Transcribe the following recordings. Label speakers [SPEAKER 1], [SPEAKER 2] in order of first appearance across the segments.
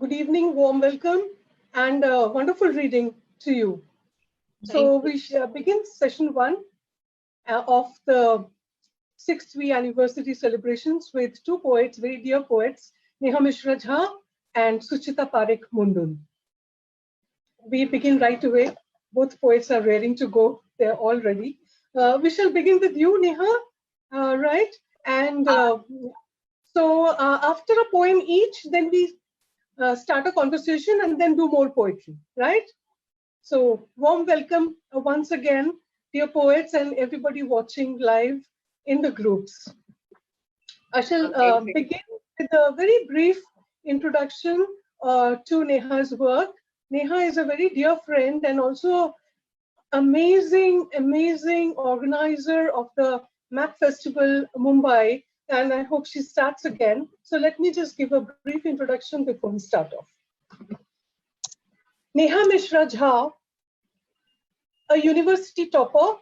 [SPEAKER 1] good evening, warm welcome, and wonderful reading to you. So we begin session 1 of the 6th V anniversary celebrations with two poets, very dear poets, Neha Mishra Jha and Suchita Parekh Mundun. We begin right away. Both poets are raring to go. They're all ready. We shall begin with you, Neha, right? And so after a poem each, then we start a conversation and then do more poetry, right? So warm welcome once again, dear poets and everybody watching live in the groups. I shall begin with a very brief introduction to Neha's work. Neha is a very dear friend and also amazing organizer of the MAP Festival Mumbai, and I hope she starts again. So let me just give a brief introduction before we start off. Neha Mishra Jha, a university topper,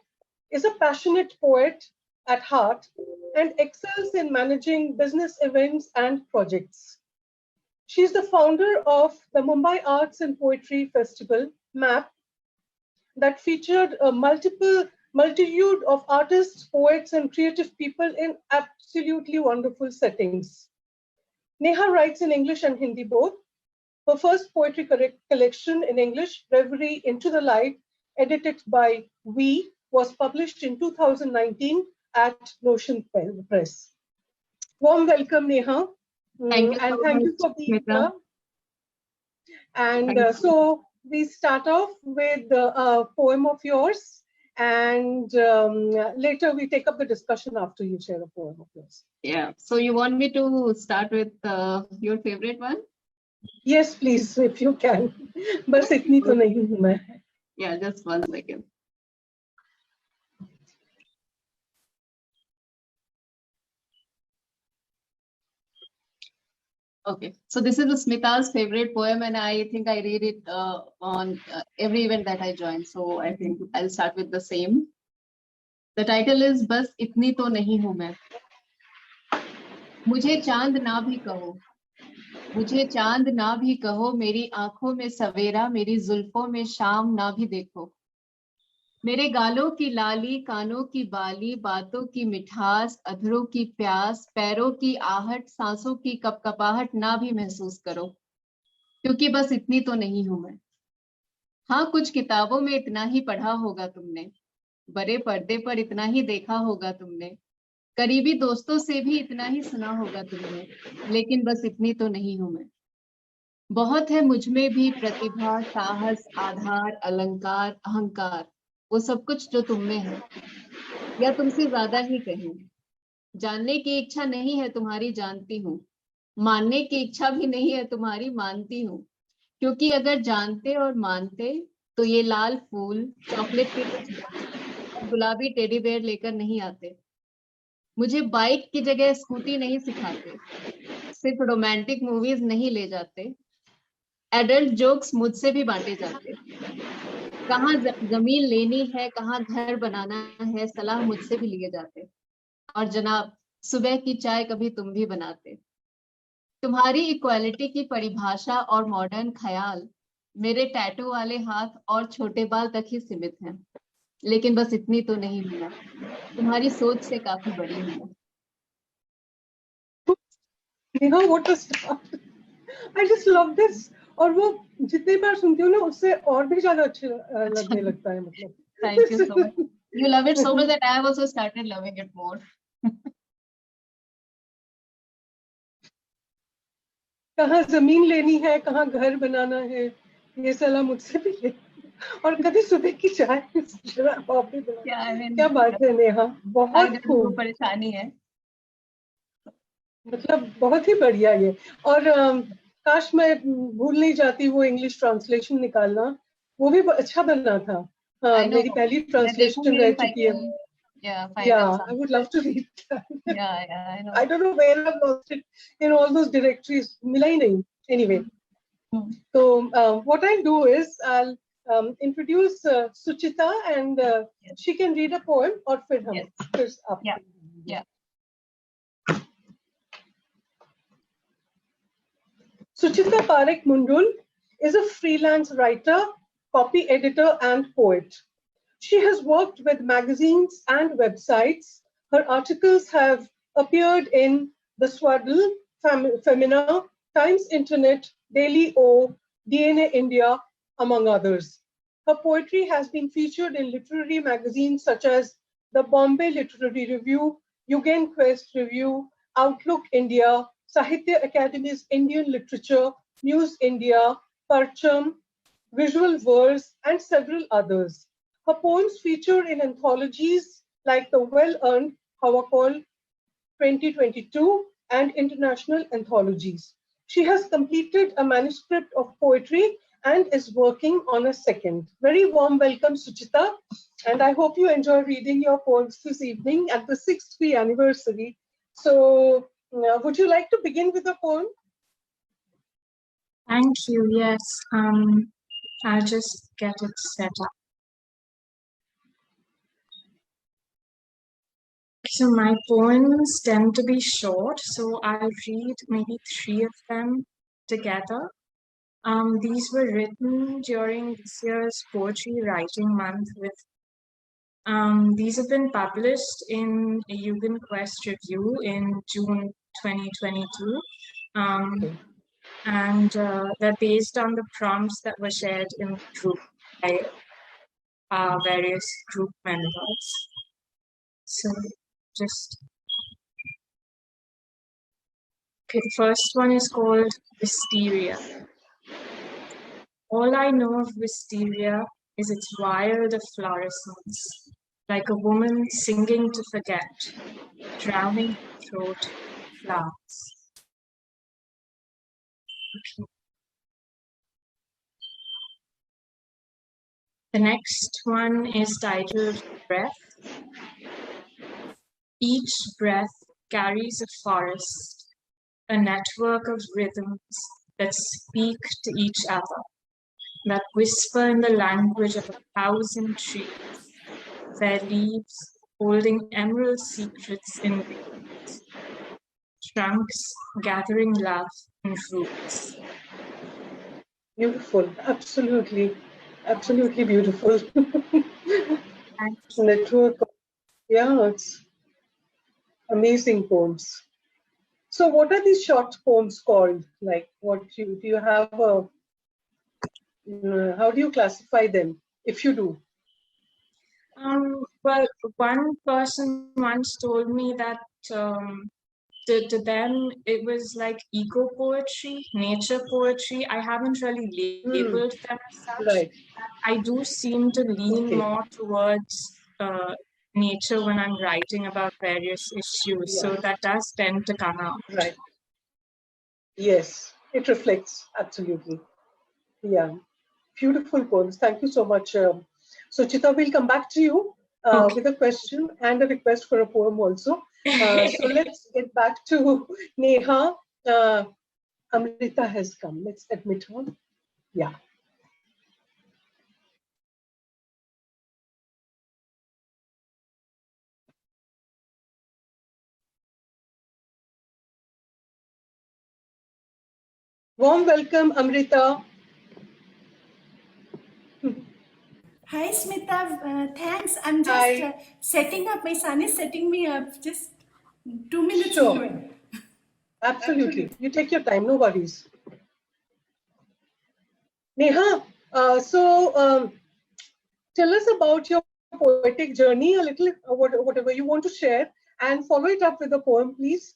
[SPEAKER 1] is a passionate poet at heart and excels in managing business events and projects. She is the founder of the Mumbai Arts and Poetry Festival, MAP, that featured a multitude of artists, poets, and creative people in absolutely wonderful settings. Neha writes in English and Hindi both. Her first poetry collection in English, Reverie Into the Light, edited by We, was published in 2019 at Notion Press. Warm welcome, Neha.
[SPEAKER 2] Thank you
[SPEAKER 1] and
[SPEAKER 2] so
[SPEAKER 1] thank
[SPEAKER 2] much,
[SPEAKER 1] you for being
[SPEAKER 2] Smeetha.
[SPEAKER 1] here. And so we start off with a poem of yours, and later we take up the discussion after you share a poem of yours.
[SPEAKER 2] Yeah. So you want me to start with your favorite one?
[SPEAKER 1] Yes, please, if you can. बस इतनी तो नहीं हूँ मैं.
[SPEAKER 2] Yeah, just 1 second. Okay, so this is Smitha's favorite poem, and I think I read it on every event that I join. So I think I'll start with the same. The title is बस इतनी तो नहीं हूँ मैं. मुझे चांद ना भी कहो, मुझे चांद ना भी कहो, मेरी आंखों में सवेरा, मेरी जुल्फों में शाम ना भी देखो. मेरे गालों की लाली, कानों की बाली, बातों की मिठास, अधरों की प्यास, पैरों की आहट, सांसों की कपकपाहट ना भी महसूस करो, क्योंकि बस इतनी तो नहीं हूं मैं. हाँ, कुछ किताबों में इतना ही पढ़ा होगा तुमने, बड़े पर्दे पर इतना ही देखा होगा तुमने, करीबी दोस्तों से भी इतना ही सुना होगा तुमने, लेकिन बस इतनी तो नहीं हूं मैं. बहुत है मुझ में भी प्रतिभा, साहस, आधार, अलंकार, अहंकार, वो सब कुछ जो तुम में है, या तुमसे ज्यादा ही कहें. जानने की इच्छा नहीं है तुम्हारी, जानती हूँ. मानने की इच्छा भी नहीं है तुम्हारी, मानती हूँ. क्योंकि अगर जानते और मानते तो ये लाल फूल, चॉकलेट के कुछ गुलाबी टेडी बेयर लेकर नहीं आते. मुझे बाइक की जगह स्कूटी नहीं सिखाते, सिर्फ रोमांटिक मूवीज नहीं ले जाते. एडल्ट जोक्स मुझसे भी बांटे जाते. कहाँ जमीन लेनी है, कहाँ घर बनाना है, सलाह मुझसे भी लिए जाते. और जनाब, सुबह की चाय कभी तुम भी बनाते. तुम्हारी इक्वालिटी की परिभाषा और मॉडर्न ख्याल मेरे टैटू वाले हाथ और छोटे बाल तक ही सीमित हैं, लेकिन बस इतनी तो नहीं हूं मैं. तुम्हारी सोच से काफी बड़ी हूं.
[SPEAKER 1] Neha, what a start! I just love this. और वो जितनी बार सुनती हूँ ना, उससे और भी ज्यादा अच्छे लगने लगता है, मतलब.
[SPEAKER 2] Thank you so much. You love it so much that I have also started loving it more.
[SPEAKER 1] कहाँ जमीन लेनी है, कहाँ घर बनाना है, ये सलाह मुझसे भी ले. और कभी सुबह की चाय कॉफी बनाना. क्या बात है नेहा, बहुत खूब.
[SPEAKER 2] परेशानी है,
[SPEAKER 1] मतलब बहुत ही बढ़िया ये. और काश मैं भूल नहीं जाती वो इंग्लिश ट्रांसलेशन निकालना, वो भी अच्छा बनना था. मेरी पहली ट्रांसलेशन रह चुकी है. Yeah, I would love to read that.
[SPEAKER 2] I know.
[SPEAKER 1] I don't know where I've lost it in all those directories. मिला ही नहीं. Anyway, so what I'll do is I'll introduce Suchita, and she can read a poem, or फिर हम फिर आप.
[SPEAKER 2] Yeah.
[SPEAKER 1] Suchita Parekh Mundul is a freelance writer, copy editor, and poet. She has worked with magazines and websites. Her articles have appeared in The Swaddle, Femina, Times Internet, Daily O, DNA India, among others. Her poetry has been featured in literary magazines such as the Bombay Literary Review, Yugen Quest Review, Outlook India, Sahitya Academy's Indian Literature, News India, Parcham, Visual Verse, and several others. Her poems feature in anthologies like the well-earned Hawakol 2022 and international anthologies. She has completed a manuscript of poetry and is working on a second. Very warm welcome, Suchita, and I hope you enjoy reading your poems this evening at the 6th anniversary. So, would you like to begin with a poem?
[SPEAKER 3] Thank you. Yes, I'll just get it set up. So my poems tend to be short, so I'll read maybe 3 of them together. These were written during this year's Poetry Writing Month. These have been published in a Yugen Quest review in June 2022. And they're based on the prompts that were shared in the group by various group members. So just, okay, the first one is called Wisteria. All I know of wisteria is its wild efflorescence, like a woman singing to forget, drowning her throat in flowers. Okay. The next one is titled Breath. Each breath carries a forest, a network of rhythms that speak to each other, that whisper in the language of 1,000 trees, their leaves holding emerald secrets in veins, trunks gathering love in roots.
[SPEAKER 1] Beautiful, absolutely, absolutely beautiful. Network, yeah, it's amazing poems. So, what are these short poems called? Like, what do you have a? How do you classify them, if you do?
[SPEAKER 3] Well, one person once told me that to them it was like eco poetry, nature poetry. I haven't really labeled them as such.
[SPEAKER 1] Right.
[SPEAKER 3] I do seem to lean more towards nature when I'm writing about various issues, so that does tend to come out.
[SPEAKER 1] Right. Yes, it reflects, absolutely. Yeah, beautiful poems. Thank you so much. Suchita, we'll come back to you with a question and a request for a poem also. So let's get back to Neha. Amrita has come. Let's admit her. Yeah. Warm welcome, Amrita.
[SPEAKER 4] Hi, Smeetha. Thanks. I'm just setting up. My son is setting me up. Just 2 minutes.
[SPEAKER 1] Sure. Absolutely. You take your time. No worries. Neha, tell us about your poetic journey, a little, whatever you want to share, and follow it up with a poem, please.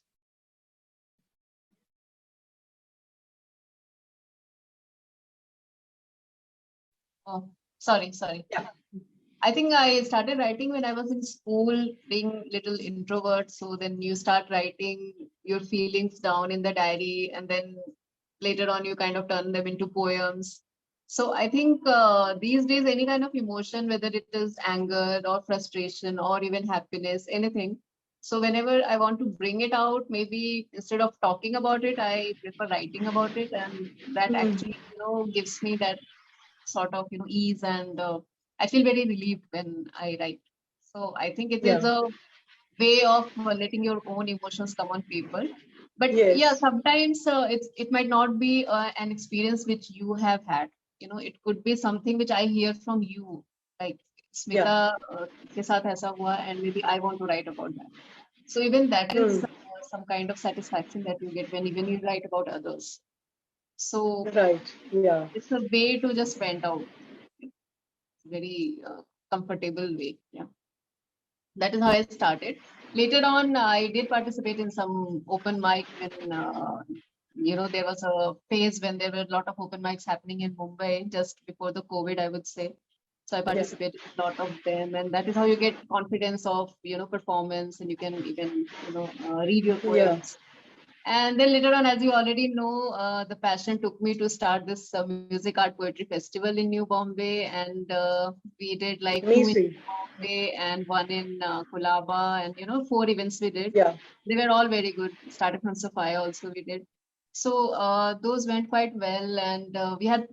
[SPEAKER 2] Oh, sorry.
[SPEAKER 1] Yeah.
[SPEAKER 2] I think I started writing when I was in school, being little introvert. So then you start writing your feelings down in the diary, and then later on you kind of turn them into poems. So I think these days, any kind of emotion, whether it is anger or frustration or even happiness, anything. So whenever I want to bring it out, maybe instead of talking about it, I prefer writing about it, and that actually, gives me that sort of ease, and I feel very relieved when I write. So I think it is a way of letting your own emotions come on paper. But
[SPEAKER 1] Yes.
[SPEAKER 2] yeah, sometimes it might not be an experience which you have had. You know, it could be something which I hear from you, like Smeetha ke saath aisa hua, and maybe I want to write about that. So even that is some kind of satisfaction that you get when even you write about others. So
[SPEAKER 1] Right. Yeah.
[SPEAKER 2] it's a way to just vent out. Very comfortable way. Yeah. That is how I started. Later on, I did participate in some open mic when, there was a phase when there were a lot of open mics happening in Mumbai just before the COVID, I would say. So I participated in a lot of them, and that is how you get confidence of, performance, and you can even, read your poems. And then later on, as you already know, the passion took me to start this music art poetry festival in New Bombay, and we did like two in Bombay and one in Colaba, and 4 events we did.
[SPEAKER 1] Yeah.
[SPEAKER 2] They were all very good. Started from Sophia also we did. So those went quite well, and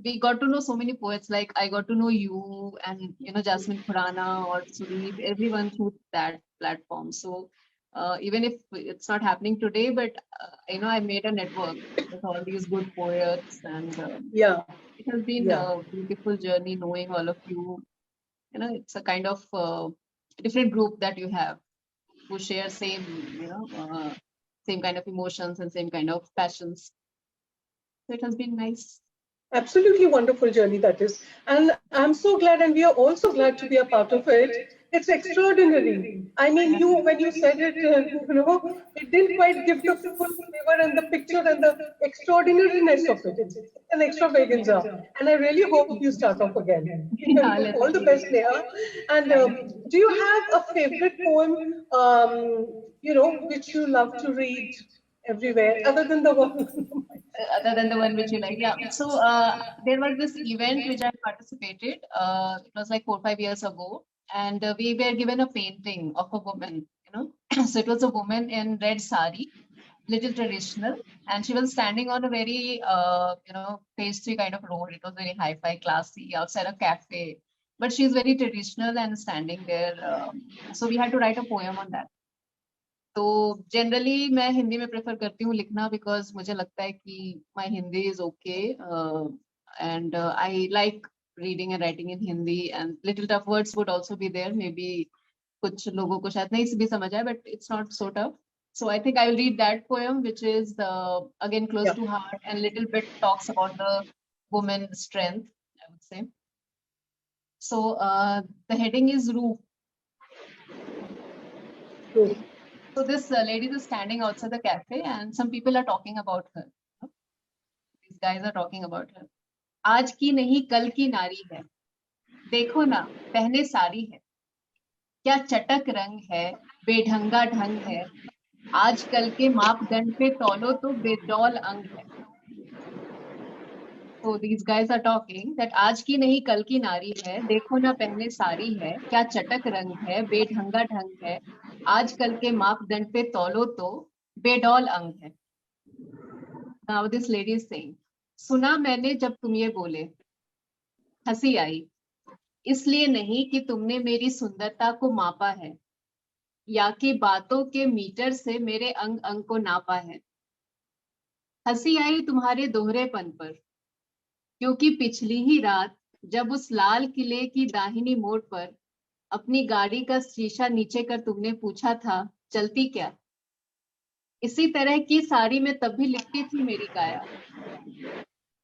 [SPEAKER 2] we got to know so many poets. Like I got to know you and Jasmine Khurana or Sudeep, everyone through that platform. So even if it's not happening today, but I made a network with all these good poets, and it has been a beautiful journey knowing all of you. It's a kind of different group that you have who share same kind of emotions and same kind of passions. So it has been nice.
[SPEAKER 1] Absolutely wonderful journey that is. And I'm so glad, and we are also glad to be a part of it. It's extraordinary. I mean, when you said it, it didn't quite give the full flavor and the picture and the extraordinariness of it. It's an extravaganza. And I really hope you start off again.
[SPEAKER 2] Yeah,
[SPEAKER 1] All the best, Neha. And do you have a favorite poem, which you love to read everywhere, other than the one?
[SPEAKER 2] Other than the one which you like. Yeah. So there was this event which I participated. It was like 4 or 5 years ago, and we were given a painting of a woman. So it was a woman in red sari, little traditional, and she was standing on a very pastry kind of road. It was very hi-fi, classy, outside a cafe, but she's very traditional and standing there. So we had to write a poem on that. तो generally मैं हिंदी में prefer करती हूँ लिखना because मुझे लगता है कि my Hindi is okay and I like reading and writing in Hindi and little tough words would also be there maybe कुछ लोगों को शायद नहीं भी समझ आए but it's not so tough so I think I will read that poem which is again close to heart and little bit talks about the woman's strength, I would say. So the heading is Roof. So this lady is standing outside the cafe and some people are talking about her. These guys are talking about her. आज की नहीं कल की नारी है, देखो ना पहने साड़ी है, क्या चटक रंग है, बेढंगा ढंग है, आजकल के मापदंड पे तौलो तो बेडौल अंग है. So these guys are talking that आज की नहीं कल की नारी है, देखो ना पहने साड़ी है, क्या चटक रंग है, बेढंगा ढंग है, आजकल के मापदंड पे तौलो तो बेडौल अंग है. Now this lady is saying, सुना मैंने जब तुम ये बोले, हंसी आई, इसलिए नहीं कि तुमने मेरी सुंदरता को मापा है या कि बातों के मीटर से मेरे अंग अंग को नापा है. हंसी आई तुम्हारे दोहरेपन पर, क्योंकि पिछली ही रात जब उस लाल किले की दाहिनी मोड़ पर अपनी गाड़ी का शीशा नीचे कर तुमने पूछा था चलती क्या, इसी तरह की साड़ी में तब भी लिपटी थी मेरी काया.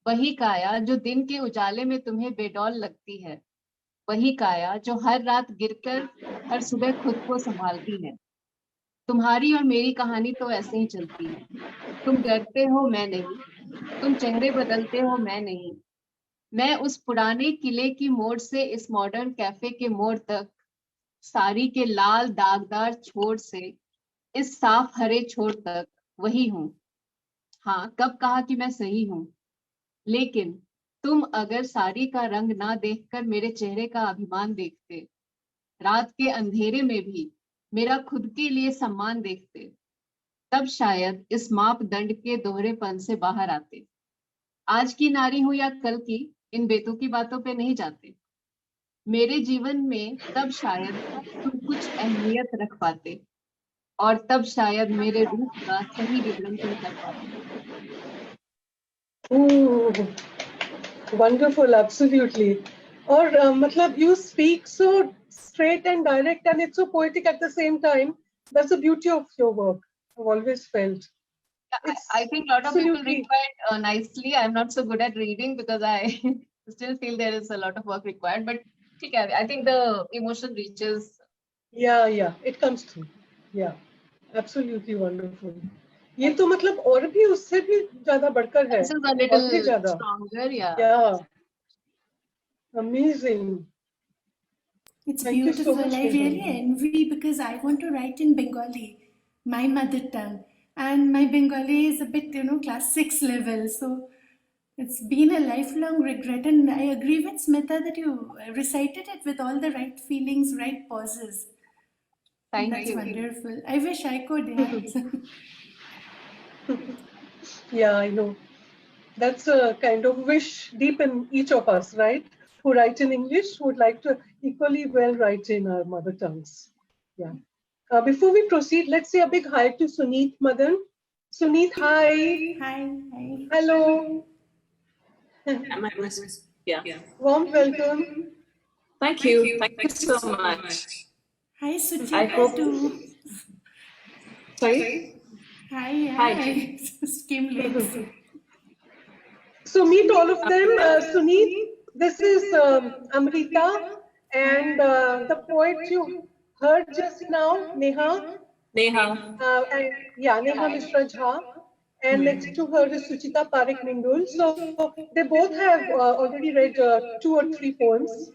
[SPEAKER 2] वही काया जो दिन के उजाले में तुम्हें बेडौल लगती है, वही काया जो हर रात गिरकर हर सुबह खुद को संभालती है. तुम्हारी और मेरी कहानी तो ऐसे ही चलती है. तुम डरते हो मैं नहीं, तुम चेहरे बदलते हो मैं नहीं. मैं उस पुराने किले की मोड़ से इस मॉडर्न कैफे के मोड़ तक, साड़ी के लाल दागदार छोर से इस साफ हरे छोर तक वही हूँ. हाँ, कब कहा कि मैं सही हूँ, लेकिन तुम अगर साड़ी का रंग ना देखकर मेरे चेहरे का अभिमान देखते, रात के अंधेरे में भी मेरा खुद के लिए सम्मान देखते, तब शायद इस मापदंड के दोहरेपन से बाहर आते. आज की नारी हूं या कल की, इन बेतुकी बातों पे नहीं जाते. मेरे जीवन में तब शायद तुम कुछ अहमियत रख पाते और तब शायद मेरे रूप का सही विवरण तुम कर पाते।
[SPEAKER 1] Ooh, wonderful, absolutely. Or matlab, you speak so straight and direct, and it's so poetic at the same time. That's the beauty of your work. I've always felt.
[SPEAKER 2] I think a lot of people read
[SPEAKER 1] Absolutely.
[SPEAKER 2] quite nicely. I'm not so good at reading because I still feel there is a lot of work required. But okay, I think the emotion reaches.
[SPEAKER 1] Yeah, it comes through. Yeah, absolutely wonderful. ये तो मतलब और भी उससे भी ज्यादा बढ़कर है,
[SPEAKER 2] This is a
[SPEAKER 1] बहुत ही
[SPEAKER 2] little
[SPEAKER 1] ज्यादा.
[SPEAKER 2] stronger, yeah.
[SPEAKER 1] Yeah, amazing.
[SPEAKER 4] It's
[SPEAKER 1] Thank you so
[SPEAKER 4] beautiful.
[SPEAKER 1] much,
[SPEAKER 4] I really
[SPEAKER 1] Neha.
[SPEAKER 4] envy because I want to write in Bengali, my mother tongue. And my Bengali is a bit, class 6 level. So it's been a lifelong regret. And I agree with Smeetha that you recited it with all the right feelings, right pauses.
[SPEAKER 2] Thank
[SPEAKER 4] That's
[SPEAKER 2] you.
[SPEAKER 4] wonderful. I wish I could, yeah.
[SPEAKER 1] Yeah, I know. That's a kind of wish deep in each of us, right? Who write in English would like to equally well write in our mother tongues. Yeah. Before we proceed, let's say a big hi to Suneet Madan. Suneet, hi.
[SPEAKER 4] Hi.
[SPEAKER 1] Hello.
[SPEAKER 5] Yeah.
[SPEAKER 1] Warm welcome.
[SPEAKER 5] Thank you. Thank you so much.
[SPEAKER 4] Hi,
[SPEAKER 5] I
[SPEAKER 4] Suchita
[SPEAKER 5] hope.
[SPEAKER 4] too.
[SPEAKER 5] Sorry.
[SPEAKER 4] Hi.
[SPEAKER 5] Hi.
[SPEAKER 4] Skim legs.
[SPEAKER 1] So meet all of them. Suneet, this is Amrita, and the poet you heard just now, Neha.
[SPEAKER 5] Neha.
[SPEAKER 1] Neha Mishra Jha. And next to her is Suchita Parekh Mindul. So they both have already read 2 or 3 poems.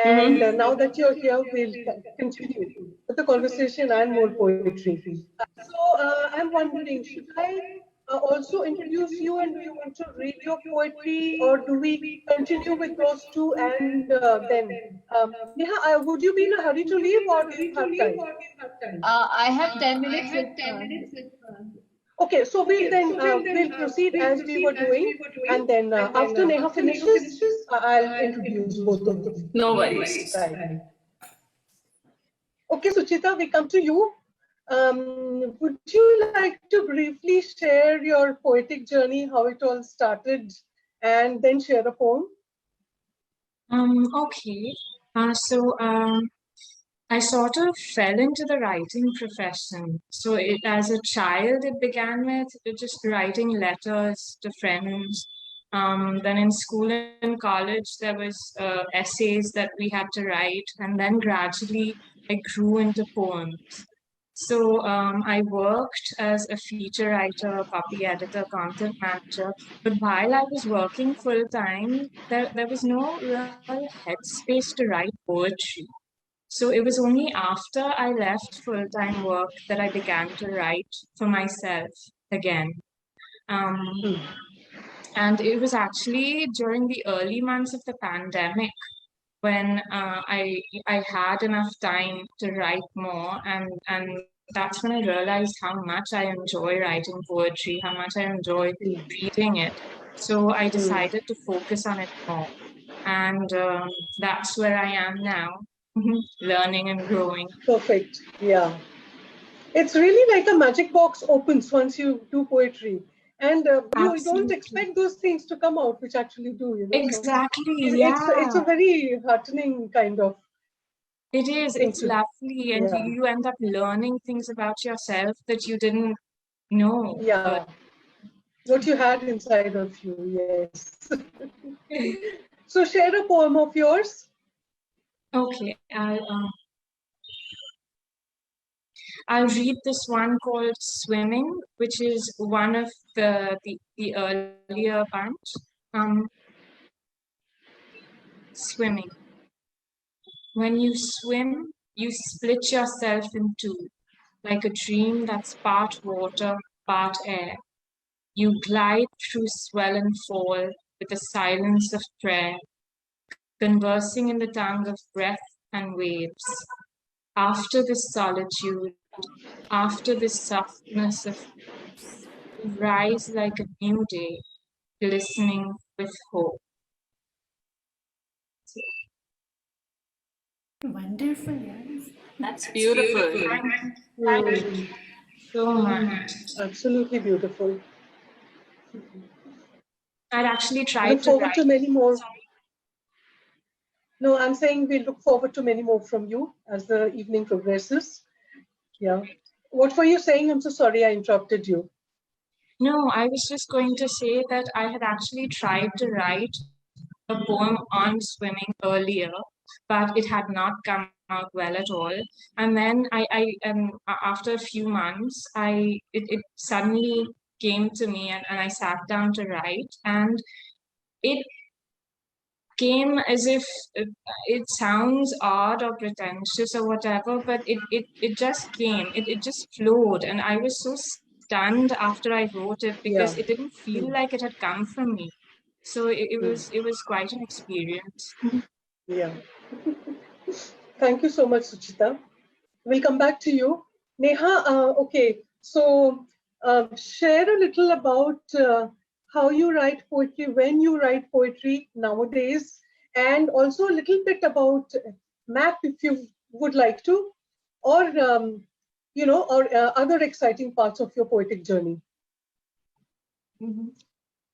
[SPEAKER 1] And now that you're here, we'll continue with the conversation and more poetry. I'm wondering, should I also introduce you, and do you want to read your poetry, or do we continue with those two and then? Neha, would you be in a hurry to leave, or do you have time?
[SPEAKER 2] I have 10 minutes if
[SPEAKER 1] Okay, so we'll proceed as we were doing, and then after Neha finishes, I'll introduce both of you.
[SPEAKER 5] No worries.
[SPEAKER 1] Right. Okay, Suchita, we come to you. Would you like to briefly share your poetic journey, how it all started, and then share a poem?
[SPEAKER 3] Okay. I sort of fell into the writing profession. So as a child, it began with just writing letters to friends. Then in school and college, there was essays that we had to write, and then gradually I grew into poems. So I worked as a feature writer, copy editor, content manager. But while I was working full time, there was no real headspace to write poetry. So it was only after I left full time work that I began to write for myself again. And it was actually during the early months of the pandemic when I had enough time to write more, and that's when I realized how much I enjoy writing poetry, how much I enjoy reading it. So I decided to focus on it more, and that's where I am now, learning and growing.
[SPEAKER 1] Perfect. Yeah. It's really like a magic box opens once you do poetry. And you don't expect those things to come out, which actually do,
[SPEAKER 3] Exactly,
[SPEAKER 1] So
[SPEAKER 3] yeah.
[SPEAKER 1] it's a very heartening kind of.
[SPEAKER 3] It is. It's lovely, and
[SPEAKER 1] Yeah.
[SPEAKER 3] you end up learning things about yourself that you didn't know.
[SPEAKER 1] Yeah. What you had inside of you, yes. So share a poem of yours.
[SPEAKER 3] Okay, I'll read this one called Swimming, which is one of the earlier bunch. Swimming. When you swim, you split yourself in two, like a dream that's part water, part air. You glide through swell and fall with the silence of prayer, conversing in the tongue of breath and waves. After this solitude, after this softness of peace, you rise like a new day, glistening with hope.
[SPEAKER 4] Wonderful, yes.
[SPEAKER 5] That's beautiful.
[SPEAKER 3] Thank you. so much.
[SPEAKER 1] Absolutely beautiful.
[SPEAKER 3] I'd actually
[SPEAKER 1] I
[SPEAKER 3] tried
[SPEAKER 1] look
[SPEAKER 3] to
[SPEAKER 1] forward
[SPEAKER 3] write.
[SPEAKER 1] to many more.
[SPEAKER 3] Sorry.
[SPEAKER 1] No, I'm saying we look forward to many more from you as the evening progresses. Yeah. What were you saying? I'm so sorry I interrupted you.
[SPEAKER 3] No, I was just going to say that I had actually tried to write a poem on swimming earlier, but it had not come out well at all. And then after a few months, it suddenly came to me, and I sat down to write, and it came as if it sounds odd or pretentious or whatever, but it just came. It just flowed, and I was so stunned after I wrote it
[SPEAKER 1] Yeah.
[SPEAKER 3] because it didn't feel like it had come from me. So it was quite an experience.
[SPEAKER 1] Yeah. Thank you so much, Suchita. We'll come back to you. Neha, okay. So share a little about how you write poetry, when you write poetry nowadays, and also a little bit about MAP if you would like to, or, or other exciting parts of your poetic journey.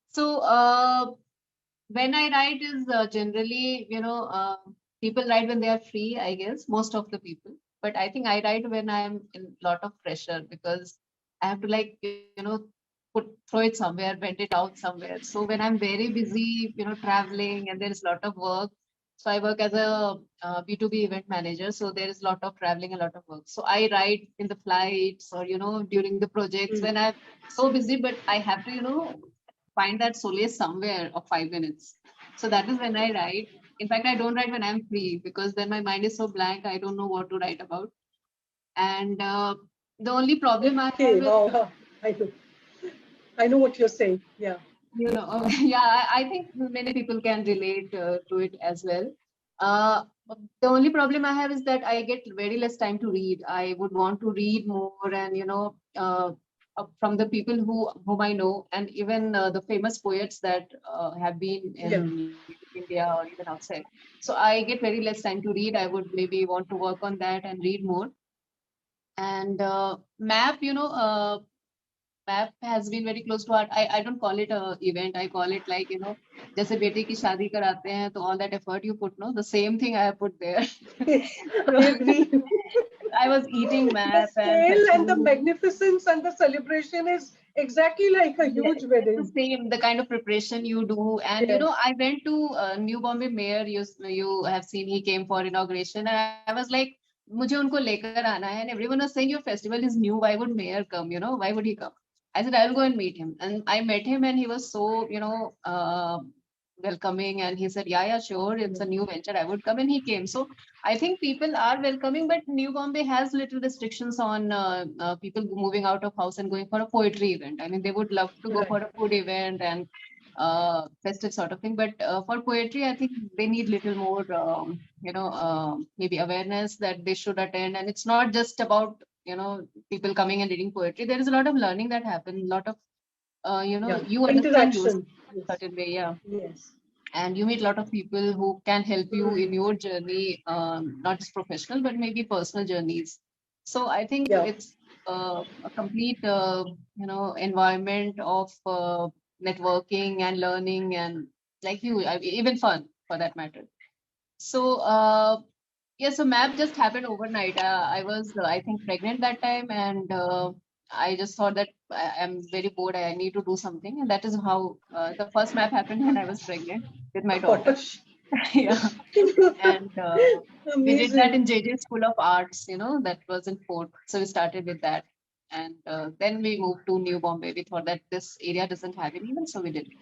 [SPEAKER 2] So when I write is generally, people write when they are free, I guess, most of the people. But I think I write when I'm in a lot of pressure because I have to throw it somewhere, vent it out somewhere. So when I'm very busy, traveling and there is a lot of work. So I work as a B2B event manager. So there is a lot of traveling, a lot of work. So I write in the flights or, during the projects when I'm so busy, but I have to, find that solace somewhere of 5 minutes. So that is when I write. In fact, I don't write when I'm free because then my mind is so blank. I don't know what to write about. And the only problem I have is,
[SPEAKER 1] Wow. I know what you're saying. Yeah.
[SPEAKER 2] yeah, I think many people can relate to it as well. Uh, the only problem I have is that I get very less time to read. I would want to read more and, from the people whom I know and even the famous poets that have been in India or even outside. So I get very less time to read. I would maybe want to work on that and read more. And MAP, MAP has been very close to art. I don't call it a event. I call it like, जैसे बेटे की शादी कराते हैं, तो all that effort you put, no, the same thing I have put there.
[SPEAKER 1] I agree.
[SPEAKER 2] I was eating
[SPEAKER 1] The
[SPEAKER 2] MAP and
[SPEAKER 1] scale and the
[SPEAKER 2] festival.
[SPEAKER 1] magnificence and the celebration is exactly like a huge
[SPEAKER 2] It's
[SPEAKER 1] wedding.
[SPEAKER 2] the same, the kind of preparation you do. And,
[SPEAKER 1] Yes.
[SPEAKER 2] I went to New Bombay Mayor. You have seen he came for inauguration. And I was like, मुझे उनको लेकर आना है. And everyone was saying your festival is new. Why would Mayor come? Why would he come? I said, I'll go and meet him. And I met him and he was so, welcoming. And he said, yeah, sure. It's a new venture. I would come. And he came. So I think people are welcoming, but New Bombay has little restrictions on people moving out of house and going for a poetry event. I mean, they would love to go for a food event and festive sort of thing. But for poetry, I think they need little more, maybe awareness that they should attend. And it's not just about, people coming and reading poetry. There is a lot of learning that happens, a lot of, you understand yourself in a certain way. Yeah.
[SPEAKER 1] Yes.
[SPEAKER 2] And you meet a lot of people who can help you in your journey, not just professional, but maybe personal journeys. So I think it's a complete, environment of networking and learning and even fun for that matter. So so MAP just happened overnight. I was, I think, pregnant that time, and I just thought that I'm very bored. I need to do something, and that is how the first MAP happened when I was pregnant with my daughter. Yeah, and we did that in JJ School of Arts. That was in Fort. So we started with that, and then we moved to New Bombay. We thought that this area doesn't have any even, so we did.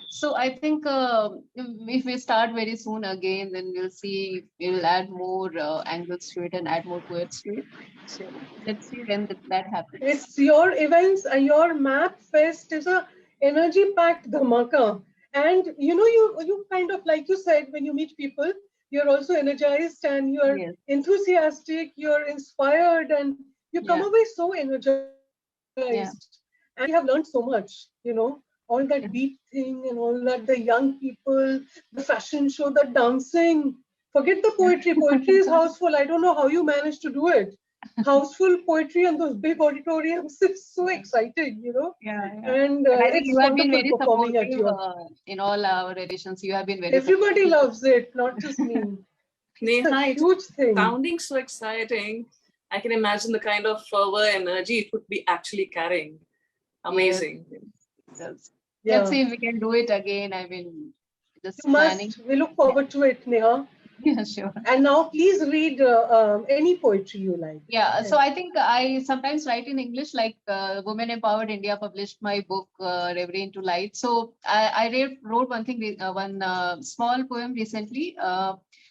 [SPEAKER 2] So I think if we start very soon again, then we'll see, we'll add more angles to it and add more poets to it. So let's see when that happens.
[SPEAKER 1] It's your events, your MAP Fest is a energy-packed dhamaka. And you kind of, like you said, when you meet people, you're also energized and you're enthusiastic, you're inspired, and you come away so energized. And we have learned so much, all that beat thing and all that, the young people, the fashion show, the dancing. Forget the poetry. Poetry is houseful. I don't know how you managed to do it. houseful poetry on those big auditoriums. It's so exciting,
[SPEAKER 2] Yeah.
[SPEAKER 1] And
[SPEAKER 2] I think
[SPEAKER 1] it's
[SPEAKER 2] you have been
[SPEAKER 1] wonderful
[SPEAKER 2] very
[SPEAKER 1] performing at
[SPEAKER 2] supportive
[SPEAKER 1] your.
[SPEAKER 2] in all our editions. You have been very
[SPEAKER 1] Everybody
[SPEAKER 2] supportive.
[SPEAKER 1] loves it, not just me. It's a
[SPEAKER 5] Neha,
[SPEAKER 1] huge thing.
[SPEAKER 5] Sounding so exciting. I can imagine the kind of fervor, energy it would be actually carrying. Amazing.
[SPEAKER 2] Yes.
[SPEAKER 1] Yeah.
[SPEAKER 2] Let's see if we can do it again. I mean, just
[SPEAKER 1] You
[SPEAKER 2] planning.
[SPEAKER 1] must. We look forward to it, Neha.
[SPEAKER 2] Yeah, sure.
[SPEAKER 1] And now please read any poetry you like.
[SPEAKER 2] Yeah, so I think I sometimes write in English, like Women Empowered India published my book, Reverie into Light. So I wrote one thing, one small poem recently.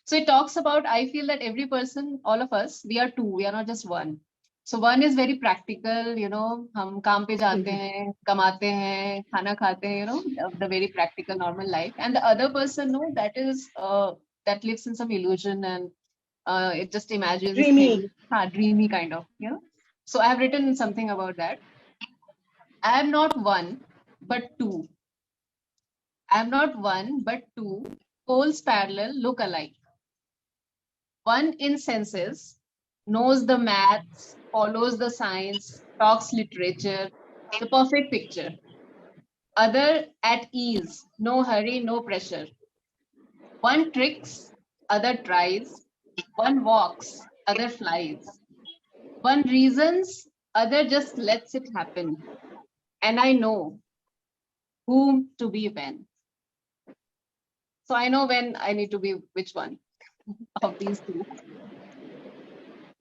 [SPEAKER 2] So it talks about, I feel that every person, all of us, we are two, we are not just one. So one is very practical, हम काम पे जाते हैं, कमाते हैं, खाना खाते हैं, the very practical normal life. And the other person, no, that is, that lives in some illusion and it just imagines
[SPEAKER 1] Dreamy.
[SPEAKER 2] things, dreamy kind of, So I have written something about that. I am not one, but two. I am not one, but two. Poles parallel, look alike. One in senses, knows the maths, follows the science, talks literature, the perfect picture. Other at ease, no hurry, no pressure. One tricks, other tries. One walks, other flies. One reasons, other just lets it happen. And I know whom to be when. So I know when I need to be which one of these two.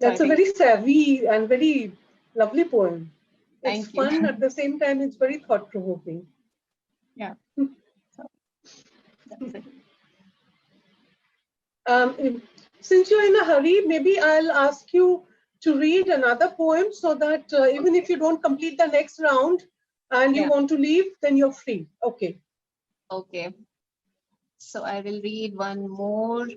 [SPEAKER 1] That's a very savvy and very lovely poem. It's
[SPEAKER 2] Thank you.
[SPEAKER 1] fun at the same time, it's very thought-provoking.
[SPEAKER 2] Yeah. So, that's it.
[SPEAKER 1] Since you're in a hurry, maybe I'll ask you to read another poem so that even if you don't complete the next round and you want to leave, then you're free. Okay.
[SPEAKER 2] Okay. So I will read one more.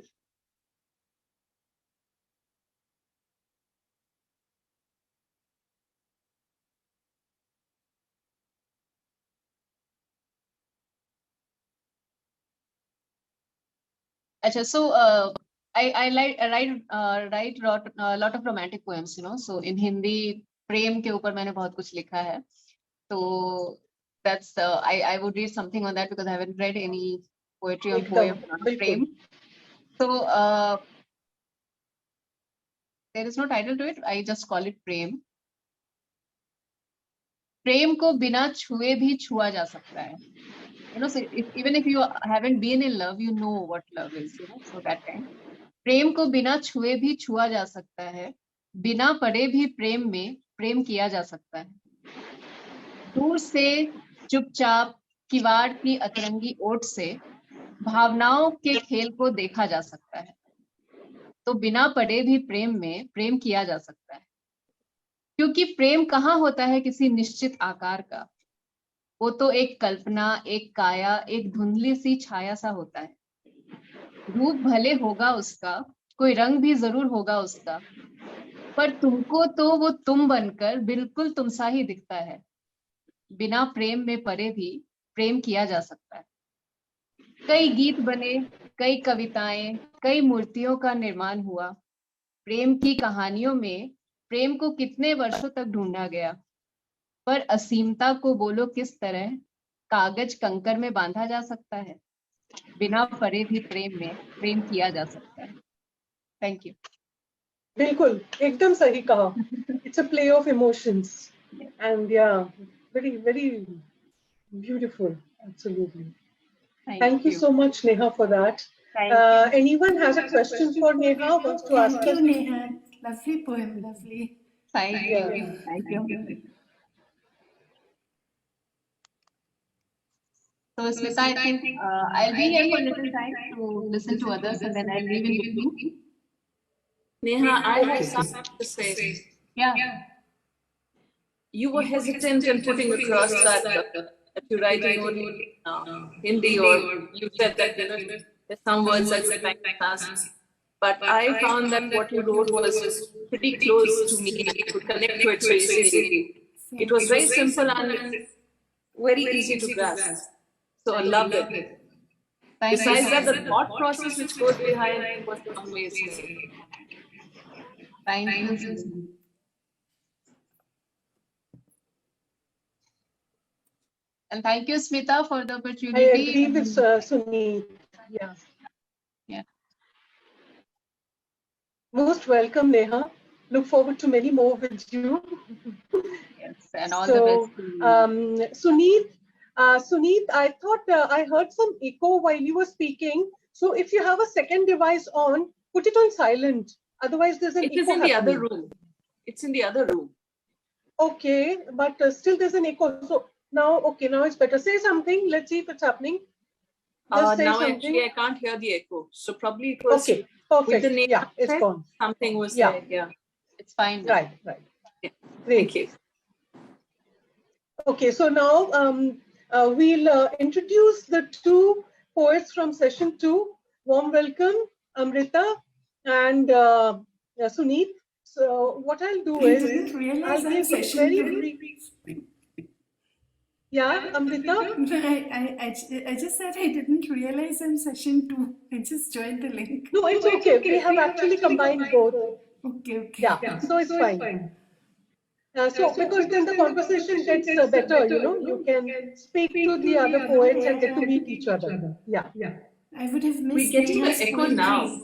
[SPEAKER 2] Achha, so I write a lot of romantic poems, So in Hindi, प्रेम के ऊपर मैंने बहुत कुछ लिखा है. So that's I would read something on that because I haven't read any poetry on prem. So there is no title to it. I just call it prem. प्रेम को बिना छुए भी छुआ जा सकता है. So even if you haven't been in love, you know what love is, so that kind. प्रेम को बिना छुए भी छुआ जा सकता है, बिना पढ़े भी प्रेम में प्रेम किया जा सकता है. दूर से चुपचाप किवाड़ की अतरंगी ओट से भावनाओं के खेल को देखा जा सकता है. तो बिना पढ़े भी प्रेम में प्रेम किया जा सकता है. क्योंकि प्रेम कहाँ होता है किसी निश्चित आकार का, वो तो एक कल्पना, एक काया, एक धुंधली सी छाया सा होता है. रूप भले होगा उसका, कोई रंग भी जरूर होगा उसका, पर तुमको तो वो तुम बनकर बिल्कुल तुम सा ही दिखता है. बिना प्रेम में परे भी प्रेम किया जा सकता है. कई गीत बने, कई कविताएं, कई मूर्तियों का निर्माण हुआ. प्रेम की कहानियों में प्रेम को कितने वर्षों तक ढूंढा गया, पर असीमता को बोलो किस तरह कागज कंकर में बांधा जा सकता है. बिना पढ़े भी प्रेम में प्रेम किया जा सकता है. Thank you.
[SPEAKER 1] बिल्कुल, एकदम सही कहा. It's a play of emotions. And yeah, very, very beautiful. Absolutely. Thank you so much, Neha, for that. Anyone has a question for Neha? Wants to ask
[SPEAKER 4] Thank you, Neha. Lovely poem, lovely.
[SPEAKER 2] Thank you. Thank you. So, Smeetha, I think I'll be here for a little time to listen to others and then I'll leave in between.
[SPEAKER 5] Neha, I have something to say.
[SPEAKER 2] Yeah.
[SPEAKER 5] You were hesitant in putting across that you're writing only Hindi, or you said that there's some words that you might pass. But I found that what you wrote was pretty close to me. I could connect to it so easily. It was very simple and very easy to grasp. So I loved it. Besides that, the thought process which goes behind it was amazing.
[SPEAKER 2] Thank you. And thank you, Smeetha, for the
[SPEAKER 1] I
[SPEAKER 2] opportunity.
[SPEAKER 1] agree with Suneet. Yeah.
[SPEAKER 2] Yeah.
[SPEAKER 1] Most welcome, Neha. Look forward to many more with you.
[SPEAKER 2] Yes, and all the best
[SPEAKER 1] So,
[SPEAKER 2] to you.
[SPEAKER 1] Suneet, I thought I heard some echo while you were speaking. So, if you have a second device on, put it on silent. Otherwise, there's an
[SPEAKER 5] It is
[SPEAKER 1] echo
[SPEAKER 5] in the other
[SPEAKER 1] happening.
[SPEAKER 5] room. It's in the other room.
[SPEAKER 1] Okay, but still there's an echo. So now, okay, now it's better. Say something. Let's see if it's happening. Just say
[SPEAKER 5] Now
[SPEAKER 1] something.
[SPEAKER 5] actually I can't hear the echo. So probably it was
[SPEAKER 1] Okay,
[SPEAKER 5] with the
[SPEAKER 1] perfect.
[SPEAKER 5] name
[SPEAKER 1] Yeah, it's
[SPEAKER 5] effect,
[SPEAKER 1] gone.
[SPEAKER 5] something was
[SPEAKER 1] Yeah.
[SPEAKER 5] there. Yeah.
[SPEAKER 2] It's fine now.
[SPEAKER 1] Right, right.
[SPEAKER 5] Yeah.
[SPEAKER 1] Great.
[SPEAKER 5] Thank you.
[SPEAKER 1] Okay, so now we'll introduce the two poets from session 2. Warm welcome, Amrita and Suneet. So what I'll do
[SPEAKER 4] I
[SPEAKER 1] is
[SPEAKER 4] didn't realize
[SPEAKER 1] I'll
[SPEAKER 4] I'm
[SPEAKER 1] give
[SPEAKER 4] session
[SPEAKER 1] very
[SPEAKER 4] 2.
[SPEAKER 1] brief. Yeah, Amrita.
[SPEAKER 4] I just said I didn't realize I'm session 2. I just joined the link.
[SPEAKER 1] No, it's okay. We have actually combined both.
[SPEAKER 4] Okay.
[SPEAKER 1] Yeah, so it's fine. So because then the conversation gets better, you can speak to the other poets and get to meet each other. Yeah.
[SPEAKER 4] I would have
[SPEAKER 5] We're
[SPEAKER 4] missed
[SPEAKER 5] getting the
[SPEAKER 4] Neha's
[SPEAKER 5] echo
[SPEAKER 4] poetry.
[SPEAKER 5] now.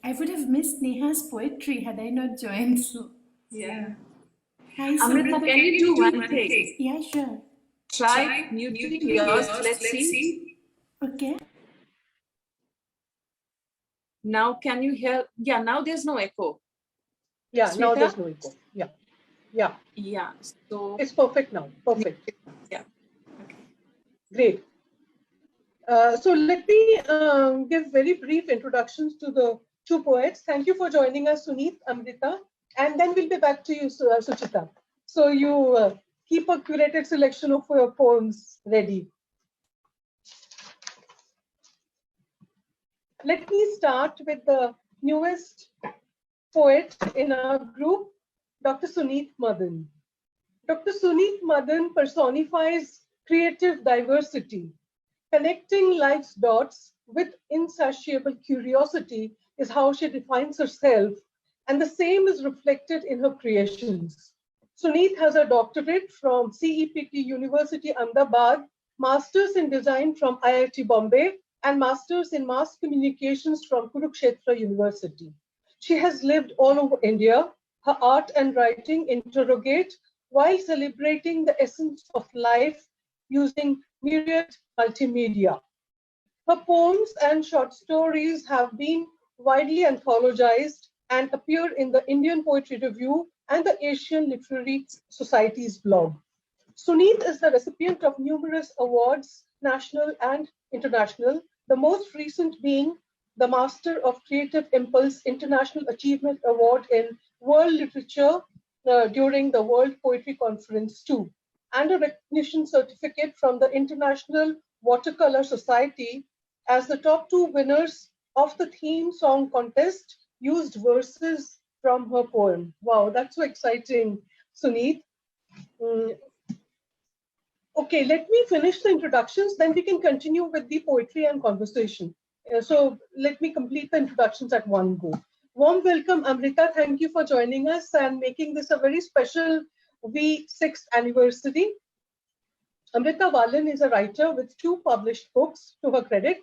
[SPEAKER 4] I would have missed Neha's poetry had I not joined. So,
[SPEAKER 5] Yeah.
[SPEAKER 4] hi,
[SPEAKER 5] Amrita, can you do one thing?
[SPEAKER 4] Yeah, sure.
[SPEAKER 5] Try muting yours. Let's see.
[SPEAKER 4] Okay.
[SPEAKER 5] Now can you hear? Yeah, now there's no echo.
[SPEAKER 1] Yeah, now
[SPEAKER 5] Smeetha?
[SPEAKER 1] there's no echo. Yeah. Yeah.
[SPEAKER 5] Yeah. So
[SPEAKER 1] It's perfect now. Perfect.
[SPEAKER 5] yeah.
[SPEAKER 1] Great. So let me give very brief introductions to the two poets. Thank you for joining us, Suneet, Amrita, and then we'll be back to you, Suchita. So you keep a curated selection of your poems ready. Let me start with the newest poet in our group, Dr. Suneet Madan. Dr. Suneet Madan personifies creative diversity. Connecting life's dots with insatiable curiosity is how she defines herself, and the same is reflected in her creations. Suneet has a doctorate from CEPT University Ahmedabad, Masters in Design from IIT Bombay, and Masters in Mass Communications from Kurukshetra University. She has lived all over India. Her art and writing interrogate while celebrating the essence of life using myriad multimedia. Her poems and short stories have been widely anthologized and appear in the Indian Poetry Review and the Asian Literary Society's blog. Suneet is the recipient of numerous awards, national and international, the most recent being the Master of Creative Impulse International Achievement Award in World Literature during the World Poetry Conference 2, and a recognition certificate from the International Watercolor Society as the top two winners of the theme song contest used verses from her poem. Wow, that's so exciting, Suneet. Mm, Okay, let me finish the introductions, then we can continue with the poetry and conversation. So let me complete the introductions at one go. Warm welcome, Amrita. Thank you for joining us and making this a very special V6th anniversary. Amrita Valan is a writer with 2 published books to her credit.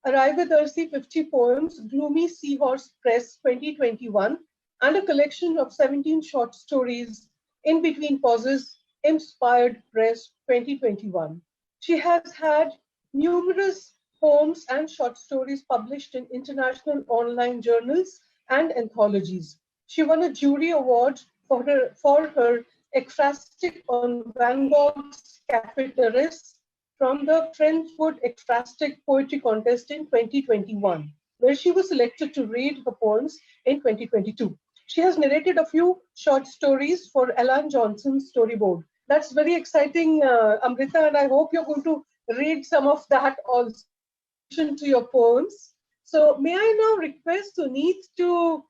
[SPEAKER 1] Arrive with Earthy 50 Poems, Gloomy Seahorse Press 2021, and a collection of 17 short stories, In Between Pauses, Inspired Press 2021. She has had numerous poems and short stories published in international online journals and anthologies. She won a jury award for her ekphrastic on Van Gogh's Café Terrace from the Friendswood Ekphrastic Poetry Contest in 2021, where she was selected to read her poems in 2022. She has narrated a few short stories for Alan Johnson's Storyboard. That's very exciting, Amrita, and I hope you're going to read some of that also to your poems. So may I now request Suneet to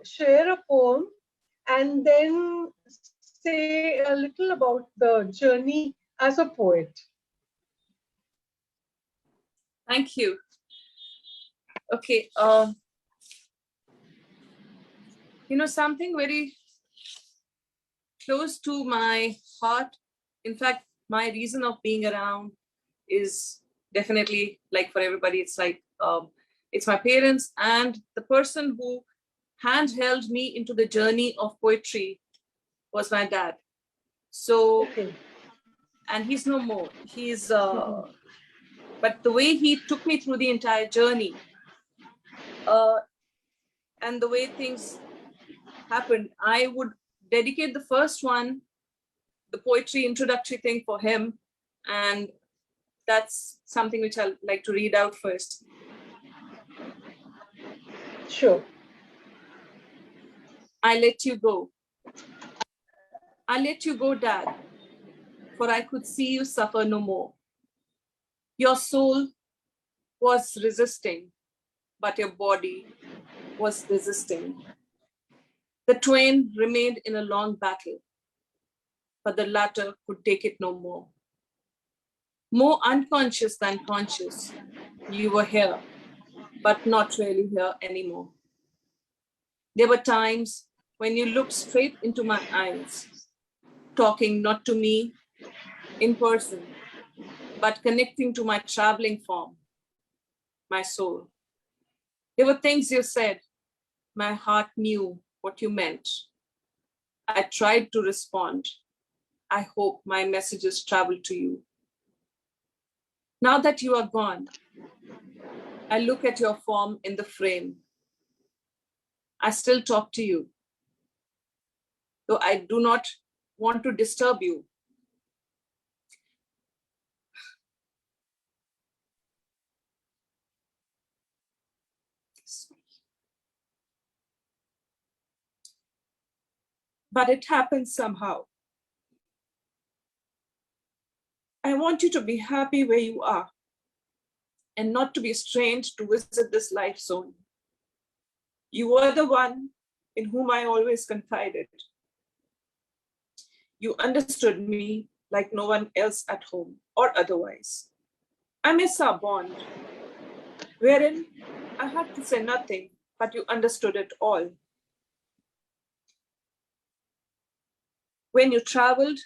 [SPEAKER 1] share a poem and then say a little about the journey as a poet.
[SPEAKER 5] Thank you. Okay. Something very close to my heart. In fact, my reason of being around is definitely, like for everybody, it's like, it's my parents, and the person who handheld me into the journey of poetry was my dad. So,
[SPEAKER 1] Okay.
[SPEAKER 5] and he's no more. He's, but the way he took me through the entire journey, and the way things happened, I would dedicate the first one, the poetry introductory thing, for him. And that's something which I'd like to read out first.
[SPEAKER 1] Sure.
[SPEAKER 5] I let you go. I let you go, Dad, for I could see you suffer no more. Your soul was resisting, but your body was desisting. The twain remained in a long battle, but the latter could take it no more. More unconscious than conscious, you were here, but not really here anymore. There were times when you looked straight into my eyes, talking not to me in person, but connecting to my traveling form, my soul. There were things you said, my heart knew what you meant. I tried to respond. I hope my messages traveled to you. Now that you are gone, I look at your form in the frame. I still talk to you, though I do not want to disturb you. But it happens somehow. I want you to be happy where you are and not to be strange to visit this life zone. You were the one in whom I always confided. You understood me like no one else at home or otherwise. I miss our bond, wherein I had to say nothing, but you understood it all. When you traveled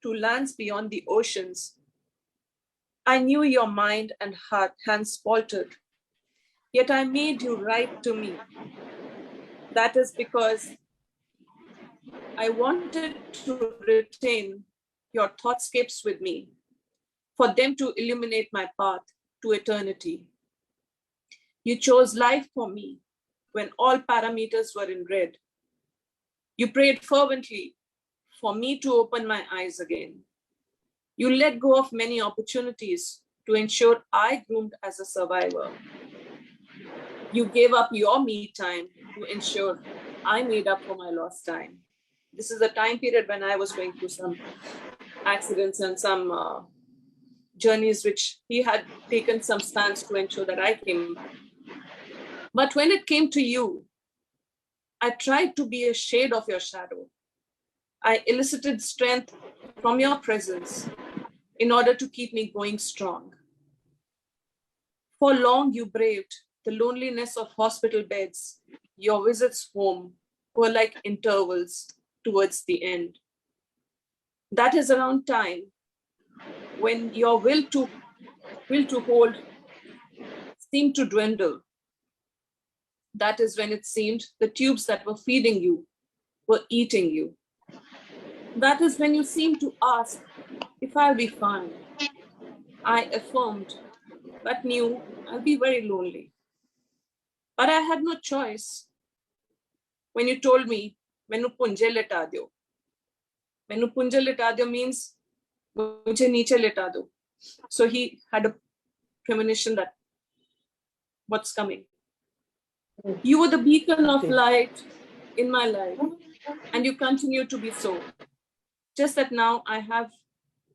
[SPEAKER 5] to lands beyond the oceans, I knew your mind and heart hands faltered, yet I made you write to me. That is because I wanted to retain your thoughtscapes with me, for them to illuminate my path to eternity. You chose life for me when all parameters were in red. You prayed fervently for me to open my eyes again. You let go of many opportunities to ensure I groomed as a survivor. You gave up your me time to ensure I made up for my lost time. This is the time period when I was going through some accidents and some journeys which he had taken some stance to ensure that I came. But when it came to you, I tried to be a shade of your shadow. I elicited strength from your presence in order to keep me going strong. For long you braved the loneliness of hospital beds. Your visits home were like intervals towards the end. That is around time when your will to hold seemed to dwindle. That is when it seemed the tubes that were feeding you were eating you. That is when you seemed to ask if I'll be fine. I affirmed, but knew I'll be very lonely. But I had no choice. When you told me, "Mainu punje leta do." "Mainu punje leta do" means "mujhe niche leta do." So he had a premonition that what's coming. You were the beacon of light in my life, and you continue to be so. Just that now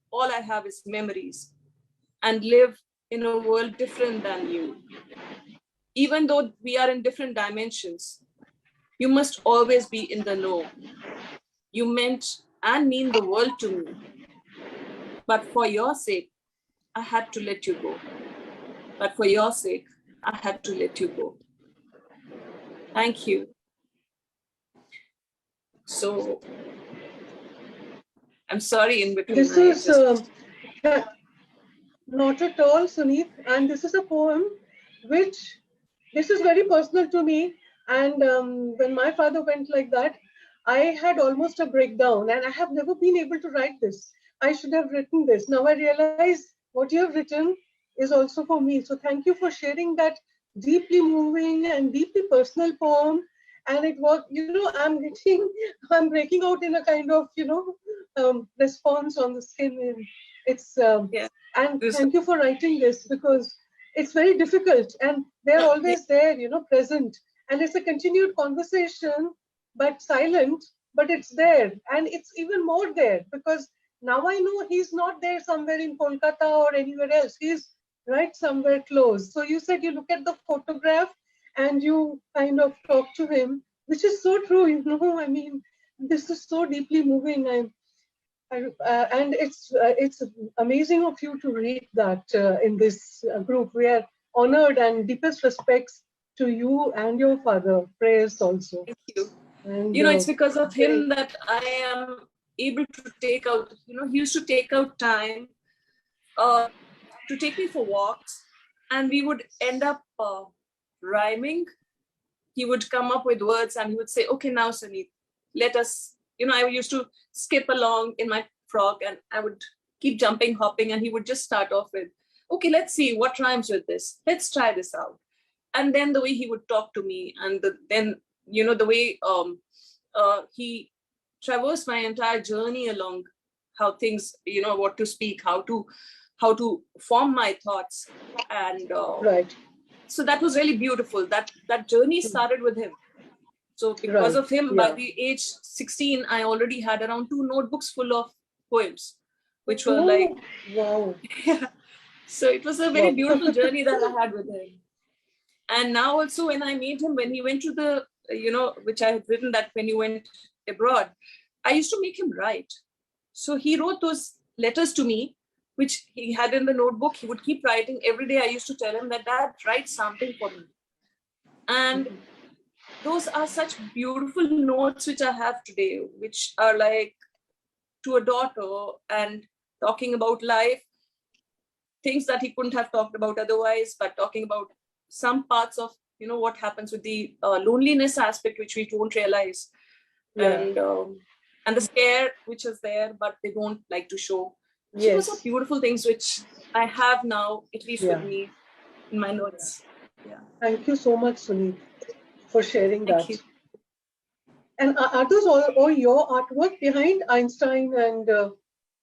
[SPEAKER 5] all I have is memories and live in a world different than you. Even though we are in different dimensions, you must always be in the know. You meant and mean the world to me. But for your sake, I had to let you go. But for your sake, I had to let you go. Thank you. So I'm sorry in between.
[SPEAKER 1] This is not at all, Suneet. And this is a poem which, this is very personal to me. And when my father went like that, I had almost a breakdown, and I have never been able to write this. I should have written this. Now I realize what you have written is also for me. So thank you for sharing that deeply moving and deeply personal poem. And it was, I'm breaking out in a kind of, response on the skin. And it's,
[SPEAKER 5] Yeah.
[SPEAKER 1] and thank you for writing this, because it's very difficult and they're always there, present. And it's a continued conversation, but silent, but it's there. And it's even more there because now I know he's not there somewhere in Kolkata or anywhere else. He's right somewhere close. So you said you look at the photograph and you kind of talk to him, which is so true, I mean, this is so deeply moving. And it's amazing of you to read that in this group. We are honored and deepest respects to you and your father. Prayers also.
[SPEAKER 5] Thank you.
[SPEAKER 1] And,
[SPEAKER 5] it's because of him that I am able to take out, he used to take out time to take me for walks, and we would end up rhyming. He would come up with words and he would say, okay, now Suneet, let us, I used to skip along in my frock and I would keep jumping, hopping, and he would just start off with, okay, let's see what rhymes with this. Let's try this out. And then the way he would talk to me, and then, the way he traversed my entire journey along how things, what to speak, how to form my thoughts. And
[SPEAKER 1] right.
[SPEAKER 5] So that was really beautiful. That journey started with him. So because of him, by the age 16, I already had around 2 notebooks full of poems, which were like,
[SPEAKER 1] wow.
[SPEAKER 5] Yeah. So it was a very beautiful journey that I had with him. And now also when I meet him, when he went to the, which I had written that when he went abroad, I used to make him write. So he wrote those letters to me, which he had in the notebook. He would keep writing every day. I used to tell him that, Dad, write something for me. And those are such beautiful notes which I have today, which are like to a daughter and talking about life, things that he couldn't have talked about otherwise, but talking about some parts of, what happens with the loneliness aspect, which we don't realize. And the scare which is there, but they don't like to show. So those are beautiful things which I have now, at least with me in my notes. Yeah.
[SPEAKER 1] Thank you so much, Suneet, for sharing
[SPEAKER 5] Thank
[SPEAKER 1] that.
[SPEAKER 5] you.
[SPEAKER 1] And are those all your artwork behind Einstein and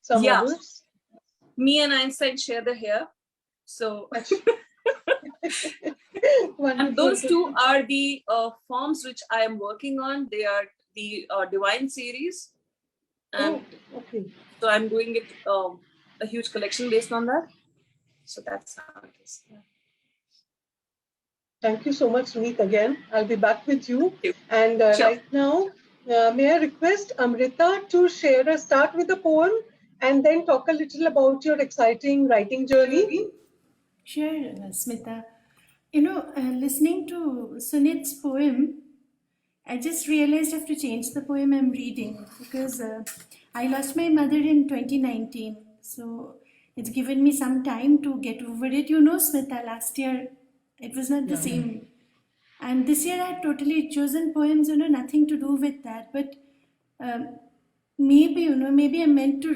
[SPEAKER 1] some others?
[SPEAKER 5] Me and Einstein share the hair. So, and those two are the forms which I am working on. They are the Divine series. And so I'm doing it, a huge collection based on that. So that's how it is. Yeah.
[SPEAKER 1] Thank you so much, Suneet, again. I'll be back with you.
[SPEAKER 5] Sure.
[SPEAKER 1] And right now, may I request Amrita to start with a poem and then talk a little about your exciting writing journey?
[SPEAKER 4] Sure, Smeetha. Listening to Suneet's poem, I just realized I have to change the poem I'm reading because I lost my mother in 2019. So it's given me some time to get over it. Smeetha, last year it was not the same. And this year I had totally chosen poems, nothing to do with that. But maybe I'm meant to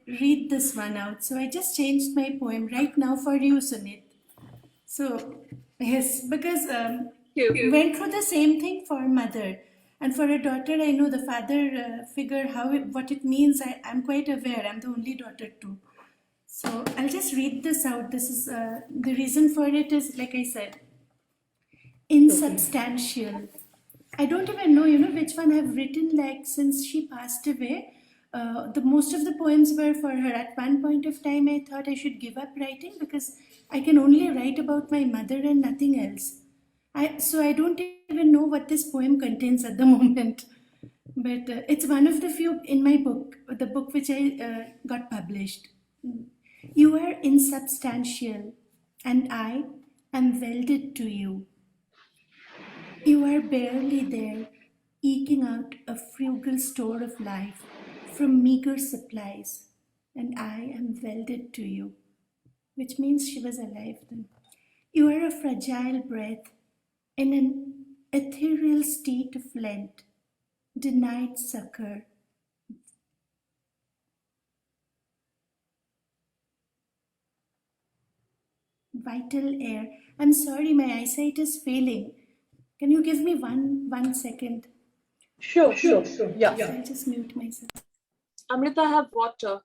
[SPEAKER 4] read this one out. So I just changed my poem right now for you, Suneet. So, yes, because went through the same thing for mother. And for a daughter, I know the father figure, what it means. I'm quite aware. I'm the only daughter too. So I'll just read this out. This is the reason for it is, like I said, insubstantial. I don't even know, which one I've written like since she passed away. The most of the poems were for her. At one point of time, I thought I should give up writing because I can only write about my mother and nothing else. So I don't even know what this poem contains at the moment. But it's one of the few in my book, the book which I got published. You are insubstantial, and I am welded to you. You are barely there, eking out a frugal store of life from meager supplies, and I am welded to you, which means she was alive then. You are a fragile breath in an ethereal state of Lent, denied succor, vital air. I'm sorry, my eyesight is failing. Can you give me one second?
[SPEAKER 1] Sure. Yeah.
[SPEAKER 4] I'll just mute myself.
[SPEAKER 5] Amrita, have water.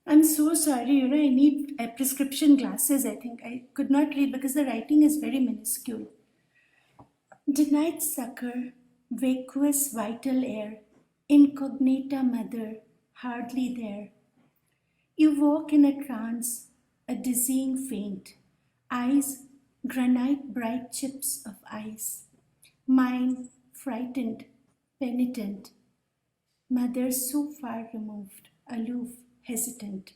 [SPEAKER 4] I'm so sorry, I need prescription glasses. I think I could not read because the writing is very minuscule. Denied succor, vacuous vital air, incognita mother, hardly there. You walk in a trance, a dizzying faint, eyes, granite bright chips of ice. Mine, frightened, penitent, mother so far removed, aloof, hesitant.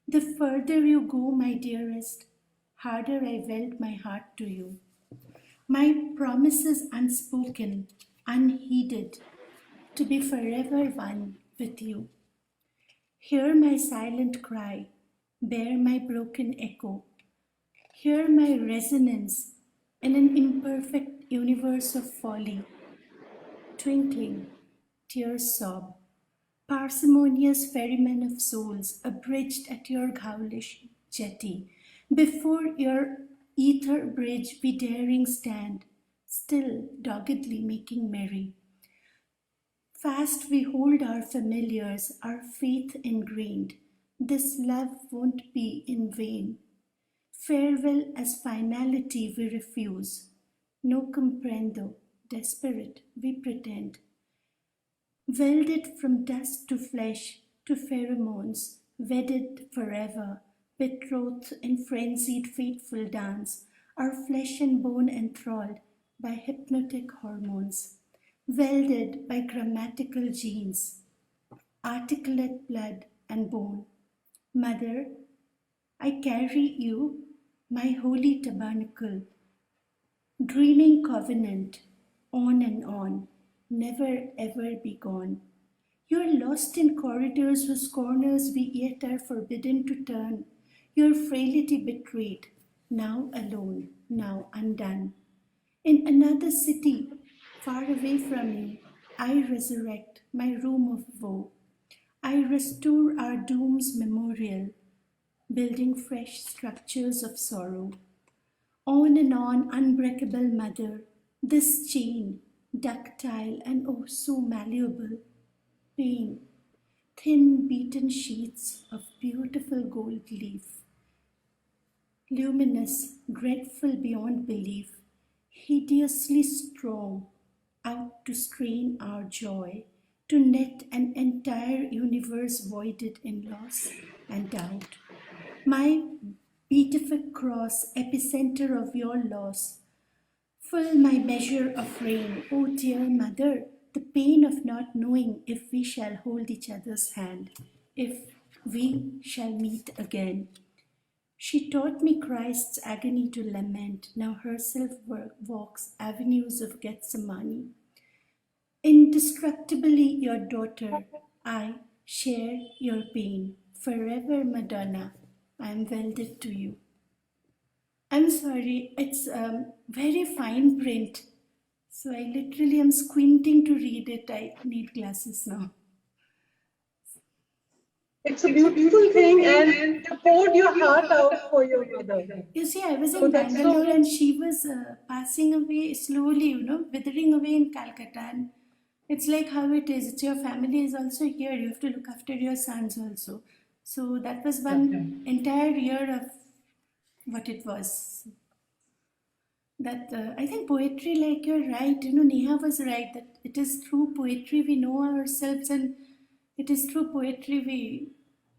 [SPEAKER 4] The further you go, my dearest, harder I weld my heart to you. My promises unspoken, unheeded, to be forever one with you. Hear my silent cry, bear my broken echo. Hear my resonance in an imperfect universe of folly. Twinkling, tears sob. Parsimonious ferryman of souls, abridged at your ghoulish jetty. Before your ether bridge we daring stand, still doggedly making merry. Fast we hold our familiars, our faith ingrained. This love won't be in vain. Farewell as finality we refuse. No comprendo, desperate we pretend. Welded from dust to flesh, to pheromones, wedded forever, betrothed in frenzied fateful dance, our flesh and bone enthralled by hypnotic hormones, welded by grammatical genes, articulate blood and bone. Mother, I carry you, my holy tabernacle, dreaming covenant, on and on, never ever be gone. You are lost in corridors whose corners we yet are forbidden to turn. Your frailty betrayed, now alone, now undone. In another city, far away from you, I resurrect my room of woe. I restore our doom's memorial, building fresh structures of sorrow. On and on, unbreakable mother, this chain, ductile and oh so malleable, pain, thin beaten sheets of beautiful gold leaf, luminous, dreadful beyond belief, hideously strong, out to strain our joy, to net an entire universe voided in loss and doubt. My beatific cross, epicenter of your loss, fill my measure of rain, O dear mother, the pain of not knowing if we shall hold each other's hand, if we shall meet again. She taught me Christ's agony to lament, now herself walks avenues of Gethsemane. Indestructibly your daughter, I share your pain. Forever, Madonna, I am welded to you. I'm sorry, it's very fine print. So I literally am squinting to read it. I need glasses now.
[SPEAKER 1] It's a beautiful thing, and you poured your heart out for your mother.
[SPEAKER 4] You see, I was in Bangalore and she was passing away slowly, withering away in Calcutta. And it's like how it is. It's your family is also here. You have to look after your sons also. So that was one entire year of what it was. That I think poetry, like you're right, Neha was right, that it is through poetry we know ourselves, and it is through poetry we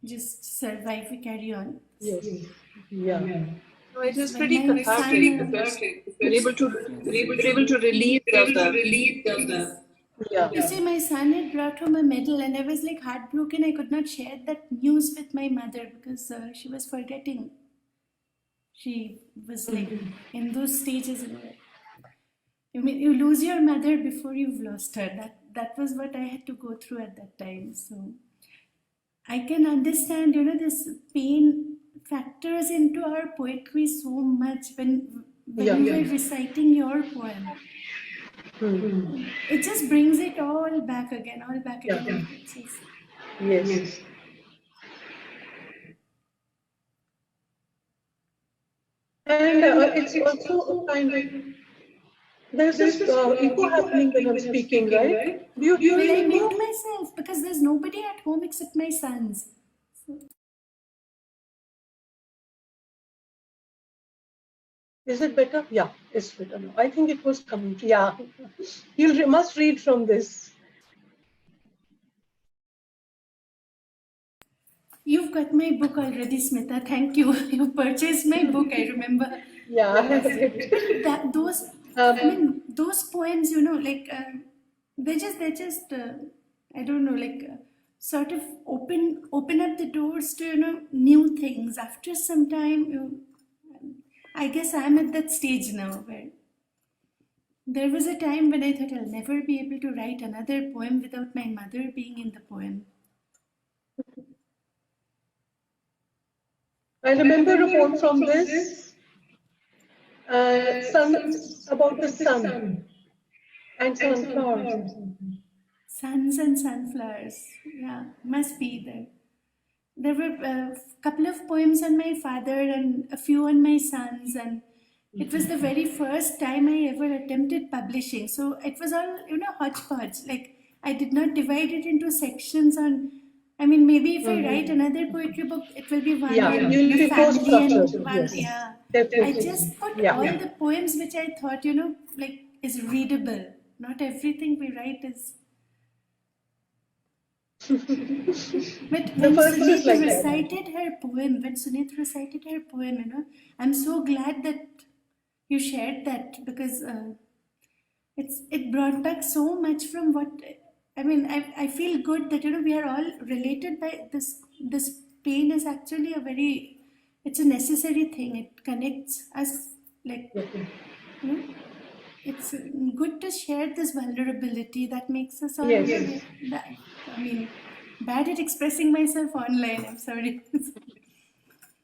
[SPEAKER 4] just survive, we carry on.
[SPEAKER 1] Yes. Yeah.
[SPEAKER 5] No, it is pretty cathartic because we're able to relieve the
[SPEAKER 1] Yeah.
[SPEAKER 4] You see, my son had brought home a medal, and I was like heartbroken. I could not share that news with my mother because she was forgetting. She was like in those stages, I mean, you lose your mother before you've lost her. That was what I had to go through at that time. So I can understand, this pain factors into our poetry so much when you were reciting your poem. It just brings it all back again, and it's just...
[SPEAKER 1] Yes. And it's also a kind of, there's this echo happening when I'm speaking, right? Do you hear
[SPEAKER 4] Well, I
[SPEAKER 1] an
[SPEAKER 4] mute
[SPEAKER 1] echo?
[SPEAKER 4] myself because there's nobody at home except my sons.
[SPEAKER 1] Is it better? Yeah, it's better now. I think it was coming. Yeah, you must read from this.
[SPEAKER 4] You've got my book already, Smeetha. Thank you. You purchased my book. I remember.
[SPEAKER 1] Yeah, I have it.
[SPEAKER 4] That those, I mean, those poems. They're just. I don't know, sort of open up the doors to new things. After some time, I guess I'm at that stage now where there was a time when I thought I'll never be able to write another poem without my mother being in the poem.
[SPEAKER 1] I remember a poem from this, about the sun and sunflowers.
[SPEAKER 4] Suns and sunflowers. Yeah, must be there. There were a couple of poems on my father and a few on my sons, and it was the very first time I ever attempted publishing. So it was all, hodgepodge. Like, I did not divide it into sections on. I mean, maybe if I write another poetry book, it will be one on
[SPEAKER 1] You'll
[SPEAKER 4] the
[SPEAKER 1] be more
[SPEAKER 4] family and
[SPEAKER 1] structured.
[SPEAKER 4] one,
[SPEAKER 1] Yes,
[SPEAKER 4] yeah. I
[SPEAKER 1] definitely.
[SPEAKER 4] just put all the poems which I thought, is readable. Not everything we write is. But when Sunita recited her poem, I'm so glad that you shared that because it brought back so much from what I mean. I feel good that we are all related by this. This pain is actually it's a necessary thing. It connects us, like it's good to share this vulnerability that makes us all. I mean, bad at expressing myself online. I'm sorry.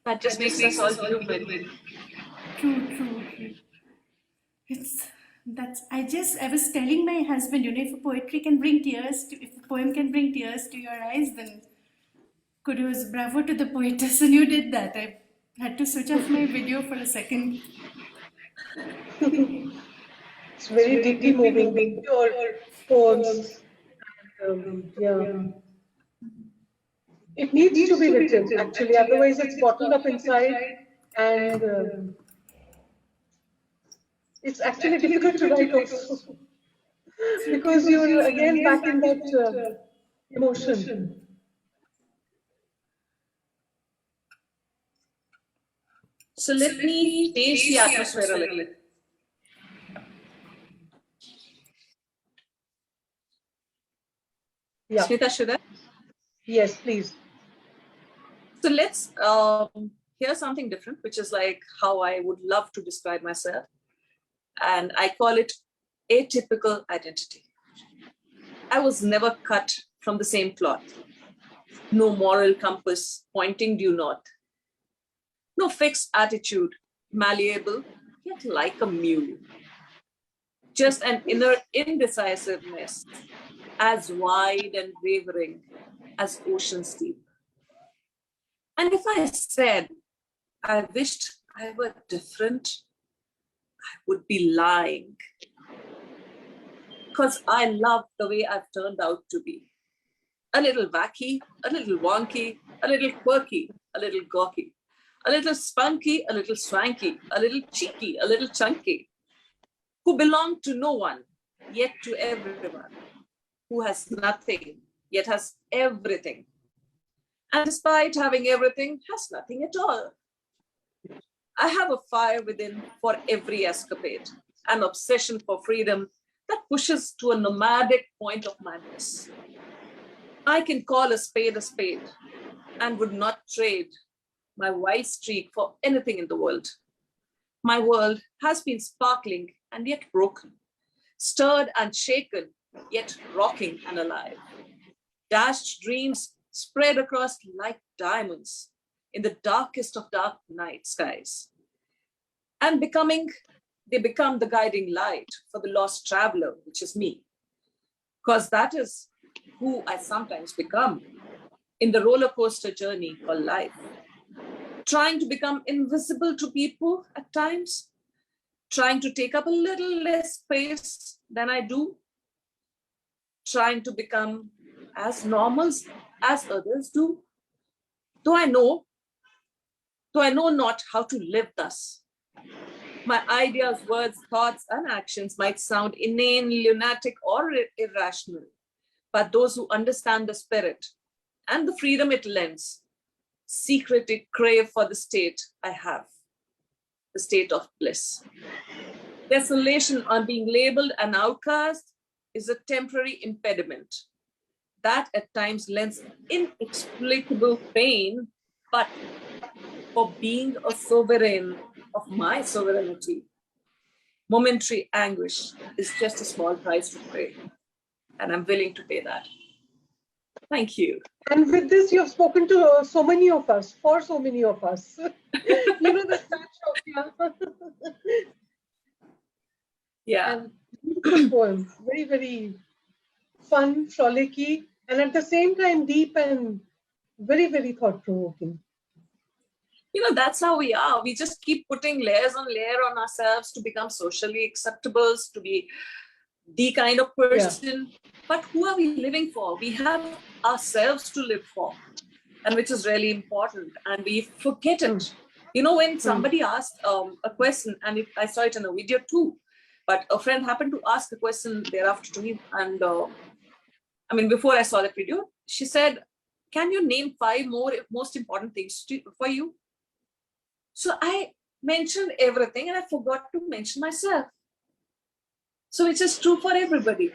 [SPEAKER 5] That just makes us all human.
[SPEAKER 4] True. I was telling my husband, if a poetry can bring tears, if a poem can bring tears to your eyes, then kudos, bravo to the poetess, and you did that. I had to switch off my video for a second.
[SPEAKER 1] It's very deeply moving. Your poems. It needs to be written, actually, otherwise it's bottled up inside, and it's actually difficult to write also, because you're again back in that emotion.
[SPEAKER 5] So let me change the atmosphere a little.
[SPEAKER 1] Yeah.
[SPEAKER 5] Smeetha, should I?
[SPEAKER 1] Yes, please.
[SPEAKER 5] So let's hear something different, which is like how I would love to describe myself. And I call it atypical identity. I was never cut from the same cloth. No moral compass pointing due north. No fixed attitude, malleable, yet like a mule. Just an inner indecisiveness, as wide and wavering as ocean's deep. And if I said I wished I were different, I would be lying. Because I love the way I've turned out to be. A little wacky, a little wonky, a little quirky, a little gawky, a little spunky, a little swanky, a little cheeky, a little chunky, who belong to no one, yet to everyone, who has nothing, yet has everything, and despite having everything, has nothing at all. I have a fire within for every escapade, an obsession for freedom, that pushes to a nomadic point of madness. I can call a spade and would not trade my wild streak for anything in the world. My world has been sparkling and yet broken, stirred and shaken, yet rocking and alive. Dashed dreams spread across like diamonds in the darkest of dark night skies. And they become the guiding light for the lost traveler, which is me. Because that is who I sometimes become in the roller coaster journey called life. Trying to become invisible to people at times, trying to take up a little less space than I do, trying to become as normal as others do. Though I know not how to live thus. My ideas, words, thoughts, and actions might sound inane, lunatic, or irrational, but those who understand the spirit and the freedom it lends secretly crave for the state I have, the state of bliss. Desolation on being labeled an outcast is a temporary impediment that at times lends inexplicable pain, but for being a sovereign of my sovereignty, momentary anguish is just a small price to pay, and I'm willing to pay that. Thank you.
[SPEAKER 1] And with this, you have spoken to so many of us, for so many of us. You know, the statue.
[SPEAKER 5] Yeah.
[SPEAKER 1] And beautiful poem, very, very fun, frolicky, and at the same time deep and very, very thought-provoking.
[SPEAKER 5] You know, that's how we are. We just keep putting layers on layer on ourselves to become socially acceptable, to be the kind of person. Yeah. But who are we living for? We have ourselves to live for, and which is really important. And we forget it. You know, when somebody asked a question, and I saw it in a video too, but a friend happened to ask a question thereafter to me. And before I saw that video, she said, can you name 5 most important things for you? So I mentioned everything and I forgot to mention myself. So which is true for everybody.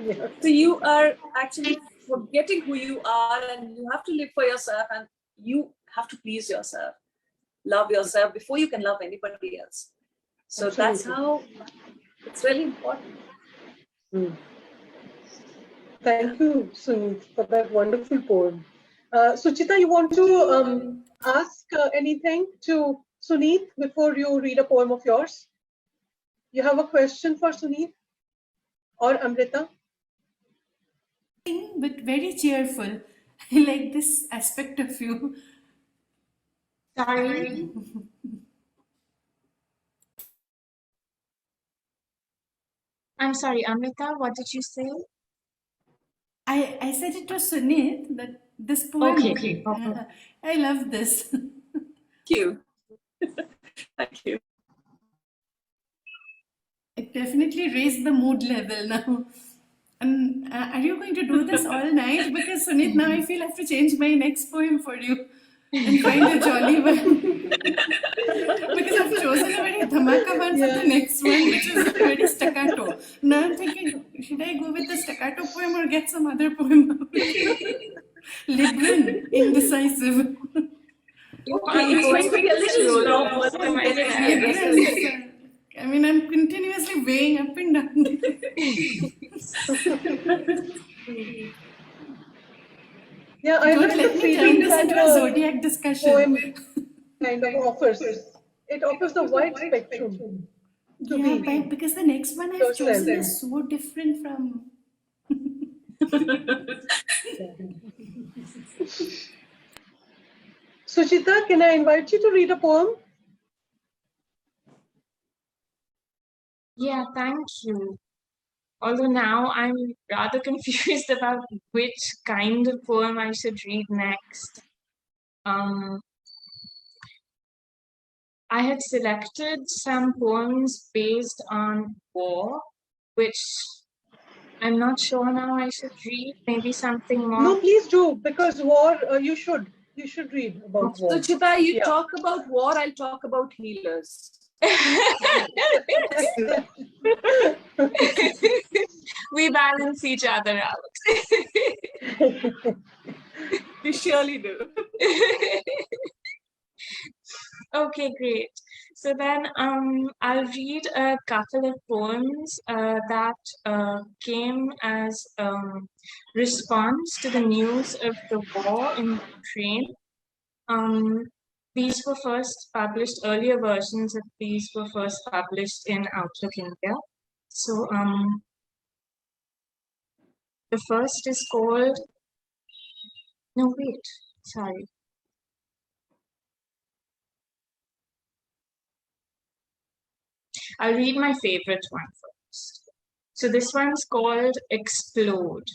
[SPEAKER 5] Yeah. So you are actually forgetting who you are, and you have to live for yourself, and you have to please yourself. Love yourself before you can love anybody else. So absolutely. That's how it's really important.
[SPEAKER 1] Thank you, Smeet, for that wonderful poem. Suchita, you want to ask anything to Suneet before you read a poem of yours? You have a question for Suneet or Amrita?
[SPEAKER 4] But very cheerful. I like this aspect of you.
[SPEAKER 3] Sorry. I'm sorry, Amrita, what did you say?
[SPEAKER 4] I said it was Suneet, that this poem.
[SPEAKER 3] Okay.
[SPEAKER 4] I love this.
[SPEAKER 5] Thank you. Thank you.
[SPEAKER 4] It definitely raised the mood level now. And are you going to do this all night? Because Suneet, now I feel I have to change my next poem for you and find a jolly one. Because I've chosen a very dhamaka one for the next one, which is very staccato. Now I'm thinking, should I go with the staccato poem or get some other poem? Libran, indecisive.
[SPEAKER 5] It's going to be a little long.
[SPEAKER 4] I mean, I'm continuously weighing up and down.
[SPEAKER 1] Yeah, I
[SPEAKER 4] don't let me turn this into a zodiac discussion.
[SPEAKER 1] Kind of offers. It offers a wide spectrum.
[SPEAKER 4] Yeah, because the next one I've chosen is so different from.
[SPEAKER 1] Suchita, can I invite you to read a poem?
[SPEAKER 3] Yeah, thank you. Although now I'm rather confused about which kind of poem I should read next. I had selected some poems based on war, which I'm not sure now I should read. Maybe something more.
[SPEAKER 1] No, please do, because war, you should read about war.
[SPEAKER 5] So Chita, you talk about war, I'll talk about healers.
[SPEAKER 3] We balance each other out.
[SPEAKER 5] We surely do.
[SPEAKER 3] Okay, great. So then I'll read a couple of poems that came as response to the news of the war in Ukraine. These were first published, earlier versions of these were first published in Outlook India. So the first is called, no wait, sorry. I'll read my favorite one first. So this one's called Explode.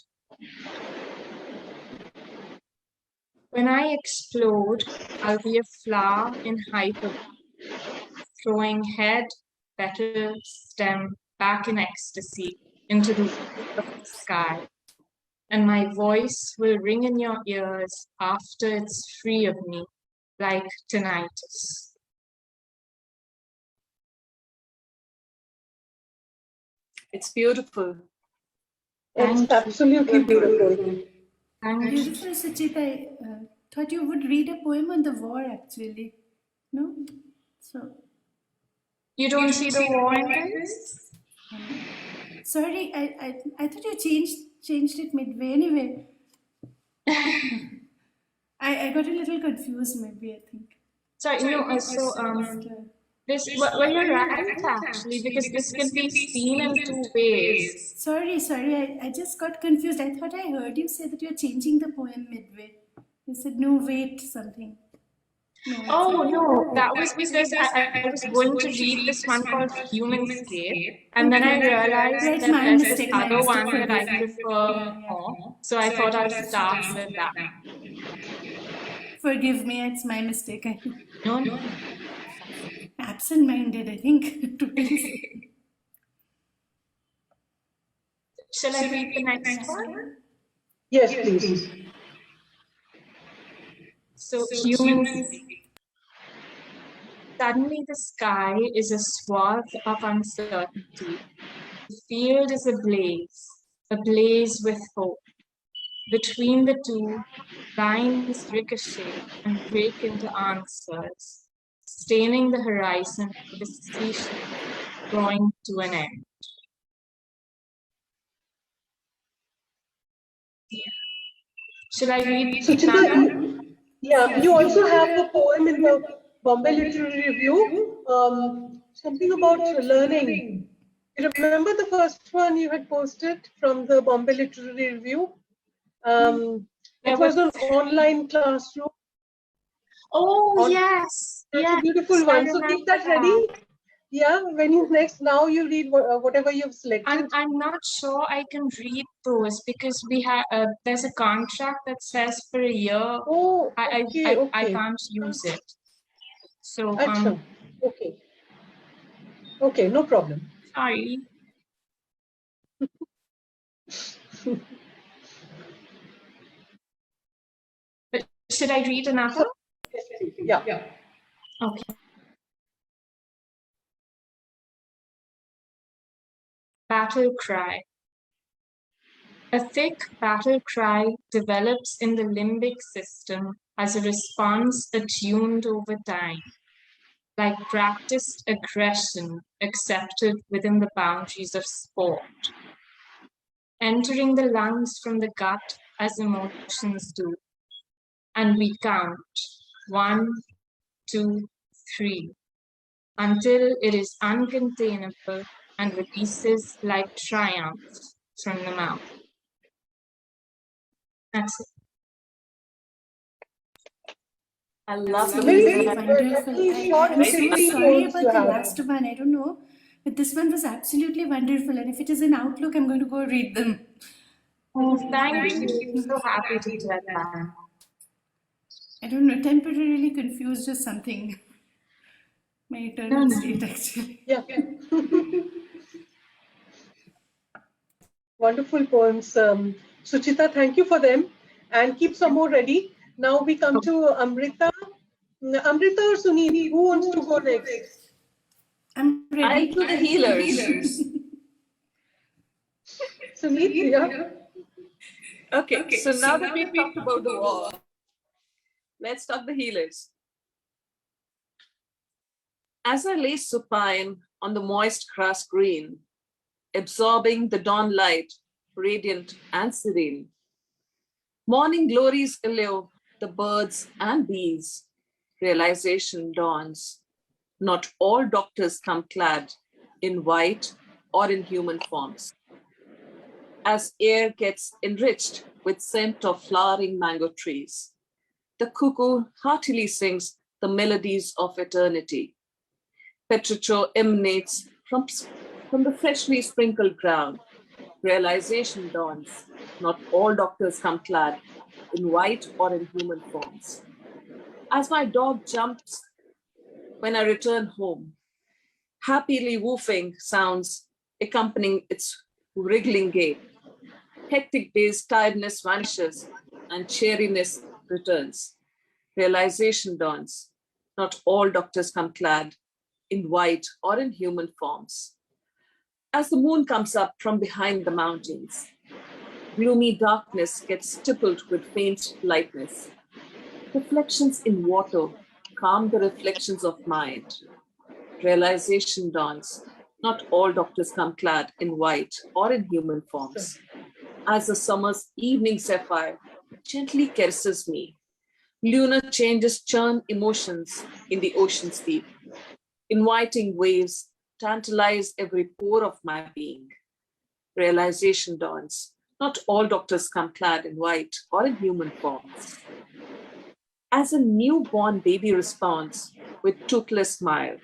[SPEAKER 3] When I explode, I'll be a flower in hyper, throwing head, petal, stem back in ecstasy into the world of the sky. And my voice will ring in your ears after it's free of me, like tinnitus.
[SPEAKER 5] It's beautiful.
[SPEAKER 1] It's absolutely beautiful.
[SPEAKER 4] Beautiful, Suchita. I thought you would read a poem on the war, actually. No? So.
[SPEAKER 3] You don't see the war in this?
[SPEAKER 4] Sorry, I thought you changed it midway. Anyway. I got a little confused, maybe, I think.
[SPEAKER 3] Sorry, no, this, well, you're right, actually, because this can be seen in two ways.
[SPEAKER 4] Sorry, I just got confused. I thought I heard you say that you're changing the poem midway. You said, no, wait, something. No,
[SPEAKER 3] oh, no, that was because I was going to read this one called Humanscape, and then I realized that there's this other one that I prefer more, so I thought I'd start with that.
[SPEAKER 4] Forgive me, it's my mistake.
[SPEAKER 3] No.
[SPEAKER 4] Absent-minded, I think.
[SPEAKER 3] Shall I read the next one?
[SPEAKER 1] Yes, please.
[SPEAKER 3] So, humans. Suddenly the sky is a swath of uncertainty. The field is ablaze with hope. Between the two, lines ricochet and break into answers, staining the horizon with a cease, drawing to an end. Shall I read?
[SPEAKER 1] Suchita, yeah, you also have a poem in the Bombay Literary Review, something about learning. You remember the first one you had posted from the Bombay Literary Review? It was an online classroom.
[SPEAKER 3] Oh, yes.
[SPEAKER 1] That's a beautiful one. So keep that ready. Yeah, when you now you read whatever you've selected.
[SPEAKER 3] I'm not sure I can read those because we have there's a contract that says for a year.
[SPEAKER 1] Oh, okay,
[SPEAKER 3] I can't use it. So
[SPEAKER 1] okay, no problem.
[SPEAKER 3] Sorry. But should I read another?
[SPEAKER 1] Yeah.
[SPEAKER 3] Okay. Battle cry. A thick battle cry develops in the limbic system as a response attuned over time, like practiced aggression accepted within the boundaries of sport, entering the lungs from the gut as emotions do. And we count 1, 2, 3, until it is uncontainable and releases like triumph from the mouth. That's it.
[SPEAKER 5] I love the
[SPEAKER 4] wonderful. I'm so sorry about the last one. I don't know, but this one was absolutely wonderful. And if it is in Outlook, I'm going to go read them.
[SPEAKER 3] Oh, thank you. I'm so happy to hear that.
[SPEAKER 4] I don't know, temporarily confused or something. My eternal state, actually.
[SPEAKER 1] Yeah. Wonderful poems. Suchita, thank you for them. And keep some more ready. Now we come to Amrita. Amrita or Sunil, who wants to go next?
[SPEAKER 5] I'll do the healers.
[SPEAKER 1] Smeetha,
[SPEAKER 5] Okay, so now that we've talked about the war, let's talk the healers. As I lay supine on the moist grass green, absorbing the dawn light, radiant and serene, morning glories allure the birds and bees. Realization dawns. Not all doctors come clad in white or in human forms. As air gets enriched with scent of flowering mango trees, the cuckoo heartily sings the melodies of eternity. Petrichor emanates from the freshly sprinkled ground. Realization dawns. Not all doctors come clad in white or in human forms. As my dog jumps when I return home, happily woofing sounds accompanying its wriggling gait. Hectic days, tiredness vanishes, and cheeriness returns. Realization dawns. Not all doctors come clad in white or in human forms. As the moon comes up from behind the mountains, gloomy darkness gets stippled with faint lightness. Reflections in water calm the reflections of mind. Realization dawns. Not all doctors come clad in white or in human forms. As the summer's evening sapphire gently caresses me, lunar changes churn emotions in the ocean's deep. Inviting waves tantalize every pore of my being. Realization dawns. Not all doctors come clad in white or in human forms. As a newborn baby responds with toothless smile,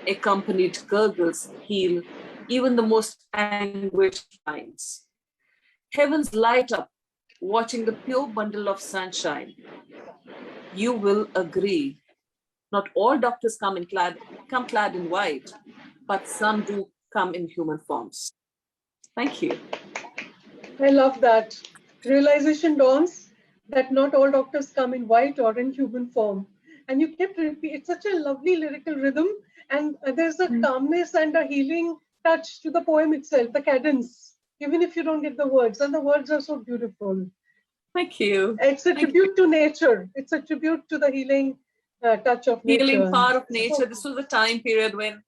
[SPEAKER 5] accompanied gurgles heal even the most anguished minds. Heavens light up, watching the pure bundle of sunshine. You will agree. Not all doctors come clad in white, but some do come in human forms. Thank you.
[SPEAKER 1] I love that. Realization dawns that not all doctors come in white or in human form. And you kept repeating, it's such a lovely lyrical rhythm. And there's a calmness and a healing touch to the poem itself, the cadence, even if you don't get the words. And the words are so beautiful.
[SPEAKER 5] Thank you.
[SPEAKER 1] It's a tribute to nature. It's a tribute to the healing touch of nature.
[SPEAKER 5] Healing power of nature. This was a time period when,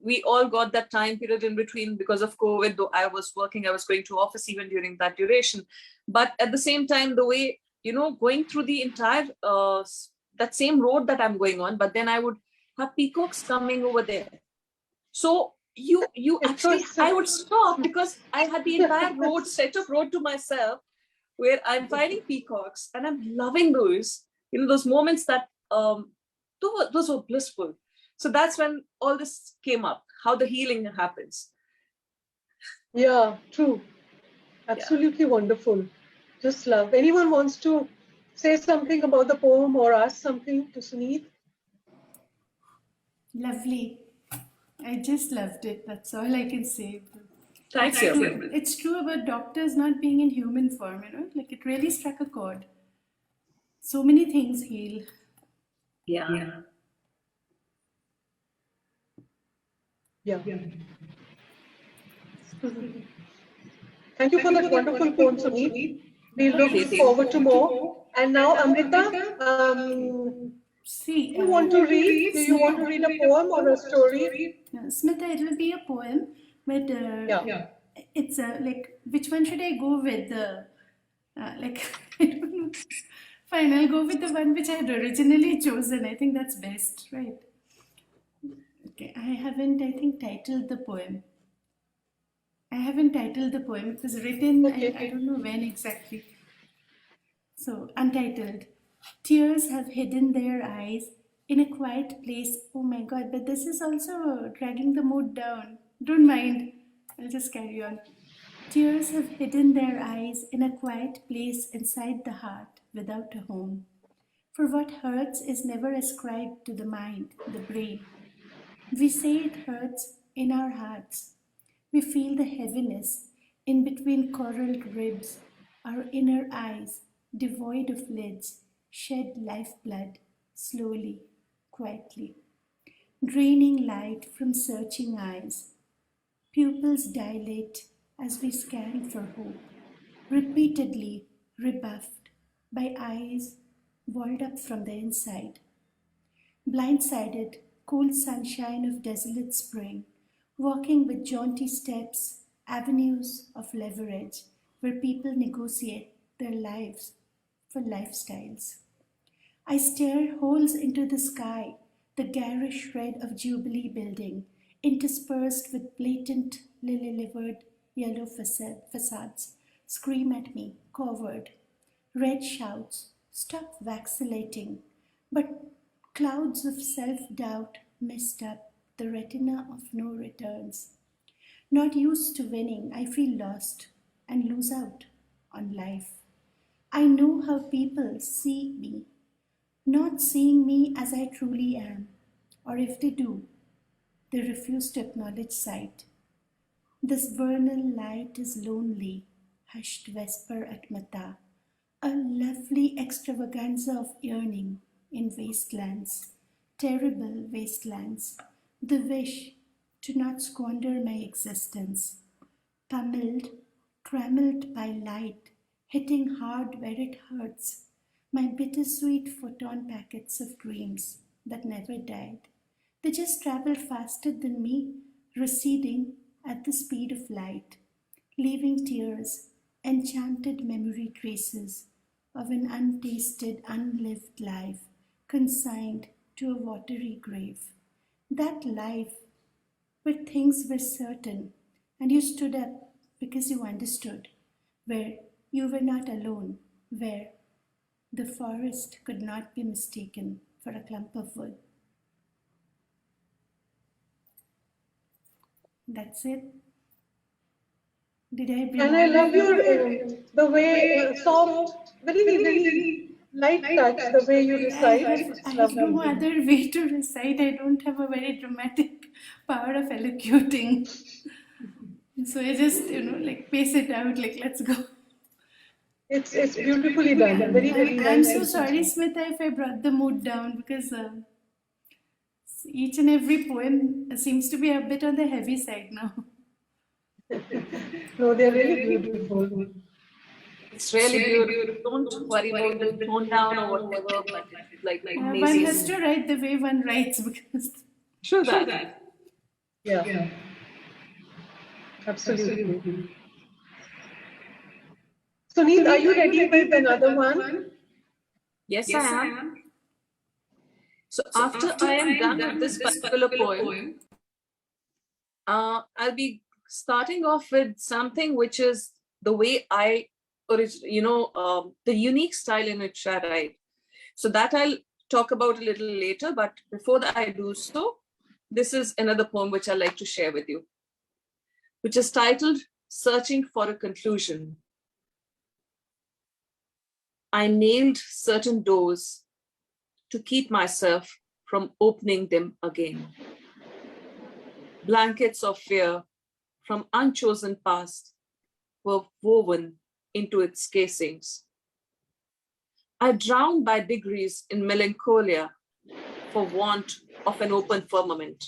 [SPEAKER 5] we all got that time period in between because of COVID. Though I was working, I was going to office even during that duration. But at the same time, the way, going through the entire, that same road that I'm going on, but then I would have peacocks coming over there. So you actually, I would stop because I had the entire stretch of road to myself where I'm finding peacocks and I'm loving those, those moments that, those were blissful. So that's when all this came up, how the healing happens.
[SPEAKER 1] Yeah, true. Absolutely wonderful. Just love. Anyone wants to say something about the poem or ask something to Suneet?
[SPEAKER 4] Lovely. I just loved it. That's all I can say.
[SPEAKER 5] Thanks,
[SPEAKER 4] It's true about doctors not being in human form, Like it really struck a chord. So many things heal.
[SPEAKER 1] Yeah. Thank you for that wonderful poem, Suneet. We look forward to more. And now, Amrita, do you want to read? Do you want to read a poem or a story?
[SPEAKER 4] Smeetha, it will be a poem, but it's like, which one should I go with? I don't know. Fine, I'll go with the one which I had originally chosen. I think that's best, right? Okay, I haven't, I think, titled the poem. It was written, I don't know when exactly. So, untitled. Tears have hidden their eyes in a quiet place. Oh my god, but this is also dragging the mood down. Don't mind. I'll just carry on. Tears have hidden their eyes in a quiet place inside the heart without a home. For what hurts is never ascribed to the mind, the brain. We say it hurts in our hearts. We feel the heaviness in between coral ribs. Our inner eyes, devoid of lids, shed lifeblood slowly, quietly. draining light from searching eyes. Pupils dilate as we scan for hope, repeatedly rebuffed by eyes walled up from the inside. Blindsided, cool sunshine of desolate spring, walking with jaunty steps, avenues of leverage where people negotiate their lives for lifestyles. I stare holes into the sky, the garish red of Jubilee building, interspersed with blatant lily-livered yellow facades, scream at me, covered. Red shouts, stop vacillating, but clouds of self-doubt mist up the retina of no returns. Not used to winning, I feel lost and lose out on life. I know how people see me, not seeing me as I truly am, or if they do, they refuse to acknowledge sight. This vernal light is lonely, hushed vesper at Mata, a lovely extravaganza of yearning in wastelands, terrible wastelands, the wish to not squander my existence, pummeled, trammeled by light, hitting hard where it hurts, my bittersweet photon packets of dreams that never died. They just travel faster than me, receding at the speed of light, leaving tears, enchanted memory traces of an untasted, unlived life consigned to a watery grave. That life where things were certain and you stood up because you understood, where you were not alone, where the forest could not be mistaken for a clump of wood. That's it. Did I bring
[SPEAKER 1] And I love your the way soft, very light touch, the way you recite.
[SPEAKER 4] I
[SPEAKER 1] It's
[SPEAKER 4] have no
[SPEAKER 1] lovely.
[SPEAKER 4] other way to recite. I don't have a very dramatic power of elocuting. So I just, like pace it out, like let's go.
[SPEAKER 1] It's beautifully done. Very
[SPEAKER 4] I'm
[SPEAKER 1] nice.
[SPEAKER 4] so sorry, Smeetha, if I brought the mood down because each and every poem seems to be a bit on the heavy side now.
[SPEAKER 1] No, they're really beautiful.
[SPEAKER 5] It's really beautiful. Don't worry about the tone down or whatever, but it's like
[SPEAKER 4] One
[SPEAKER 5] amazing.
[SPEAKER 4] has to write the way one writes because.
[SPEAKER 5] True that.
[SPEAKER 1] Yeah, absolutely. Sunil, are you ready with another one?
[SPEAKER 5] Yes, I am. So after I am done with this particular poem, I'll be starting off with something which is the way the unique style in which I write. So that I'll talk about a little later, but before that I do so, this is another poem which I'd like to share with you, which is titled Searching for a Conclusion. I nailed certain doors to keep myself from opening them again. Blankets of fear from unchosen past were woven into its casings. I drowned by degrees in melancholia for want of an open firmament.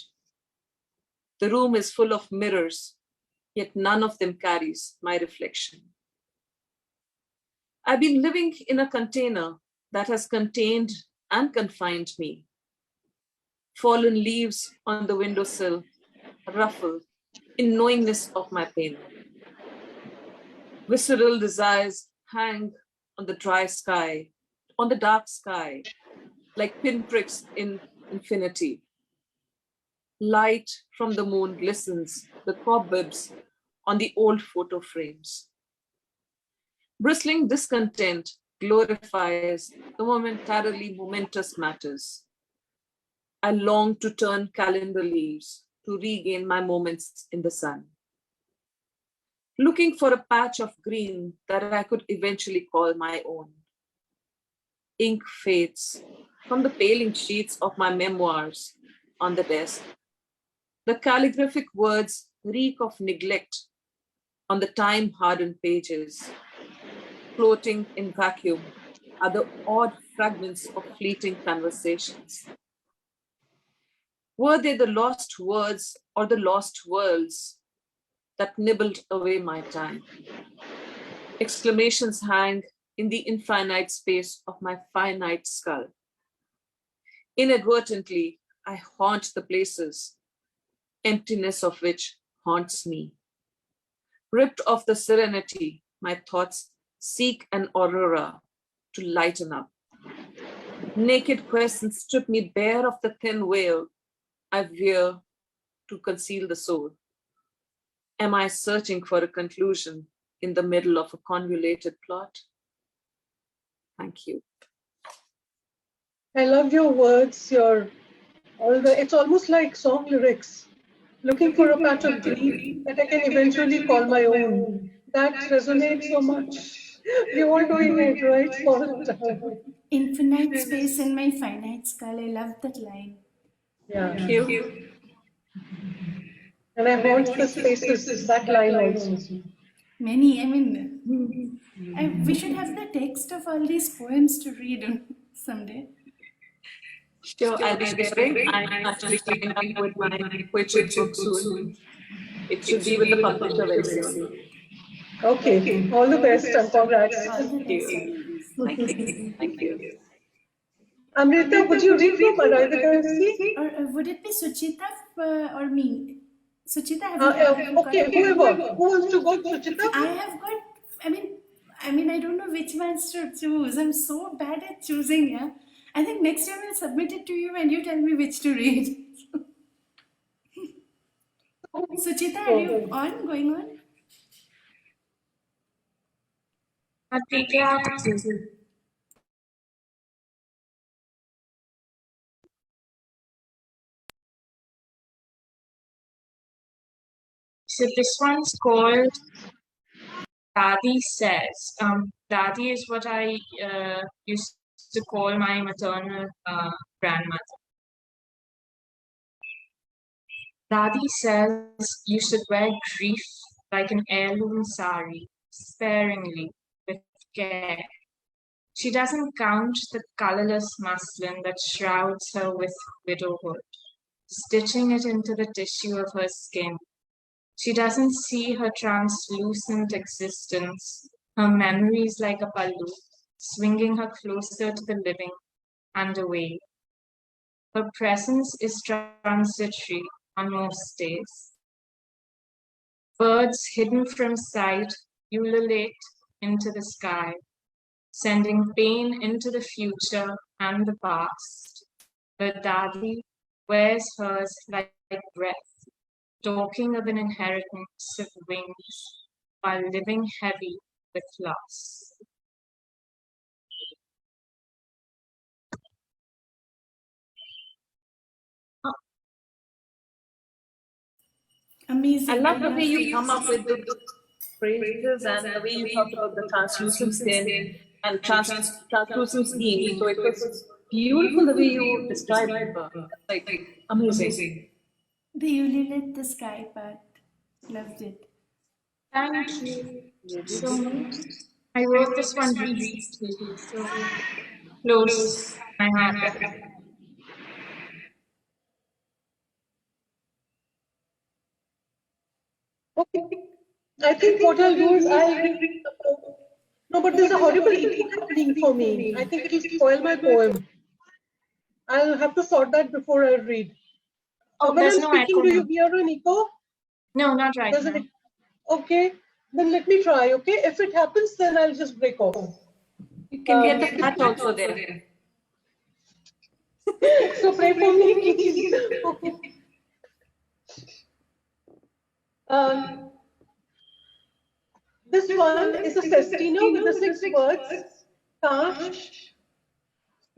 [SPEAKER 5] The room is full of mirrors, yet none of them carries my reflection. I've been living in a container that has contained and confined me. Fallen leaves on the windowsill ruffle in knowingness of my pain. Visceral desires hang on the dry sky, on the dark sky, like pinpricks in infinity. Light from the moon glistens the cobwebs on the old photo frames. Bristling discontent glorifies the momentarily momentous matters. I long to turn calendar leaves to regain my moments in the sun. Looking for a patch of green that I could eventually call my own. Ink fades from the paling sheets of my memoirs on the desk. The calligraphic words reek of neglect on the time-hardened pages. Floating in vacuum are the odd fragments of fleeting conversations. Were they the lost words or the lost worlds that nibbled away my time? Exclamations hang in the infinite space of my finite skull. Inadvertently, I haunt the places, emptiness of which haunts me. Ripped of the serenity, my thoughts seek an aurora to lighten up. Naked questions strip me bare of the thin veil I wear to conceal the soul. Am I searching for a conclusion in the middle of a convoluted plot? Thank you.
[SPEAKER 1] I love your words, it's almost like song lyrics. Looking for a patch of green that I can eventually call my own. That resonates so much. We're all doing it, right? Small time.
[SPEAKER 4] Infinite space in my finite skull. I love that line.
[SPEAKER 1] Yeah.
[SPEAKER 5] Thank you.
[SPEAKER 1] And I haunt the spaces, that line also.
[SPEAKER 4] Many, I mean, we should have the text of all these poems to read someday.
[SPEAKER 5] Sure, I'll be sharing. I'm actually coming up with my poetry book soon. It should be with the publisher very soon.
[SPEAKER 1] Okay, all the best and congrats.
[SPEAKER 4] All the best.
[SPEAKER 5] Thank you. Thank you.
[SPEAKER 1] Amrita, would you read from Aravidasi?
[SPEAKER 4] Or would it be Suchita or me? Suchita, have you
[SPEAKER 1] okay, whoever. Who wants to go, Suchita?
[SPEAKER 4] I have got, I mean, I don't know which ones to choose. I'm so bad at choosing, yeah. I think next time I'll submit it to you and you tell me which to read. Suchita, are you going on?
[SPEAKER 3] So this one's called Dadi Says. Dadi is what I used to call my maternal grandmother. Dadi says you should wear grief like an heirloom sari, sparingly, with care. She doesn't count the colorless muslin that shrouds her with widowhood, stitching it into the tissue of her skin. She doesn't see her translucent existence, her memories like a pallu, swinging her closer to the living and away. Her presence is transitory on most days. Birds hidden from sight ululate into the sky, sending pain into the future and the past. But Dadi wears hers like breath, talking of an inheritance of wings while living heavy with loss.
[SPEAKER 4] Amazing.
[SPEAKER 5] I love the way you come up with the phrases and the way you talk about the translucent skin and translucent scheme. So it was beautiful the way you described her. Like amazing.
[SPEAKER 4] The ululate the sky part. Loved it.
[SPEAKER 3] Thank you so much. I wrote this one recently, so close my heart.
[SPEAKER 1] Okay. I think what I'll do is I'll read the poem. No, but there's a horrible echo happening for me. I think it'll spoil my poem. I'll have to sort that before I read.
[SPEAKER 3] Oh,
[SPEAKER 1] when
[SPEAKER 3] there's
[SPEAKER 1] I'm
[SPEAKER 3] no
[SPEAKER 1] speaking,
[SPEAKER 3] echo
[SPEAKER 1] do you
[SPEAKER 3] now.
[SPEAKER 1] hear an echo?
[SPEAKER 3] No, not right
[SPEAKER 1] Does
[SPEAKER 3] now.
[SPEAKER 1] it? Okay, then let me try. Okay, if it happens, then I'll just break off.
[SPEAKER 5] You can get the cat also there.
[SPEAKER 1] So pray for me, please. Okay. This one is a sestino with the 6 words: cash,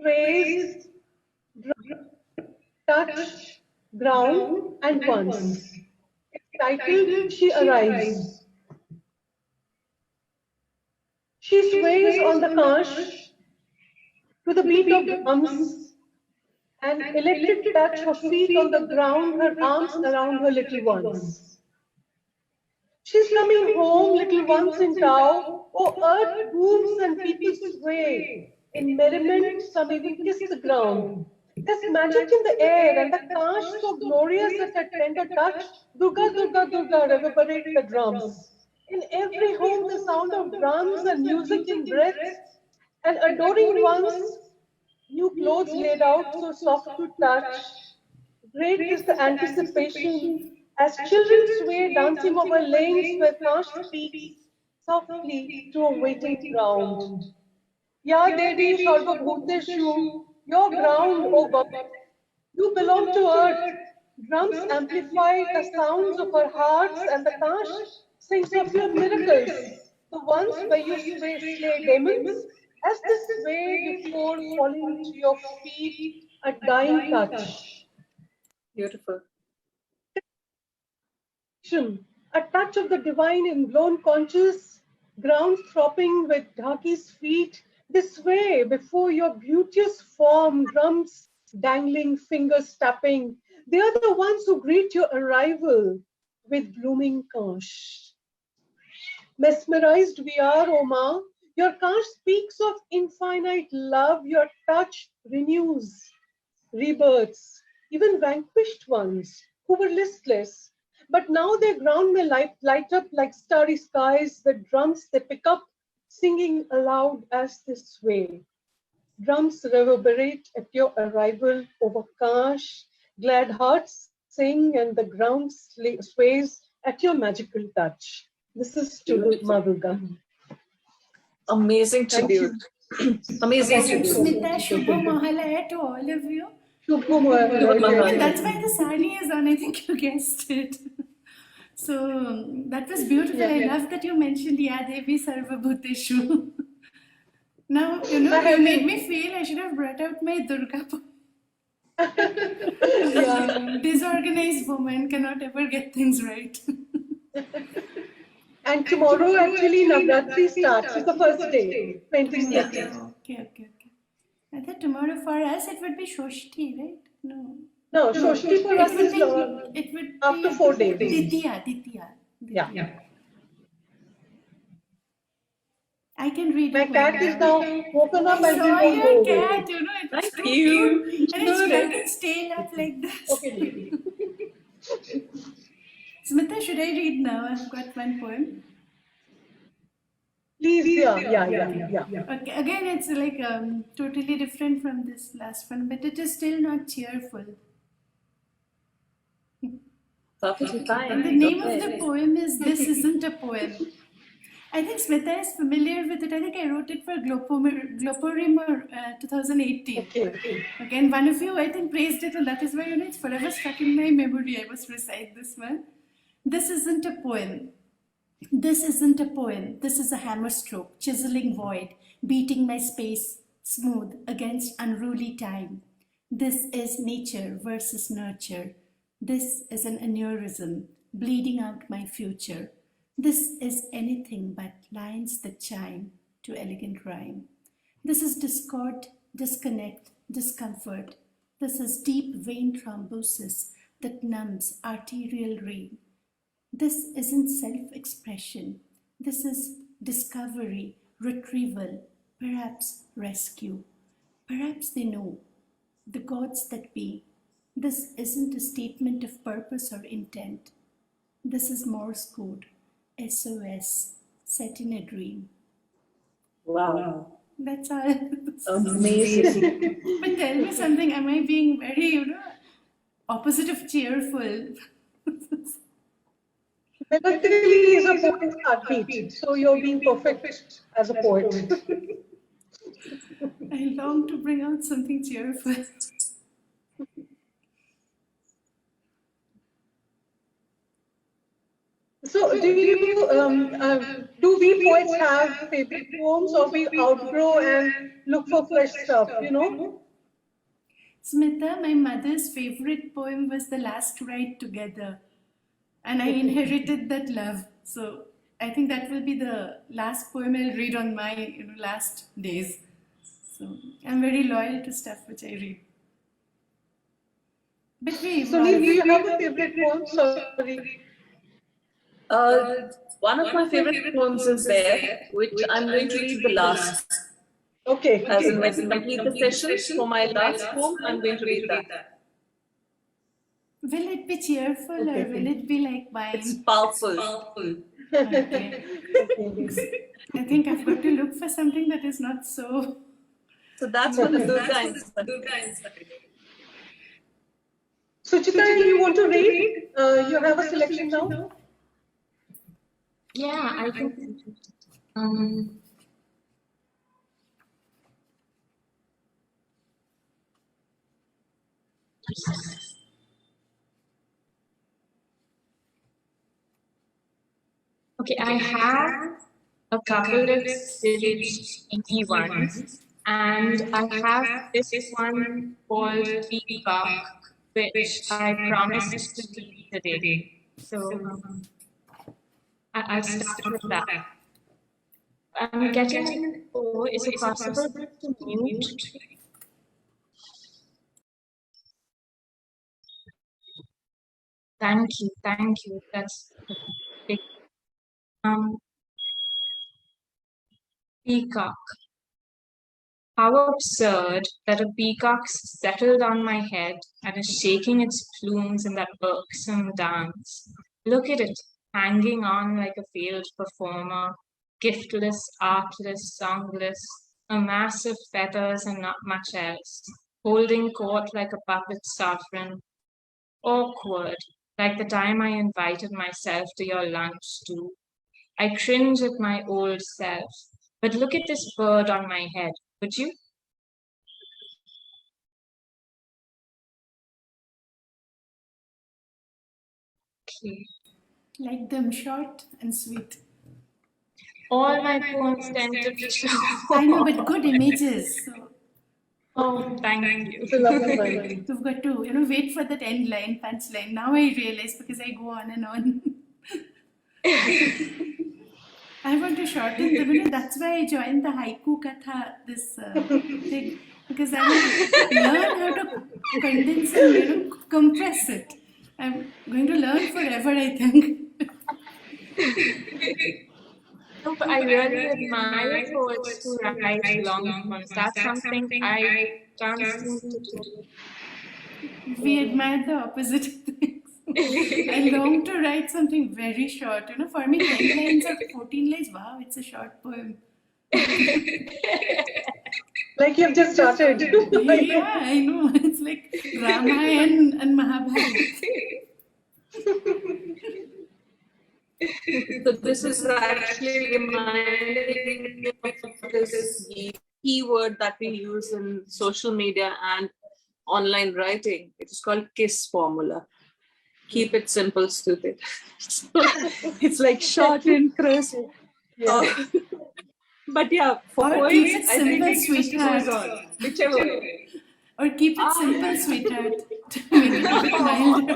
[SPEAKER 1] praise, touch, ground, and once. It's titled She Arrives. She sways on the cash to the beat of drums, and electric touch her feet on the ground, her arms around her little ones. She's coming home, little ones in tow. Oh, earth moves and people sway. In merriment, some even kiss the ground. There's magic in the air, and the Kash so glorious at a tender touch. Durga, Durga, Durga reverberate the drums. In every home, the sound of drums and music in breaths, and adoring ones, new clothes laid out so soft to touch. Great is the anticipation as children sway, dancing over lanes where Kash speaks softly to a waiting ground. Ya Devi Sarvabhuteshu, your ground, O goddess, you belong to earth. Drums amplify the sounds of our hearts, and the Kash sings of your miracles, the ones where you slay demons. As they sway before falling to your feet, a dying touch.
[SPEAKER 5] Beautiful.
[SPEAKER 1] A touch of the divine in blown conches, ground throbbing with Dhaki's feet. They sway before your beauteous form, drums dangling, fingers tapping. They are the ones who greet your arrival with blooming Kash. Mesmerized we are, O Ma. Your Kash speaks of infinite love. Your touch renews, rebirths, even vanquished ones who were listless. But now their ground may light up like starry skies. The drums they pick up, singing aloud as they sway. Drums reverberate at your arrival over Kash. Glad hearts sing and the ground sways at your magical touch. This is to Ma Durga.
[SPEAKER 5] Amazing tribute. Amazing tribute.
[SPEAKER 4] Smeetha, Shubha Mahalaya to all of you.
[SPEAKER 1] Shubha Mahalaya.
[SPEAKER 4] And that's why the sari is on, I think you guessed it. So that was beautiful.
[SPEAKER 1] Yeah.
[SPEAKER 4] I love that you mentioned Ya Devi Sarvabhuteshu. Now, you made me feel I should have brought out my Durga.
[SPEAKER 1] Yeah.
[SPEAKER 4] Disorganized woman cannot ever get things right.
[SPEAKER 1] And tomorrow actually Navratri starts. It's the first day, 26th.
[SPEAKER 4] Okay. I thought tomorrow for us it would be Shoshti, right?
[SPEAKER 1] No, Shoshti for us is
[SPEAKER 4] it would
[SPEAKER 1] after
[SPEAKER 4] be
[SPEAKER 1] 4 days.
[SPEAKER 4] Ditya.
[SPEAKER 1] Yeah.
[SPEAKER 4] I can read
[SPEAKER 1] My
[SPEAKER 4] it.
[SPEAKER 1] cat is now woken up and
[SPEAKER 4] saw
[SPEAKER 1] will
[SPEAKER 4] your
[SPEAKER 1] go
[SPEAKER 4] cat,
[SPEAKER 1] away.
[SPEAKER 4] it's
[SPEAKER 5] Thank
[SPEAKER 4] too
[SPEAKER 5] you.
[SPEAKER 4] cute. And it's got its tail up like this.
[SPEAKER 1] Okay.
[SPEAKER 4] Smeetha, should I read now? I've got one poem.
[SPEAKER 1] Please, yeah.
[SPEAKER 4] Okay, again, it's like totally different from this last one, but it is still not cheerful.
[SPEAKER 5] Perfectly fine.
[SPEAKER 4] And the name of the poem is This Isn't a Poem. I think Smeetha is familiar with it. I think I wrote it for Gloporim 2018. Okay, and one of you, I think, praised it, and that is why it's forever stuck in my memory. I must recite this one. This isn't a poem. This isn't a poem. This is a hammer stroke, chiseling void, beating my space smooth against unruly time. This is nature versus nurture. This is an aneurysm, bleeding out my future. This is anything but lines that chime to elegant rhyme. This is discord, disconnect, discomfort. This is deep vein thrombosis that numbs arterial rain. This isn't self-expression. This is discovery, retrieval, perhaps rescue. Perhaps they know, the gods that be. This isn't a statement of purpose or intent. This is Morse code, SOS, set in a dream.
[SPEAKER 5] Wow.
[SPEAKER 4] That's all.
[SPEAKER 5] Amazing.
[SPEAKER 4] But tell me something, am I being very, opposite of cheerful?
[SPEAKER 1] Melancholy is a poet's heartbeat, so you're being perfect as a poet.
[SPEAKER 4] I long to bring out something cheerful.
[SPEAKER 1] So, do we poets have favorite poems, or we outgrow and look for fresh stuff?
[SPEAKER 4] Smeetha, my mother's favorite poem was The Last Ride Together, and I inherited that love. So I think that will be the last poem I'll read on my last days. So I'm very loyal to stuff which I read. But wait,
[SPEAKER 1] so do you have a favorite poem? Sorry.
[SPEAKER 5] One of my favorite poems is there, which I'm going to read the last.
[SPEAKER 1] Okay.
[SPEAKER 5] As in, when we complete the session for my last poem, I'm going to read that.
[SPEAKER 4] Will it be cheerful or will it be like
[SPEAKER 5] It's
[SPEAKER 4] wine?
[SPEAKER 5] powerful.
[SPEAKER 4] Okay. I think I've got to look for something that is not so.
[SPEAKER 5] So that's what the Durga inside.
[SPEAKER 1] Suchita, you want to read? You have a selection now?
[SPEAKER 3] Yeah, I think. Okay, I have a couple of Sirich easy ones, and I have this one called Peacock, which I promised to read today. So I'll start with that. I'm getting an oh, is it possible to mute? Thank you. That's big. Peacock. How absurd that a peacock's settled on my head and is shaking its plumes in that irksome dance. Look at it, hanging on like a failed performer, giftless, artless, songless, a mass of feathers and not much else, holding court like a puppet sovereign. Awkward, like the time I invited myself to your lunch too. I cringe at my old self. But look at this bird on my head, would you? Okay.
[SPEAKER 4] Like them short and sweet.
[SPEAKER 3] All my poems tend to be short.
[SPEAKER 4] I know, but good images. So.
[SPEAKER 3] Oh, thank you.
[SPEAKER 1] It's a lovely line.
[SPEAKER 4] You've got to, wait for that end line, punch line. Now I realize because I go on and on. I want to shorten the, that's why I joined the haiku katha, this thing, because I want to learn how to condense and, compress it. I'm going to learn forever, I think.
[SPEAKER 3] No, but I really admire poets who write long poems. That's something I can't seem to do.
[SPEAKER 4] We admire the opposite things. I long to write something very short. For me, 10 lines or 14 lines, wow, it's a short poem.
[SPEAKER 1] Like you've just started.
[SPEAKER 4] Yeah, I know. It's like Ramayana and Mahabharata.
[SPEAKER 5] So this is actually reminding me of this keyword that we use in social media and online writing. It is called KISS formula. Keep it simple, stupid. So it's like short and crisp.
[SPEAKER 1] Yeah.
[SPEAKER 5] But yeah, for
[SPEAKER 4] Or
[SPEAKER 5] poets,
[SPEAKER 4] keep it
[SPEAKER 5] I think
[SPEAKER 4] simple,
[SPEAKER 5] it just
[SPEAKER 4] sweetheart.
[SPEAKER 5] goes on, whichever way.
[SPEAKER 4] Or keep it simple, sweetheart. When you keep it mild.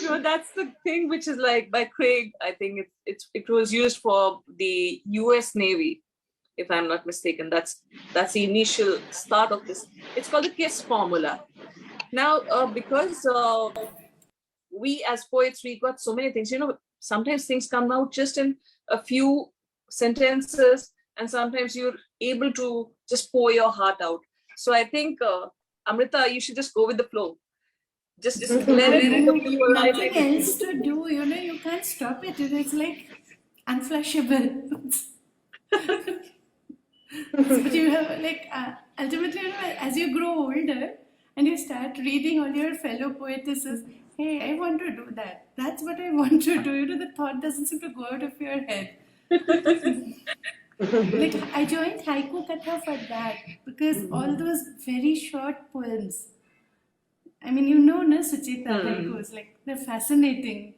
[SPEAKER 5] No, that's the thing which is like by Craig. I think it was used for the U.S. Navy, if I'm not mistaken. That's the initial start of this. It's called the KISS formula. Now, because we as poets, we got so many things. Sometimes things come out just in a few sentences, and sometimes you're able to just pour your heart out. So I think, Amrita, you should just go with the flow. Just let it be your life.
[SPEAKER 4] Nothing else to do, you can't stop it. It's like unflushable. But you have ultimately, as you grow older and you start reading all your fellow poetesses, hey, I want to do that. That's what I want to do. The thought doesn't seem to go out of your head. Like I joined haiku katha for that because all those very short poems. I mean, no, Suchita haikus, like they're fascinating.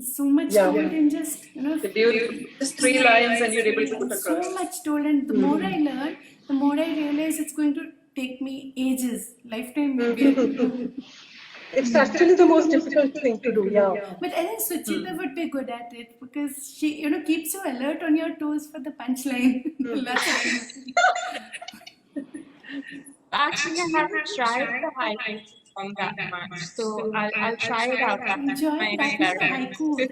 [SPEAKER 4] So much told in just,
[SPEAKER 5] just 3 lines and you're able to put across.
[SPEAKER 4] So much told, and the more I learn, the more I realize it's going to take me ages, lifetime maybe.
[SPEAKER 1] It's actually the most difficult thing to do, yeah.
[SPEAKER 4] But I think Suchita would be good at it because she, keeps you alert on your toes for the punchline.
[SPEAKER 3] Actually, I haven't tried the haiku on that much, so I'll try it out.
[SPEAKER 4] Enjoy that haiku with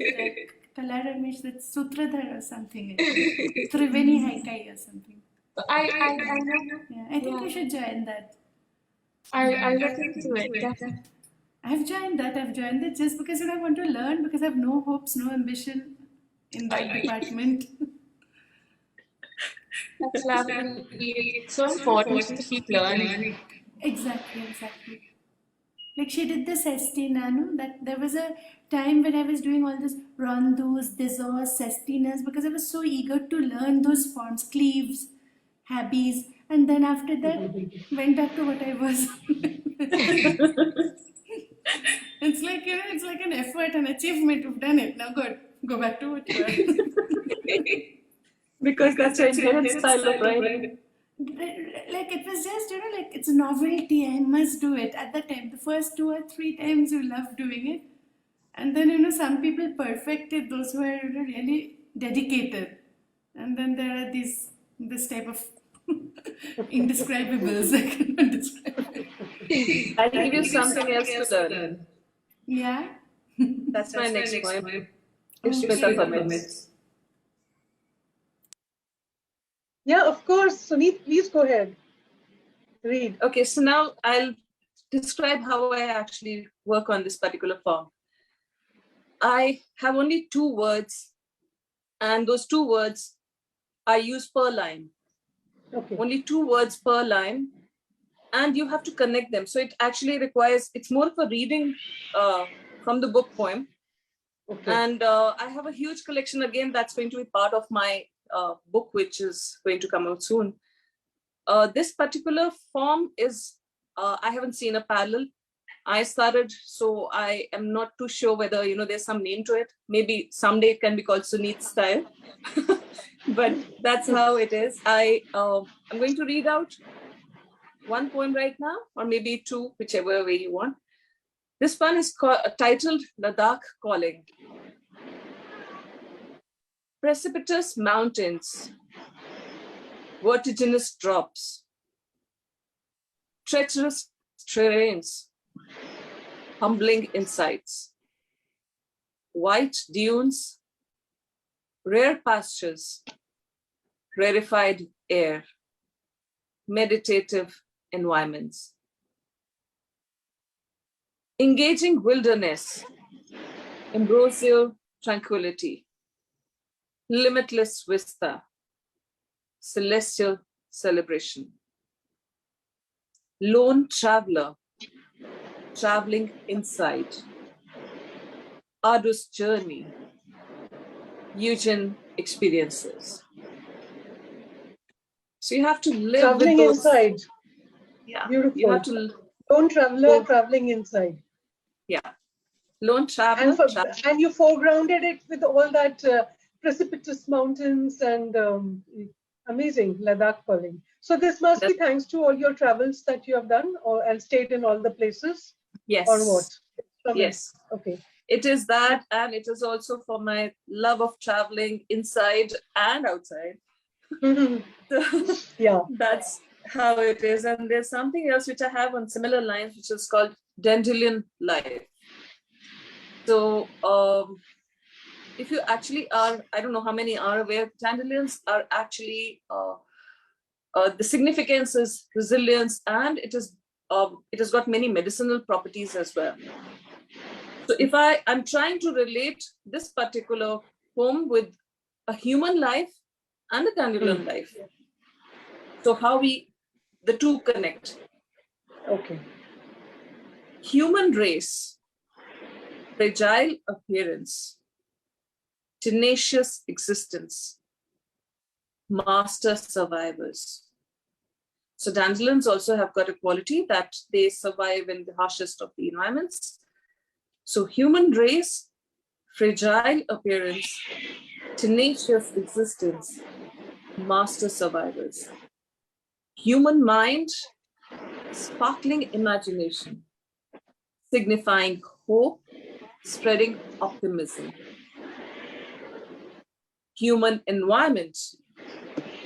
[SPEAKER 4] Kala Ramesh, that's Sutradhar or something. Triveni Haikai or something.
[SPEAKER 3] I know.
[SPEAKER 4] Yeah, I think you should join that.
[SPEAKER 3] I'll look into it. Definitely.
[SPEAKER 4] I've joined that. I've joined it just because I want to learn, because I have no hopes, no ambition in that department.
[SPEAKER 3] That's lovely. It's so important to keep learning.
[SPEAKER 4] Exactly, exactly. Like she did the sestina, no? That there was a time when I was doing all this rondus, désos, sestinas, because I was so eager to learn those forms, cleaves, habbies, and then after that went back to what I was. It's like, it's like an effort, an achievement. You've done it. Now good. Go back to what you are.
[SPEAKER 5] Because that's your inherent style of writing.
[SPEAKER 4] Like it was just, like it's a novelty. I must do it at the time. The first 2 or 3 times you love doing it. And then, some people perfect it, those who are really dedicated. And then there are this type of indescribables. I cannot describe it.
[SPEAKER 5] I'll give you something else to learn.
[SPEAKER 4] Yeah.
[SPEAKER 5] That's my next poem. If Smeetha permits.
[SPEAKER 1] Yeah, of course. Suneet, please go ahead. Read.
[SPEAKER 5] Okay, so now I'll describe how I actually work on this particular form. I have only 2 words, and those 2 words I use per line.
[SPEAKER 1] Okay.
[SPEAKER 5] Only 2 words per line, and you have to connect them. So it actually requires, it's more of a reading from the book poem.
[SPEAKER 1] Okay.
[SPEAKER 5] And I have a huge collection again that's going to be part of my book, which is going to come out soon. This particular form is, I haven't seen a parallel. I started, so I am not too sure whether, there's some name to it. Maybe someday it can be called Suneet style. But that's how it is. I'm going to read out 1 poem right now, or maybe 2, whichever way you want. This one is titled Ladakh Calling. Precipitous mountains, vertiginous drops, treacherous terrains, humbling insights, white dunes, rare pastures, rarefied air, meditative environments. Engaging wilderness, ambrosial tranquility, limitless vista, celestial celebration. Lone traveler, traveling inside, arduous journey, Eugen experiences. So you have to live
[SPEAKER 1] Traveling
[SPEAKER 5] with those.
[SPEAKER 1] inside.
[SPEAKER 5] Yeah.
[SPEAKER 1] Beautiful.
[SPEAKER 5] You have to.
[SPEAKER 1] Lone traveler traveling inside.
[SPEAKER 5] Yeah. Lone traveler.
[SPEAKER 1] And you foregrounded it with all that precipitous mountains and amazing Ladakh calling. So this must be thanks to all your travels that you have done and stayed in all the places?
[SPEAKER 5] Yes.
[SPEAKER 1] Or what?
[SPEAKER 5] Yes.
[SPEAKER 1] Okay.
[SPEAKER 5] It is that, and it is also for my love of traveling inside and outside. So,
[SPEAKER 1] yeah.
[SPEAKER 5] That's how it is. And there's something else which I have on similar lines, which is called Dandelion Life. So if you actually are, I don't know how many are aware, dandelions are actually, the significance is resilience, and it has got many medicinal properties as well. So if I'm trying to relate this particular poem with a human life and a dandelion life. So how the two connect.
[SPEAKER 1] Okay.
[SPEAKER 5] Human race, fragile appearance, tenacious existence, master survivors. So dandelions also have got a quality that they survive in the harshest of the environments. So human race, fragile appearance, tenacious existence, master survivors. Human mind, sparkling imagination, signifying hope, spreading optimism. Human environment,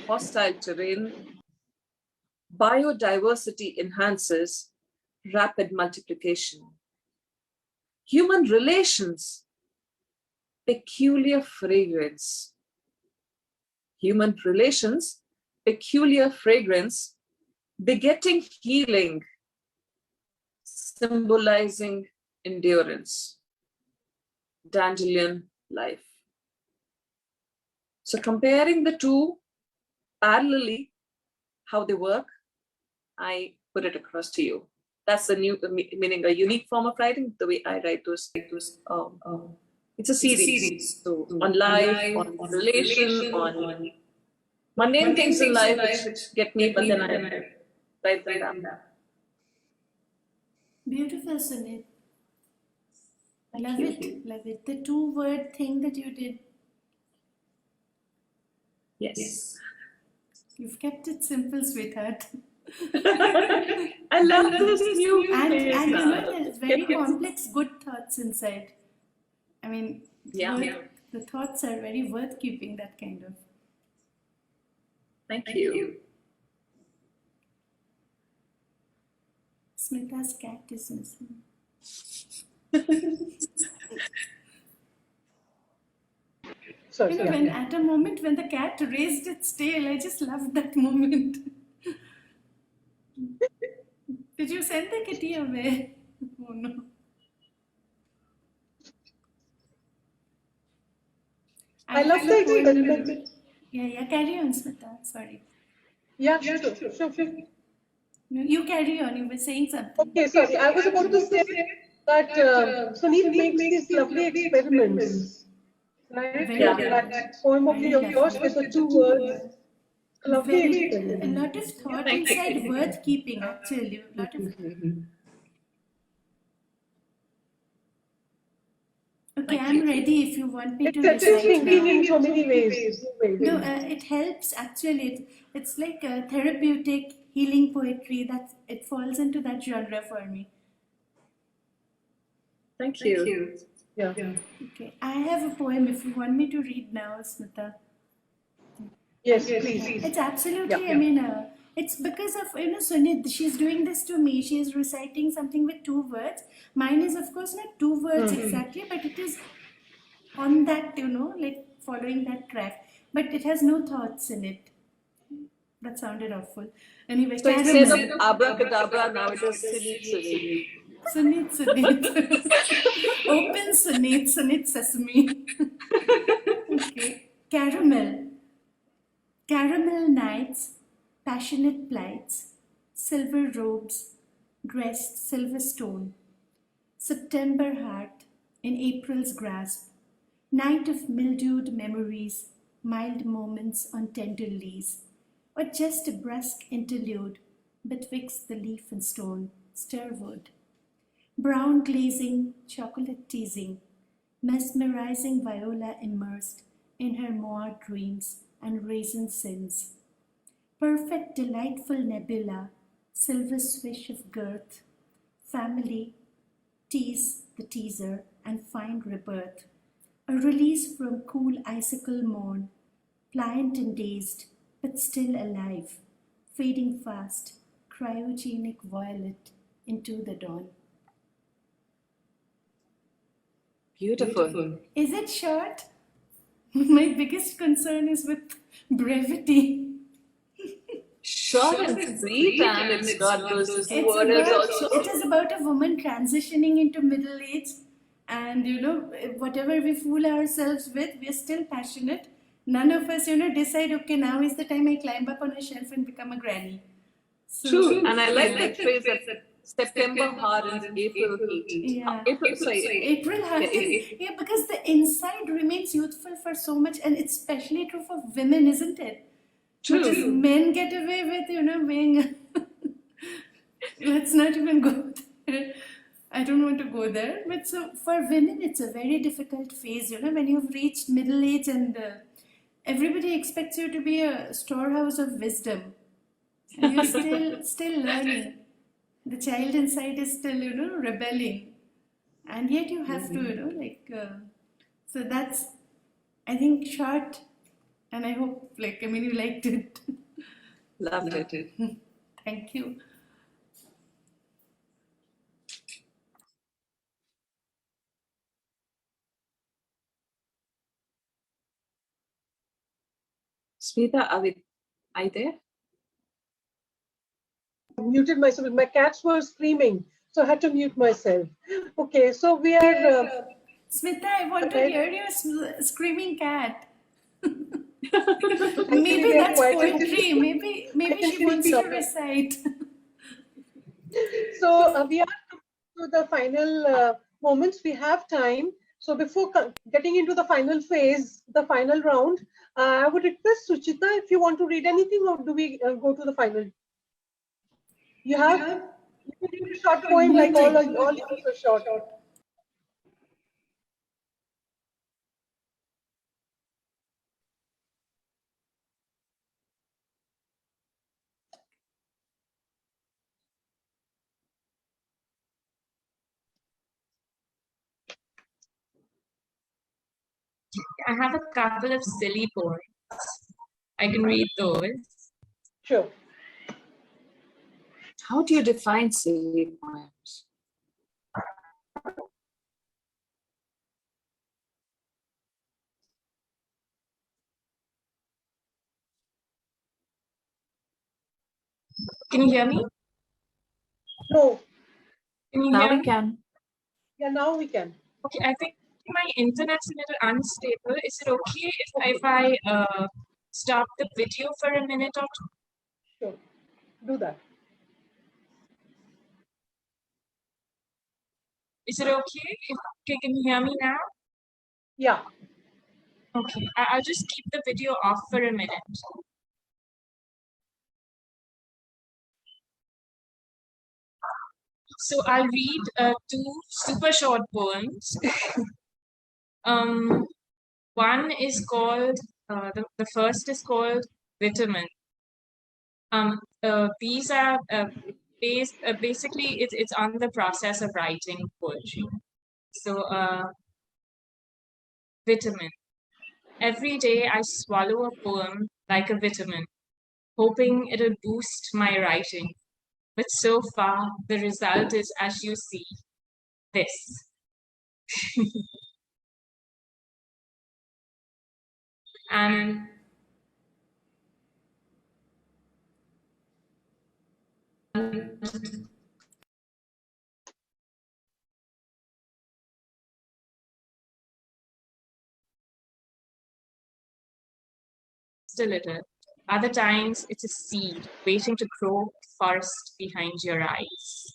[SPEAKER 5] hostile terrain, biodiversity enhances, rapid multiplication. Human relations, peculiar fragrance. Human relations, peculiar fragrance, begetting healing, symbolizing endurance, dandelion life. So comparing the two parallelly, how they work, I put it across to you. That's the new meaning, a unique form of writing, the way I write those. It's a series. So on life, on relation, on mundane things in life which get me, but then I write them down.
[SPEAKER 4] Beautiful, Sunit. Love it, love it. The two-word thing that you did.
[SPEAKER 5] Yes.
[SPEAKER 4] You've kept it simple, sweetheart.
[SPEAKER 5] I love this new
[SPEAKER 4] And
[SPEAKER 5] phase
[SPEAKER 4] you
[SPEAKER 5] now.
[SPEAKER 4] know, there's very complex good thoughts inside. I mean, the thoughts are very worth keeping, that kind of.
[SPEAKER 5] Thank you.
[SPEAKER 4] Smeetha's cat is missing.
[SPEAKER 1] Sorry,
[SPEAKER 4] You know, when at a moment when the cat raised its tail, I just loved that moment. Did you send the kitty away? Oh no.
[SPEAKER 1] I love the experiment.
[SPEAKER 4] Yeah, carry on, Smeetha. Sorry.
[SPEAKER 1] Yeah, sure.
[SPEAKER 4] No, you carry on. You were saying something.
[SPEAKER 1] Okay, sorry. I was about to say that Sunit makes these lovely experiments. Right?
[SPEAKER 4] Very good.
[SPEAKER 1] That poem of yours with the two words. Lovely experiment.
[SPEAKER 4] A lot of thought inside worth keeping, actually. A lot of. Okay, I'm ready if you want me to
[SPEAKER 1] It sets you
[SPEAKER 4] recite
[SPEAKER 1] thinking
[SPEAKER 4] now.
[SPEAKER 1] in so many ways.
[SPEAKER 4] No, it helps actually. It's like a therapeutic healing poetry. That it falls into that genre for me.
[SPEAKER 5] Thank you.
[SPEAKER 1] Yeah.
[SPEAKER 4] Okay, I have a poem if you want me to read now, Smeetha.
[SPEAKER 1] Yes, please.
[SPEAKER 4] It's absolutely, I mean, it's because of, you know, Sunit, she's doing this to me. She's reciting something with two words. Mine is, of course, not two words exactly, but it is on that, you know, like following that track. But it has no thoughts in it. That sounded awful. Anyway,
[SPEAKER 5] So instead of abracadabra, now it is Sunit.
[SPEAKER 4] Sunit. Open Sunit sesame. Okay. Caramel. Caramel nights, passionate plights, silver robes, dressed silver stone. September heart in April's grasp. Night of mildewed memories, mild moments on tender leaves, or just a brusque interlude betwixt the leaf and stone, stirwood. Brown glazing, chocolate teasing, mesmerizing Viola immersed in her moir dreams and raisin sins. Perfect, delightful nebula, silver swish of girth, family, tease the teaser, and find rebirth. A release from cool icicle morn, pliant and dazed, but still alive, fading fast, cryogenic violet into the dawn.
[SPEAKER 5] Beautiful.
[SPEAKER 4] Is it short? My biggest concern is with brevity.
[SPEAKER 5] Short and sweet, and it's got those words also.
[SPEAKER 4] It is about a woman transitioning into middle age, and you know, whatever we fool ourselves with, we're still passionate. None of us, you know, decide, okay, now is the time I climb up on a shelf and become a granny. So,
[SPEAKER 5] True, and I like that phrase that September hardens, April heat.
[SPEAKER 4] Yeah.
[SPEAKER 5] April
[SPEAKER 4] hardens. Yeah, because the inside remains youthful for so much, and it's especially true for women, isn't it?
[SPEAKER 5] True.
[SPEAKER 4] Because men get away with, you know, being. Let's not even go there. I don't want to go there. But so for women, it's a very difficult phase, you know, when you've reached middle age and everybody expects you to be a storehouse of wisdom. And you're still learning. The child inside is still, you know, rebelling. And yet you have to, you know, like, so that's, I think, short. And I hope, like, I mean, you liked it.
[SPEAKER 5] Loved it.
[SPEAKER 4] Thank you.
[SPEAKER 5] Smeetha, Are you there?
[SPEAKER 1] Muted myself. My cats were screaming, so I had to mute myself. Okay, so we are.
[SPEAKER 4] Smeetha, I want to hear your screaming cat.
[SPEAKER 1] Actually,
[SPEAKER 4] Maybe
[SPEAKER 1] they're
[SPEAKER 4] that's
[SPEAKER 1] quieted.
[SPEAKER 4] poetry. Maybe she wants to recite.
[SPEAKER 1] So we are to the final moments. We have time. So before getting into the final phase, the final round, I would request Suchita if you want to read anything, or do we go to the final? You have you can read a short poem like all yours are short.
[SPEAKER 3] I have a couple of silly poems. I can read those.
[SPEAKER 1] Sure.
[SPEAKER 5] How do you define silly poems?
[SPEAKER 3] Can you hear me?
[SPEAKER 1] No.
[SPEAKER 3] Can you
[SPEAKER 5] Now
[SPEAKER 3] hear
[SPEAKER 5] we
[SPEAKER 3] me?
[SPEAKER 5] can.
[SPEAKER 1] Yeah, now we can.
[SPEAKER 3] Okay, I think my internet's a little unstable. Is it okay if I stop the video for a minute or two?
[SPEAKER 1] Sure. Do that.
[SPEAKER 3] Is it okay? Okay, can you hear me now?
[SPEAKER 1] Yeah.
[SPEAKER 3] Okay, I'll just keep the video off for a minute. So I'll read two super short poems. One is called, the first is called Vitamin. These are basically it's on the process of writing poetry. So Vitamin. Every day I swallow a poem like a vitamin, hoping it'll boost my writing. But so far, the result is, as you see, this. And a little. Other times, it's a seed waiting to grow forest behind your eyes.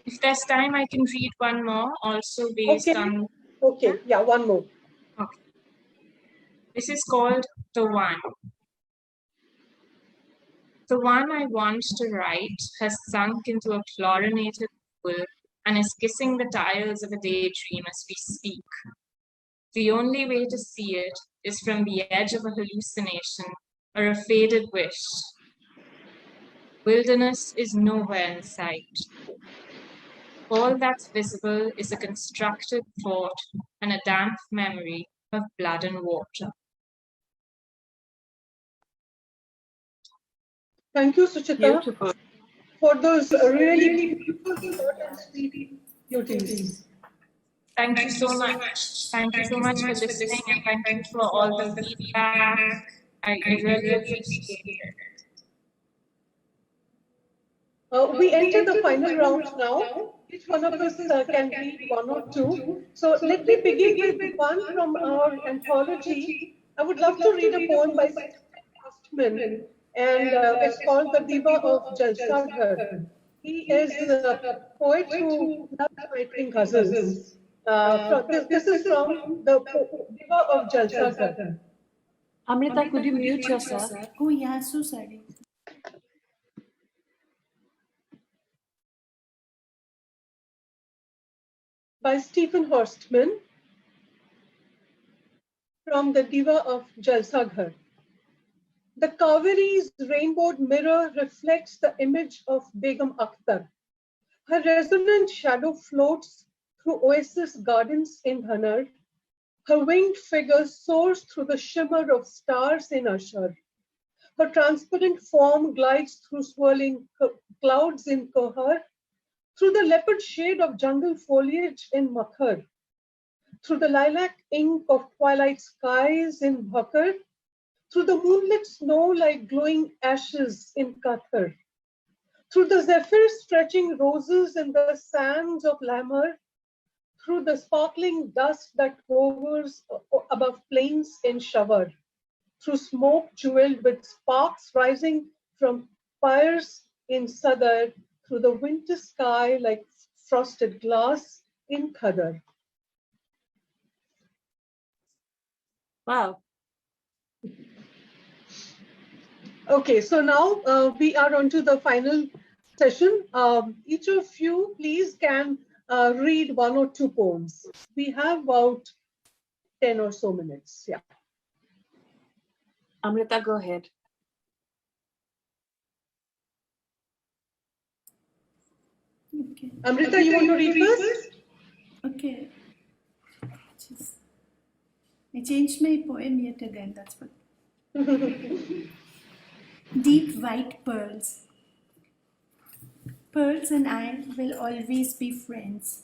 [SPEAKER 3] If there's time, I can read one more, also based on...
[SPEAKER 1] Okay, yeah, one more.
[SPEAKER 3] Okay. This is called The One. The one I want to write has sunk into a chlorinated pool and is kissing the tiles of a daydream as we speak. The only way to see it is from the edge of a hallucination or a faded wish. Wilderness is nowhere in sight. All that's visible is a constructed thought and a damp memory of blood and water.
[SPEAKER 1] Thank you, Suchita,
[SPEAKER 5] Beautiful.
[SPEAKER 1] for those really beautiful, short and sweet beauties.
[SPEAKER 3] Thank you so much. Thank you so much for listening, and thank you for all the feedback. I really appreciate it.
[SPEAKER 1] We enter the final round now. Each one of us can read one or two. So let me begin with one from our anthology. I would love to read a poem by Sept, and it's called The Diva of Jalsaghar. He is the poet who loves writing ghazals. This is from The Diva of Jalsaghar.
[SPEAKER 5] Amrita, could you mute yourself?
[SPEAKER 4] Oh yeah, so sorry.
[SPEAKER 1] By Stephen Horstman from The Diva of Jalsaghar. The Kaveri's rainbowed mirror reflects the image of Begum Akhtar. Her resonant shadow floats through oasis gardens in Dhanar. Her winged figure soars through the shimmer of stars in Ashar. Her transparent form glides through swirling clouds in Kohar, through the leopard shade of jungle foliage in Makhar. through the lilac ink of twilight skies in Bhakar, through the moonlit snow like glowing ashes in Kathar, through the zephyr stretching roses in the sands of Lammer, through the sparkling dust that hovers above plains in Shawar, through smoke jeweled with sparks rising from fires in Sadar, through the winter sky like frosted glass in Khadar.
[SPEAKER 5] Wow.
[SPEAKER 1] Okay, so now we are on to the final session. Each of you, please, can read one or two poems. We have about 10 or so minutes. Yeah.
[SPEAKER 5] Amrita, go ahead.
[SPEAKER 4] Okay.
[SPEAKER 1] Amrita, you want to read first?
[SPEAKER 4] Okay. I changed my poem yet again, that's what. Deep white pearls. Pearls and I will always be friends.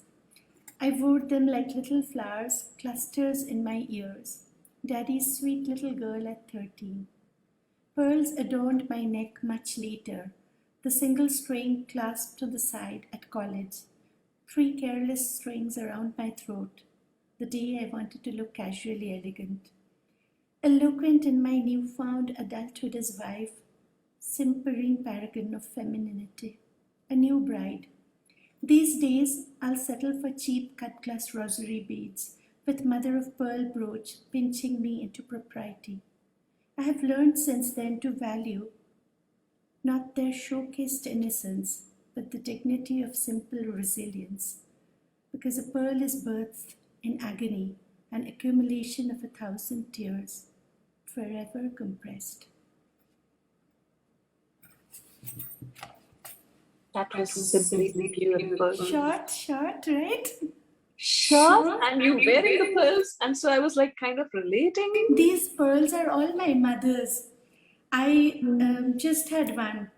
[SPEAKER 4] I wore them like little flowers, clusters in my ears. Daddy's sweet little girl at 13. Pearls adorned my neck much later, the single string clasped to the side at college, 3 careless strings around my throat, the day I wanted to look casually elegant. Eloquent in my newfound adulthood as wife, simpering paragon of femininity, a new bride. These days, I'll settle for cheap cut-glass rosary beads with mother-of-pearl brooch pinching me into propriety. I have learned since then to value not their showcased innocence, but the dignity of simple resilience, because a pearl is birthed in agony, an accumulation of 1,000 tears, forever compressed.
[SPEAKER 5] That was simply beautiful.
[SPEAKER 4] Short, right?
[SPEAKER 5] Short, and you wearing the pearls, and so I was like kind of relating.
[SPEAKER 4] These pearls are all my mother's. I just had one,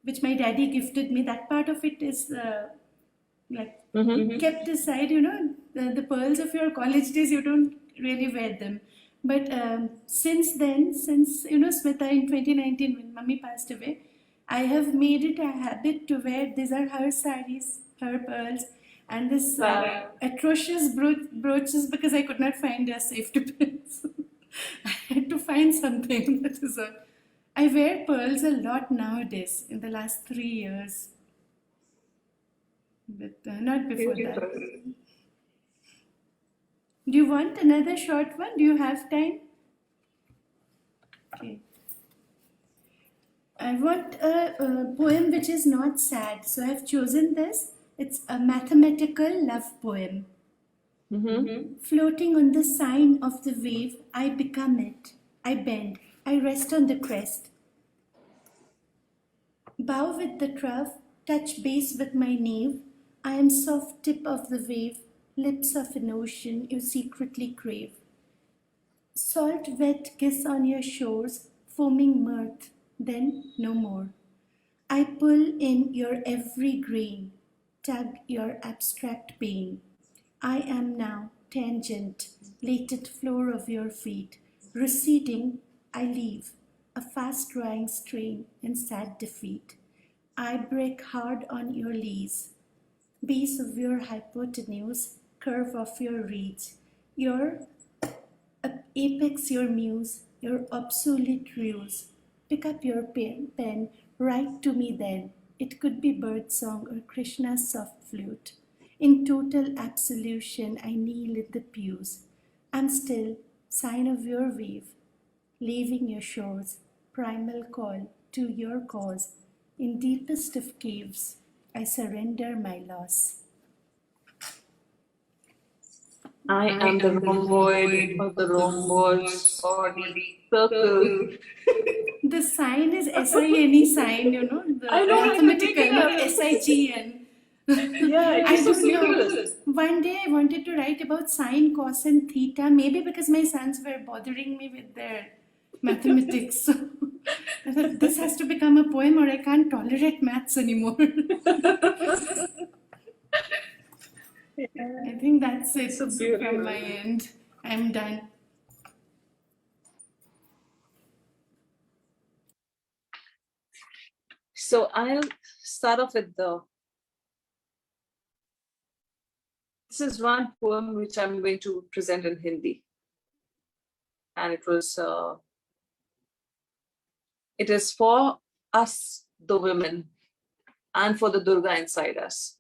[SPEAKER 4] which my daddy gifted me. That part of it is kept aside. You know, the pearls of your college days, you don't really wear them. But since then, since Smeetha in 2019 when Mummy passed away, I have made it a habit to wear. These are her saris, her pearls, and this atrocious brooches because I could not find a safety pins. I had to find something. That is all. I wear pearls a lot nowadays in the last 3 years, but not before that. Do you want another short one? Do you have time? Okay. I want a poem which is not sad, so I've chosen this. It's a mathematical love poem. Floating on the sign of the wave, I become it. I bend. I rest on the crest. Bow with the trough, touch base with my nave. I am soft tip of the wave, lips of an ocean you secretly crave. Salt wet kiss on your shores, foaming mirth, then no more. I pull in your every grain, tug your abstract pain. I am now tangent, latent floor of your feet. Receding, I leave, a fast-drying strain in sad defeat. I break hard on your lees, base of your hypotenuse, curve of your reach, your apex your muse, your obsolete ruse. Pick up your pen, write to me then. It could be birdsong or Krishna's soft flute. In total absolution, I kneel in the pews. I'm still, sign of your wave, leaving your shores, primal call to your cause. In deepest of caves, I surrender my loss.
[SPEAKER 5] I am the rhomboid or the rhomboids or the circle.
[SPEAKER 4] The sign is SINE sign, the mathematical, not SIGN.
[SPEAKER 5] Yeah,
[SPEAKER 4] I
[SPEAKER 5] it's so
[SPEAKER 4] don't know.
[SPEAKER 5] ridiculous.
[SPEAKER 4] One day I wanted to write about sine, cos, and theta, maybe because my sons were bothering me with their mathematics. So I thought this has to become a poem or I can't tolerate maths anymore. I think that's it
[SPEAKER 5] So beautiful.
[SPEAKER 4] from my end. I'm done.
[SPEAKER 5] So I'll start off with this is one poem which I'm going to present in Hindi. And it is for us, the women, and for the Durga inside us.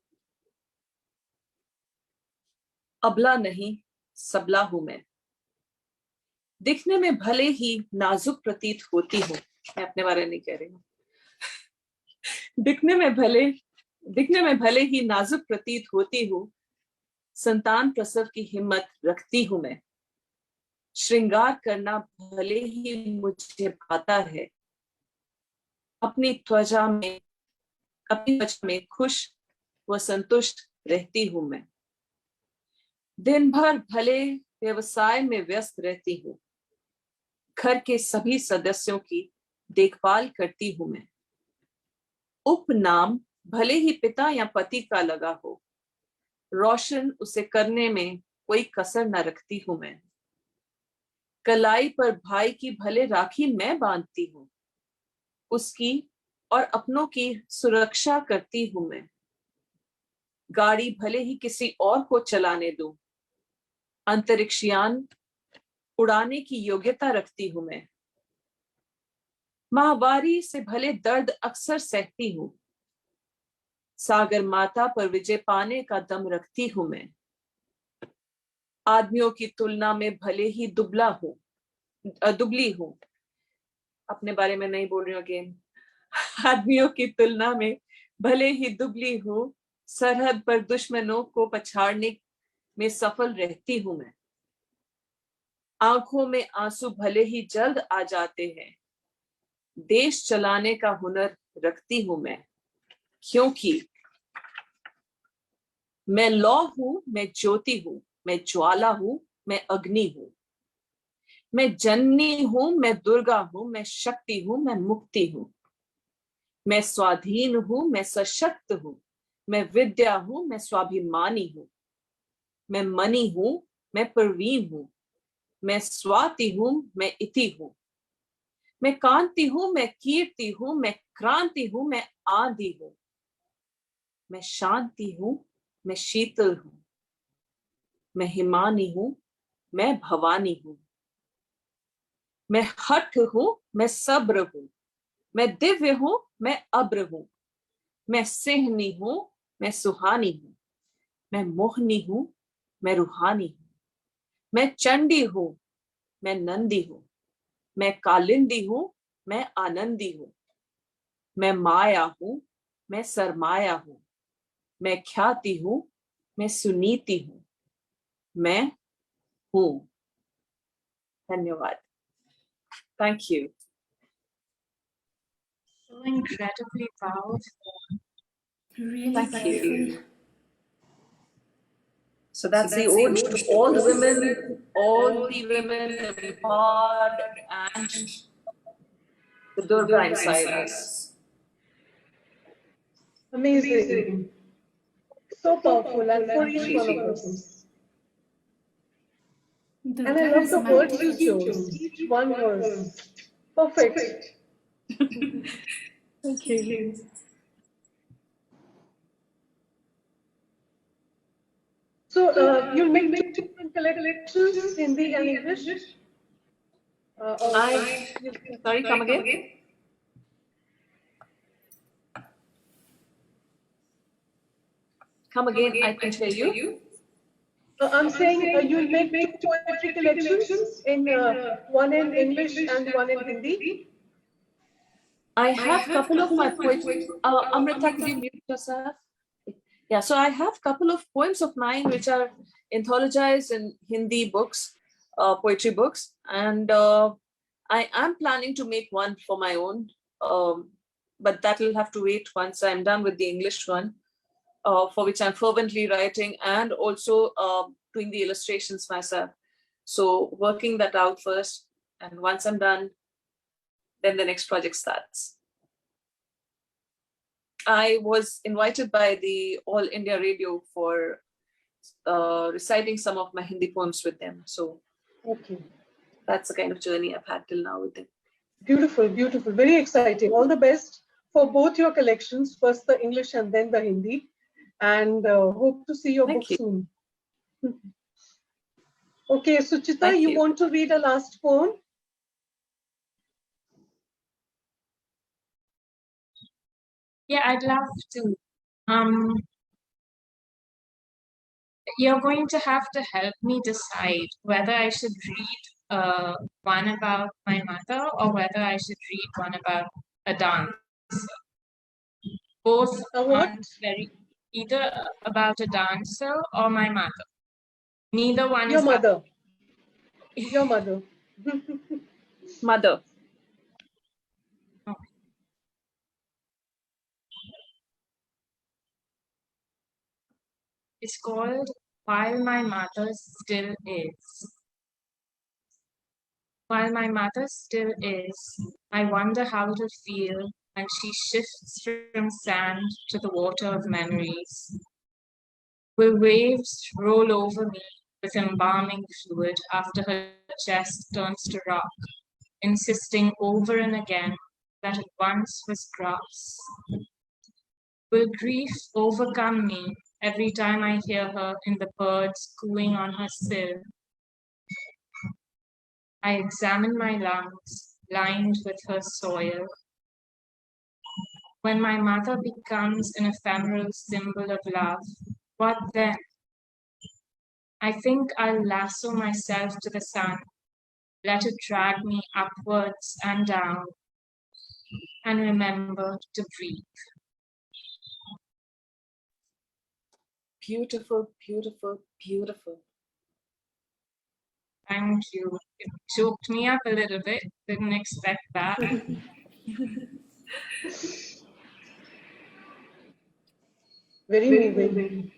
[SPEAKER 5] अबला नहीं, सबला हूं मैं। दिखने में भले ही नाजुक प्रतीत होती हूँ, मैं अपने बारे में नहीं कह रही हूँ। दिखने में भले ही नाजुक प्रतीत होती हूँ, संतान प्रसव की हिम्मत रखती हूँ मैं। श्रृंगार करना भले ही मुझे भाता है, अपनी त्वचा में खुश व संतुष्ट रहती हूँ मैं। दिन भर भले व्यवसाय में व्यस्त रहती हूँ, घर के सभी सदस्यों की देखभाल करती हूँ मैं। उपनाम भले ही पिता या पति का लगा हो, रोशन उसे करने में कोई कसर न रखती हूँ मैं। कलाई पर भाई की भले राखी मैं बांधती हूँ, उसकी और अपनों की सुरक्षा करती हूँ मैं। गाड़ी भले ही किसी और को चलाने दूं, अंतरिक्षयान उड़ाने की योग्यता रखती हूं मैं। माहवारी से भले दर्द अक्सर सहती हूं, सागर माता पर विजय पाने का दम रखती हूं मैं। आदमियों की तुलना में भले ही दुबली हूं, अपने बारे में नहीं बोल रही हूं अगेन। आदमियों की तुलना में भले ही दुबली हूं, सरहद पर दुश्मनों को पछाड़ने में सफल रहती हूं मैं। आंखों में आंसू भले ही जल्द आ जाते हैं, देश चलाने का हुनर रखती हूं मैं। क्योंकि मैं लौ हूं, मैं ज्योति हूं, मैं ज्वाला हूं, मैं अग्नि हूं। मैं जननी हूं, मैं दुर्गा हूं, मैं शक्ति हूं, मैं मुक्ति हूं। मैं स्वाधीन हूं, मैं सशक्त हूं, मैं विद्या हूं, मैं स्वाभिमानी हूं। मैं मणि हूं, मैं प्रवीण हूं, मैं स्वाति हूं, मैं इति हूं। मैं कांति हूं, मैं कीर्ति हूं, मैं क्रांति हूं, मैं आदि हूं। मैं शांति हूं, मैं शीतल हूं, मैं हिमानी हूं, मैं भवानी हूं। मैं हठ हूं, मैं सब्र हूं, मैं दिव्य हूं, मैं अब्र हूं। मैं सिंहनी हूं, मैं सुहानी हूं, मैं मोहनी हूं, मैं रूहानी हूं। मैं चंडी हूं, मैं नंदी हूं, मैं कालिंदी हूं, मैं आनंदी हूं। मैं माया हूं, मैं सरमाया हूं, मैं ख्याति हूं, मैं सुनीति हूं। मैं हूं। धन्यवाद। Thank you.
[SPEAKER 3] So incredibly powerful.
[SPEAKER 4] Really
[SPEAKER 5] Thank
[SPEAKER 4] beautiful.
[SPEAKER 5] you. So that's the ode to all the women empowered and the Durga inside us.
[SPEAKER 1] Amazing. So powerful, and for each one of us. And I
[SPEAKER 4] Durga
[SPEAKER 1] love
[SPEAKER 4] is
[SPEAKER 1] the
[SPEAKER 4] my
[SPEAKER 1] words you chose. Each one was perfect.
[SPEAKER 5] Thank you.
[SPEAKER 1] So you'll make two different collections, Hindi and English.
[SPEAKER 5] Sorry, come again. Come again. I can't hear you.
[SPEAKER 1] I'm saying you'll make two poetry collections, in one in English and one in Hindi.
[SPEAKER 5] I have a couple of my poetry. Amrita, could you mute yourself? Yeah, so I have a couple of poems of mine which are anthologized in Hindi books, poetry books, and I am planning to make one for my own, but that will have to wait once I'm done with the English one, for which I'm fervently writing and also doing the illustrations myself. So working that out first, and once I'm done, then the next project starts. I was invited by the All India Radio for reciting some of my Hindi poems with them. So
[SPEAKER 1] Okay.
[SPEAKER 5] that's the kind of journey I've had till now with them.
[SPEAKER 1] Beautiful, beautiful. Very exciting. All the best for both your collections, first the English and then the Hindi. And hope to see your
[SPEAKER 5] Thank
[SPEAKER 1] book
[SPEAKER 5] you.
[SPEAKER 1] soon. Okay, Suchita,
[SPEAKER 5] Thank
[SPEAKER 1] you
[SPEAKER 5] you.
[SPEAKER 1] want to read a last poem?
[SPEAKER 3] Yeah, I'd love to. You're going to have to help me decide whether I should read one about my mother or whether I should read one about a dance. Both
[SPEAKER 1] What?
[SPEAKER 3] aren't very, either about a dancer or my mother. Neither one
[SPEAKER 1] Your
[SPEAKER 3] is
[SPEAKER 1] mother. Your mother.
[SPEAKER 5] Mother.
[SPEAKER 3] It's called While My Mother Still Is. While my mother still is, I wonder how it'll feel when she shifts from sand to the water of memories. Will waves roll over me with embalming fluid after her chest turns to rock, insisting over and again that it once was grass? Will grief overcome me every time I hear her in the birds cooing on her sill? I examine my lungs, lined with her soil. When my mother becomes an ephemeral symbol of love, what then? I think I'll lasso myself to the sun, let it drag me upwards and down, and remember to breathe.
[SPEAKER 5] Beautiful, beautiful, beautiful.
[SPEAKER 3] Thank you. It choked me up a little bit. Didn't expect that.
[SPEAKER 1] Very moving.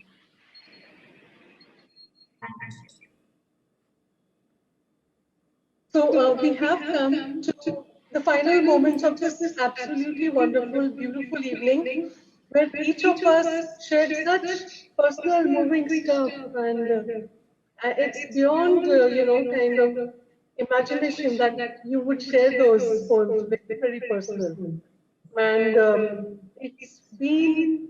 [SPEAKER 1] So we have come to the final moments of this absolutely wonderful, beautiful evening, where each of us shared such personal, moving stuff, and it's beyond, kind of imagination that you would share those poems, very, very personal. And it's been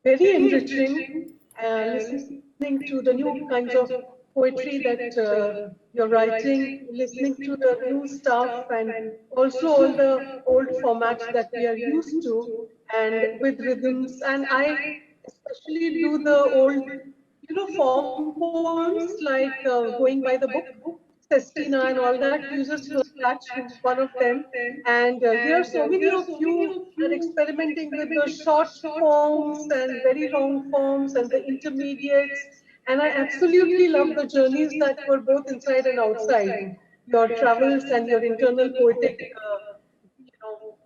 [SPEAKER 1] very enriching listening to the new kinds of poetry that you're writing, listening to the new stuff, and also all the old formats that we are used to, and with rhythms. And I especially do the old, form poems like Going by the Book, Sestina, and all that. You just heard that one of them. And here, so many of you are experimenting with the short forms and very long forms and the intermediates. And I absolutely love the journeys that were both inside and outside, your travels and your internal poetic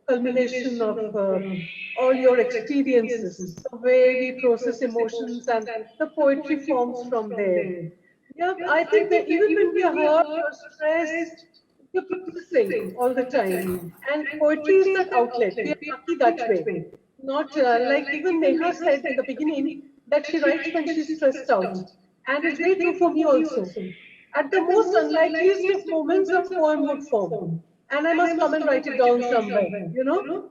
[SPEAKER 1] culmination of all your experiences, the way we process emotions and the poetry forms from there. Yeah, I think that even when we are hurt or stressed, we're processing all the time. And poetry is that outlet. We are lucky that way. Not like even Neha said in the beginning that she writes when she's stressed out. And it's very true for me also. At the most unlikeliest of moments, a poem would form. And I must come and write it down somewhere,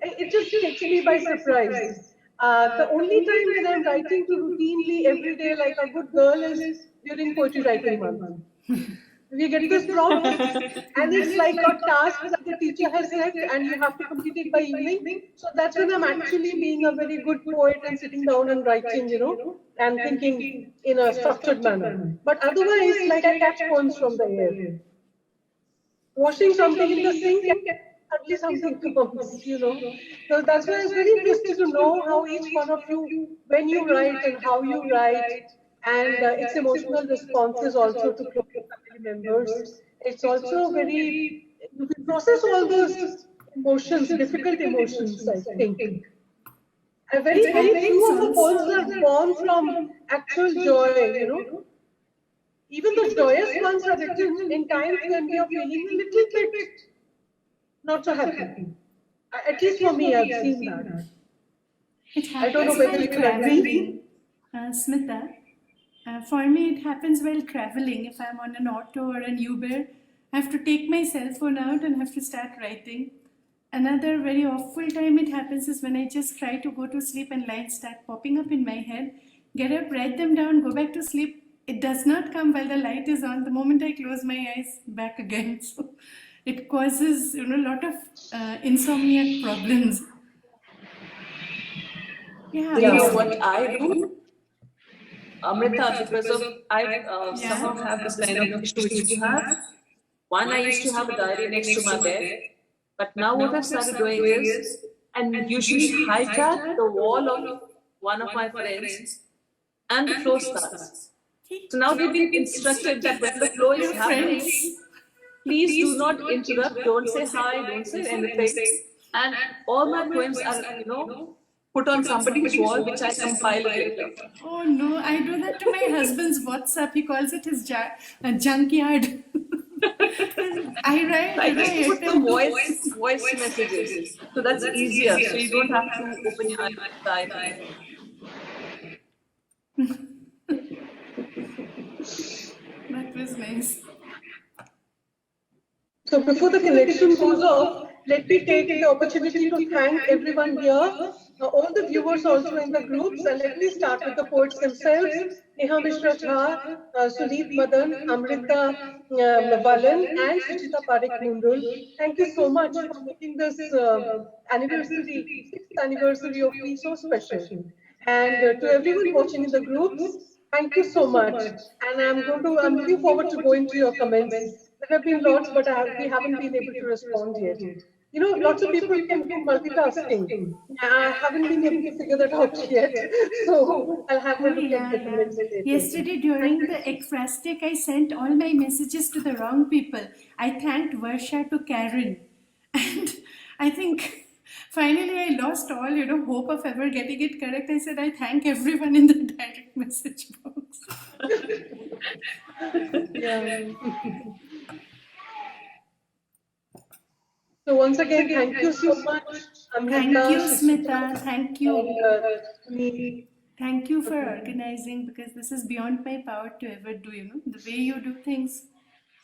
[SPEAKER 1] It just takes me by surprise. The only time when I'm writing to routinely every day like a good girl is during Poetry Writing Month. We get this prompt, and it's like a task that the teacher has set, and you have to complete it by evening. So that's when I'm actually being a very good poet and sitting down and writing, and thinking in a structured manner. But otherwise, like I catch poems from the air. Washing something in the sink, and suddenly something comes. So that's why I was very interested to know how each one of you, when you write and how you write, and its emotional responses also to close family members. It's also very, you can process all those emotions, difficult emotions, I think. Very, very few of the poems are born from actual joy. Even the joyous ones are written in times when we are feeling a little bit not so happy. At least for me, I've seen that.
[SPEAKER 4] It
[SPEAKER 1] I don't know
[SPEAKER 4] happens
[SPEAKER 1] whether
[SPEAKER 4] quite
[SPEAKER 1] you will agree.
[SPEAKER 4] gradually, Smitha. For me, it happens while traveling. If I'm on an auto or an Uber, I have to take my cell phone out and have to start writing. Another very awful time it happens is when I just try to go to sleep and lines start popping up in my head. Get up, write them down, go back to sleep. It does not come while the light is on. The moment I close my eyes, back again. So it causes a lot of insomniac problems. Yeah.
[SPEAKER 5] You know what I do, Amrita, because of I somehow have this kind of issue which you have. One, I used to have a diary next to my bed, but now what I've started doing is, and usually hijack the wall of one of my friends, and the flow starts. So now they've been instructed that when the flow is happening, please do not interrupt, don't say hi, don't say anything. And all my poems are, put on somebody's wall, which I compile later.
[SPEAKER 4] Oh no, I do that to my husband's WhatsApp. He calls it his junkyard. I write.
[SPEAKER 5] I just put the voice messages. So that's easier. So you don't have to open your eyes.
[SPEAKER 4] That was nice.
[SPEAKER 1] So before the connection goes off, let me take the opportunity to thank everyone here, all the viewers also in the groups, and let me start with the poets themselves. Neha Mishra Jha, Sudeep Madan, Amrita Valan, and Suchita Parekh Mundul. Thank you so much for making this anniversary, 6th anniversary of Tea so special. And to everyone watching in the groups, thank you so much. And I'm looking forward to going to your comments. There have been lots, but we haven't been able to respond yet. Lots of people can do multitasking. I haven't been able to figure that out yet. So I'll have a look at the comments later.
[SPEAKER 4] Yesterday during the ekphrastic, I sent all my messages to the wrong people. I thanked Varsha to Karen. And I think finally I lost all, hope of ever getting it correct. I said, I thank everyone in the direct message box.
[SPEAKER 1] Yeah. So once again, thank you so much, Amrita.
[SPEAKER 4] Thank you, Smeetha. Thank you.
[SPEAKER 1] And,
[SPEAKER 4] Thank you for organizing, because this is beyond my power to ever do, the way you do things.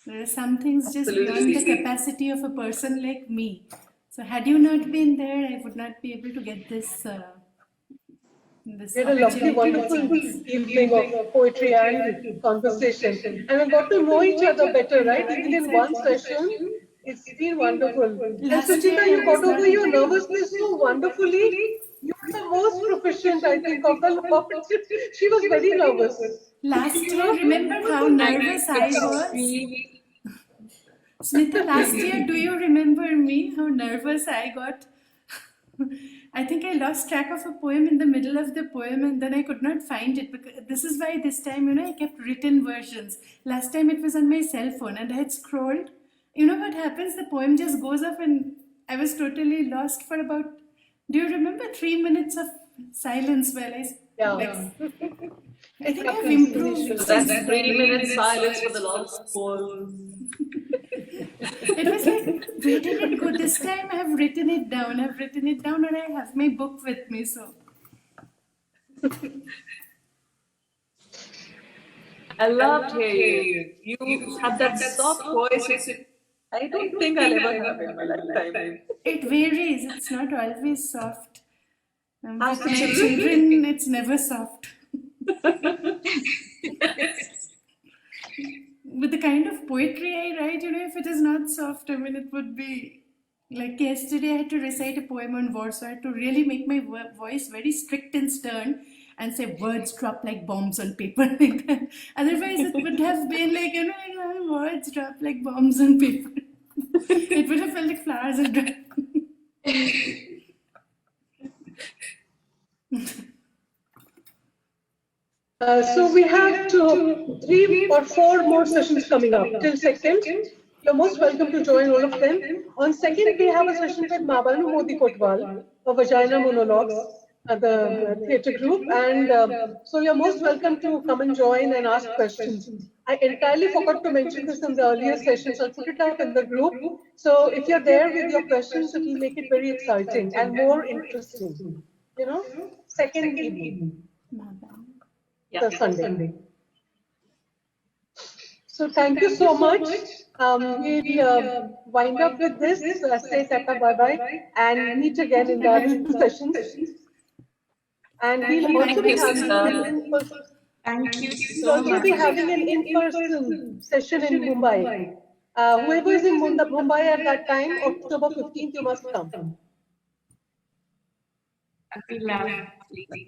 [SPEAKER 4] There are some things just beyond the capacity of a person like me. So had you not been there, I would not be able to get this.
[SPEAKER 1] We had a lovely, wonderful evening of poetry and conversation. And we got to know each other better, right? Even in one session, it's been wonderful. And Suchita, you got over your nervousness so wonderfully. You were the most proficient, I think, of the lot. She was very nervous.
[SPEAKER 4] Last year, remember how nervous I was? Smeetha, last year, do you remember me? How nervous I got? I think I lost track of a poem in the middle of the poem, and then I could not find it. Because this is why this time, I kept written versions. Last time it was on my cell phone, and I had scrolled. You know what happens? The poem just goes off, and I was totally lost for about. Do you remember 3 minutes of silence while I?
[SPEAKER 1] Yeah.
[SPEAKER 4] I think I've improved.
[SPEAKER 5] That's 3 minutes silence for the lost poem.
[SPEAKER 4] It was like, where did it go? This time I have written it down. Or I have my book with me. So
[SPEAKER 5] I loved hearing you. You have that soft voice. I don't think I'll ever have it in my lifetime.
[SPEAKER 4] it varies. It's not always soft. With my children, it's never soft. With the kind of poetry I write, if it is not soft, it would be like yesterday I had to recite a poem on war, so I had to really make my voice very strict and stern and say words drop like bombs on paper like that. Otherwise, it would have been like, words drop like bombs on paper. It would have felt like flowers are dropping.
[SPEAKER 1] So we have 3 or 4 more sessions coming up till 2nd. You're most welcome to join all of them. On 2nd, we have a session with Mabanu Modi Kotwal, a Vagina Monologues, the theatre group. And so you're most welcome to come and join and ask questions. I entirely forgot to mention this in the earlier sessions. I'll put it out in the group. So if you're there with your questions, it will make it very exciting and more interesting. 2nd evening. The Sunday. So thank you so much. We'll wind up with this, say tata bye-bye, and meet again in the other sessions. And we'll also be having an in-person.
[SPEAKER 3] Thank you
[SPEAKER 1] We'll
[SPEAKER 3] so
[SPEAKER 1] also
[SPEAKER 3] much.
[SPEAKER 1] be having an in-person session in Mumbai. Whoever is in Mumbai at that time, October 15th, you must come.
[SPEAKER 3] That'd be lovely.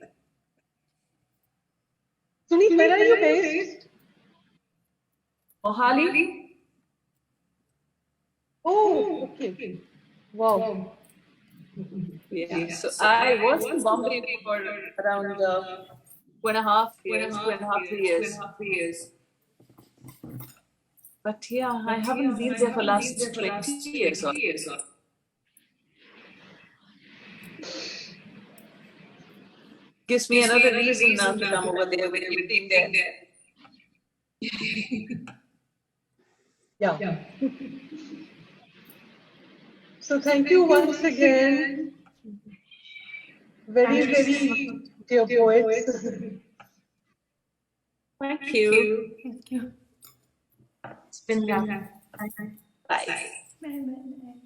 [SPEAKER 1] Suneet, where are you based?
[SPEAKER 5] Mohali?
[SPEAKER 1] Oh, okay. Wow.
[SPEAKER 5] Yeah. So I was in Bombay for around 2.5 years, 3 years. But yeah, I haven't been there for last 20 years. Gives me another reason now to come over there with you being there.
[SPEAKER 1] Yeah. So thank you once again. Very, very dear poets.
[SPEAKER 5] Thank you.
[SPEAKER 4] Thank you.
[SPEAKER 3] It's been lovely.
[SPEAKER 5] Bye.
[SPEAKER 4] Bye, bye, bye.